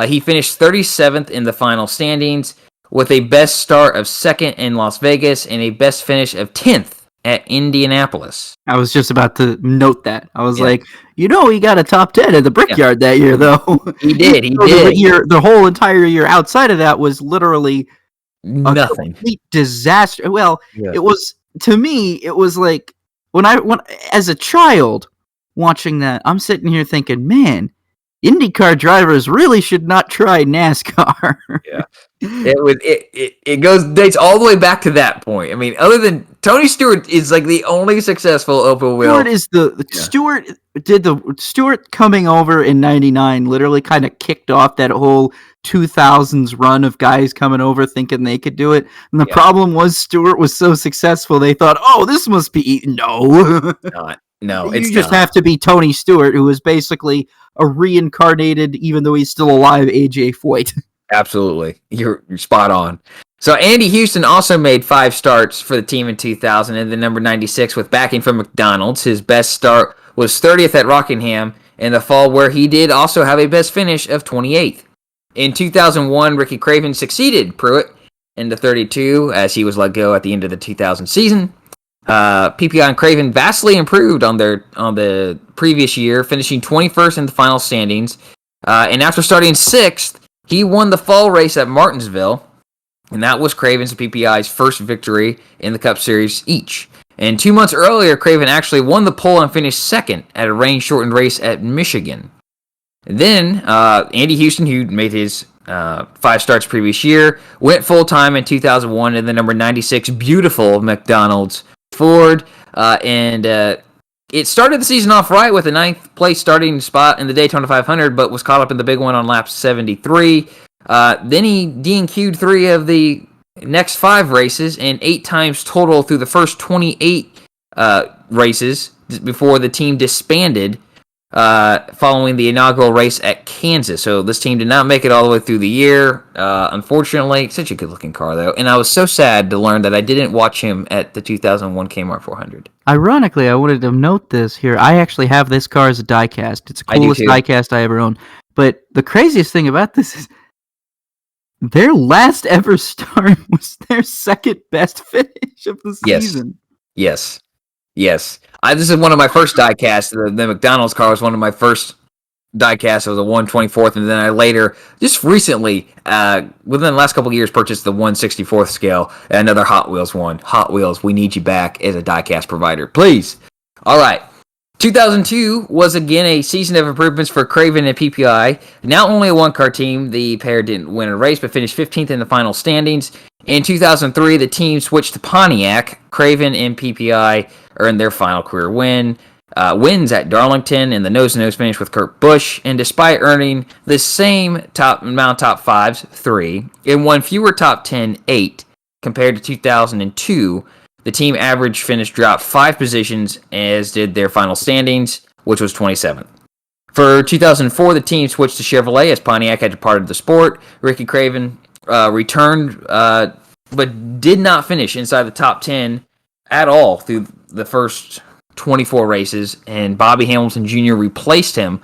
He finished 37th in the final standings with a best start of 2nd in Las Vegas and a best finish of 10th at Indianapolis. I was just about to note that. I was like, he got a top 10 at the Brickyard that year, though. He did. The whole entire year outside of that was literally nothing. A complete disaster. Well, It was, to me, it was like, when as a child watching that, I'm sitting here thinking, man, IndyCar drivers really should not try NASCAR. Yeah. It dates all the way back to that point. I mean, other than Tony Stewart is like the only successful open wheel. Stewart coming over in '99 literally kind of kicked off that whole 2000s run of guys coming over thinking they could do it. And the problem was Stewart was so successful they thought, oh, this must be no. No, you just have to be Tony Stewart, who is basically a reincarnated, even though he's still alive, AJ Foyt. Absolutely. You're spot on. So Andy Houston also made 5 starts for the team in 2000 in the number 96 with backing from McDonald's. His best start was 30th at Rockingham in the fall, where he did also have a best finish of 28th. In 2001, Ricky Craven succeeded Pruitt into 32 as he was let go at the end of the 2000 season. PPI and Craven vastly improved on the previous year, finishing 21st in the final standings. And after starting 6th, he won the fall race at Martinsville, and that was Craven's and PPI's first victory in the Cup Series each. And 2 months earlier, Craven actually won the pole and finished 2nd at a rain-shortened race at Michigan. And then Andy Houston, who made his 5 starts previous year, went full-time in 2001 in the number 96 beautiful McDonald's Ford, and it started the season off right with a 9th place starting spot in the Daytona 500, but was caught up in the big one on lap 73. Then he DNQ'd 3 of the next 5 races and 8 times total through the first 28 races before the team disbanded following the inaugural race at Kansas. So this team did not make it all the way through the year. Unfortunately, such a good-looking car, though. And I was so sad to learn that I didn't watch him at the 2001 Kmart 400. Ironically, I wanted to note this here. I actually have this car as a diecast. It's the coolest diecast I ever owned. But the craziest thing about this is their last ever start was their second best finish of the season. Yes. This is one of my first diecasts. The McDonald's car was one of my first diecasts. It was a 1/24th, and then I later, just recently, within the last couple of years, purchased the 1/64th scale, and another Hot Wheels one. Hot Wheels, we need you back as a diecast provider, please. All right. 2002 was again a season of improvements for Craven and PPI. Now only a one-car team, the pair didn't win a race, but finished 15th in the final standings. In 2003, the team switched to Pontiac. Craven and PPI earned their final career wins at Darlington in the nose-to-nose finish with Kurt Busch. And despite earning the same amount of top 5s, 3, and one fewer top 10, 8, compared to 2002, the team average finish dropped 5 positions, as did their final standings, which was 27th. For 2004, the team switched to Chevrolet as Pontiac had departed the sport. Ricky Craven returned, but did not finish inside the top 10 at all through the first 24 races, and Bobby Hamilton Jr. replaced him.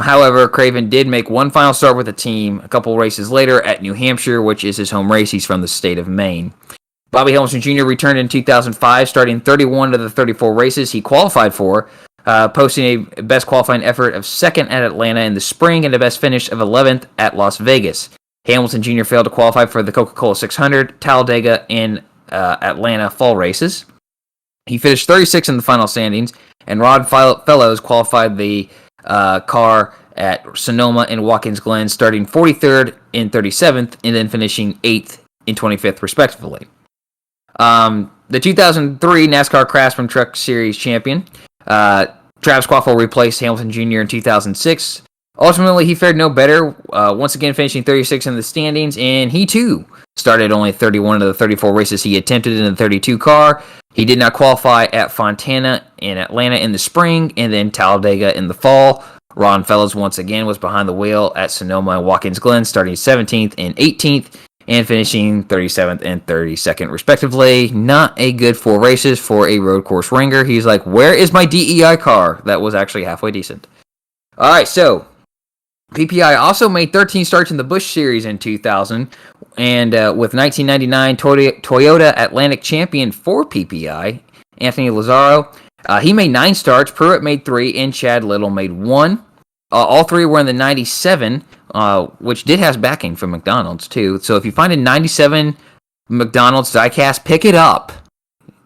However, Craven did make one final start with the team a couple races later at New Hampshire, which is his home race. He's from the state of Maine. Bobby Hamilton Jr. returned in 2005, starting 31 of the 34 races he qualified for, posting a best qualifying effort of 2nd at Atlanta in the spring and a best finish of 11th at Las Vegas. Hamilton Jr. failed to qualify for the Coca-Cola 600, Talladega, and Atlanta fall races. He finished 36th in the final standings, and Rod Fellows qualified the car at Sonoma and Watkins Glen, starting 43rd and 37th, and then finishing 8th and 25th, respectively. The 2003 NASCAR Craftsman Truck Series champion, Travis Quaffle, replaced Hamilton Jr. in 2006. Ultimately, he fared no better, once again finishing 36th in the standings, and he too started only 31 of the 34 races he attempted in the 32 car. He did not qualify at Fontana and Atlanta in the spring, and then Talladega in the fall. Ron Fellows once again was behind the wheel at Sonoma and Watkins Glen, starting 17th and 18th, and finishing 37th and 32nd, respectively. Not a good 4 races for a road course ringer. He's like, where is my DEI car? That was actually halfway decent. All right, so PPI also made 13 starts in the Busch Series in 2000, and with 1999 Toyota Atlantic champion for PPI, Anthony Lazzaro, he made 9 starts, Pruitt made 3, and Chad Little made 1. All 3 were in the 97, which did have backing from McDonald's, too. So if you find a 97 McDonald's diecast, pick it up.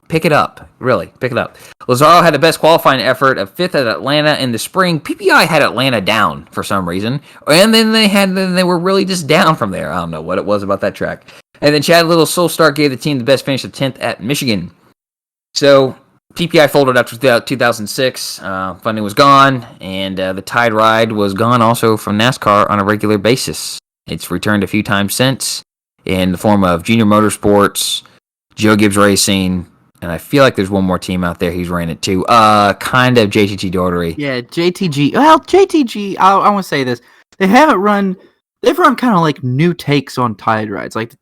Pick it up. Really, pick it up. Lazzaro had the best qualifying effort of 5th at Atlanta in the spring. PPI had Atlanta down for some reason. And then they were really just down from there. I don't know what it was about that track. And then Chad Little's sole start gave the team the best finish of 10th at Michigan. So PPI folded after 2006. Funding was gone, and the Tide Ride was gone also from NASCAR on a regular basis. It's returned a few times since in the form of Junior Motorsports, Joe Gibbs Racing, and I feel like there's one more team out there he's ran it too. Kind of JTG Daughtery. Yeah, JTG. Well, JTG, I want to say this. They've run kind of like new takes on Tide Rides. Like,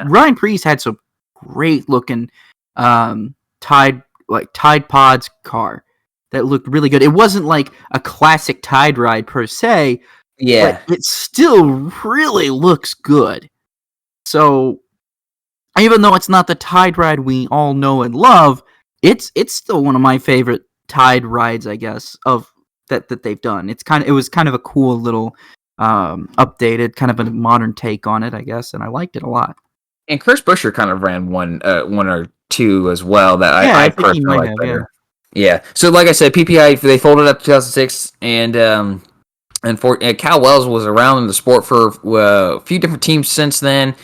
Ryan Preece had some great looking Tide Pods car that looked really good. It wasn't like a classic Tide Ride per se, but it still really looks good. So even though it's not the Tide Ride we all know and love, it's still one of my favorite Tide Rides, I guess, of that they've done. It was kind of a cool little updated, kind of a modern take on it, I guess, and I liked it a lot. And Chris Buescher kind of ran one or two as well that I personally like better. Yeah. So like I said, PPI, they folded up 2006, and Cal Wells was around in the sport for a few different teams since then.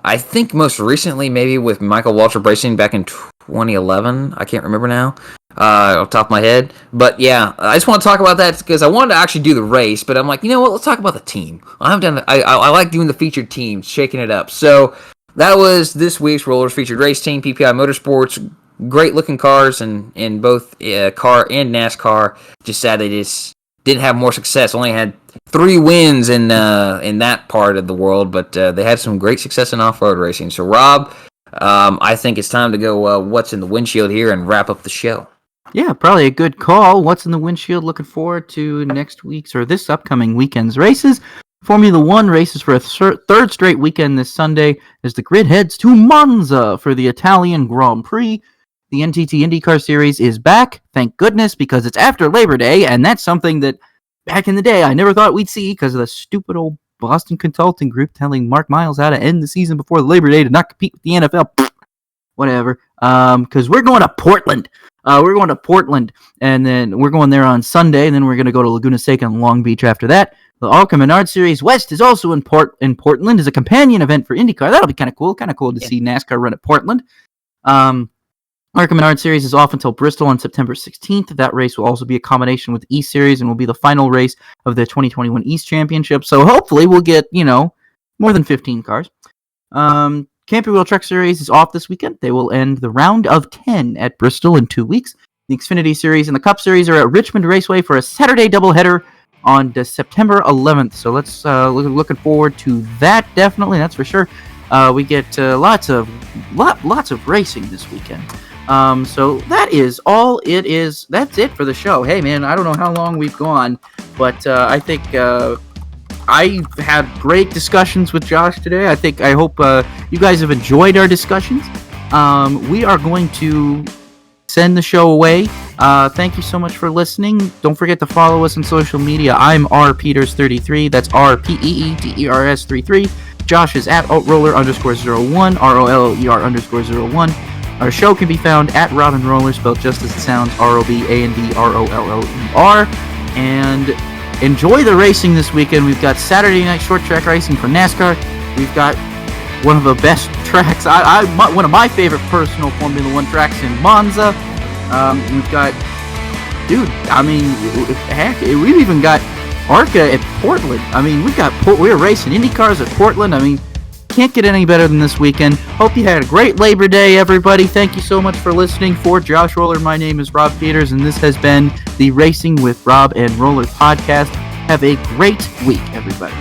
I think most recently maybe with Michael Waltrip Racing back in 2011. I can't remember now off the top of my head. But yeah, I just want to talk about that because I wanted to actually do the race, but I'm like, you know what? Let's talk about the team. I like doing the featured teams, shaking it up. So that was this week's Rollers featured race team, PPI Motorsports. Great looking cars in both car and NASCAR. Just sad they just didn't have more success. Only had 3 wins in that part of the world, but they had some great success in off-road racing. So Rob, I think it's time to go what's in the windshield here and wrap up the show. Yeah, probably a good call. What's in the windshield? Looking forward to next week's or this upcoming weekend's races. Formula One races for a third straight weekend this Sunday as the grid heads to Monza for the Italian Grand Prix. The NTT IndyCar Series is back, thank goodness, because it's after Labor Day, and that's something that back in the day I never thought we'd see because of the stupid old Boston Consulting Group telling Mark Miles how to end the season before Labor Day to not compete with the NFL. Whatever. Because we're going to Portland. And then we're going there on Sunday, and then we're going to go to Laguna Seca and Long Beach after that. The ARCA Menard Series West is also in Portland as a companion event for IndyCar. That'll be kind of cool. Kind of cool to see NASCAR run at Portland. ARCA Menard Series is off until Bristol on September 16th. That race will also be a combination with the East Series and will be the final race of the 2021 East Championship. So hopefully we'll get, more than 15 cars. Camping Wheel Truck Series is off this weekend. They will end the round of 10 at Bristol in 2 weeks. The Xfinity Series and the Cup Series are at Richmond Raceway for a Saturday doubleheader on September 11th. So let's looking forward to that, definitely. That's for sure. We get lots of racing this weekend. So that is all it is. That's it for the show. Hey, man, I don't know how long we've gone, but I think I had great discussions with Josh today. I hope you guys have enjoyed our discussions. We are going to send the show away. Thank you so much for listening. Don't forget to follow us on social media. I'm rpeters33. That's RPEETERS33. Josh is at roller_01, ROLLER_01. Our show can be found at Robin Roller, spelled just as it sounds, ROBANDROLLER. And enjoy the racing this weekend. We've got Saturday night short track racing for NASCAR. We've got one of the best tracks, one of my favorite personal Formula One tracks in Monza. We've got, heck, we've even got ARCA at Portland. We're racing IndyCars at Portland. Can't get any better than this weekend. Hope you had a great Labor Day, everybody. Thank you so much for listening. For Josh Roller, my name is Rob Peters, and this has been the Racing with Rob and Roller podcast. Have a great week, everybody.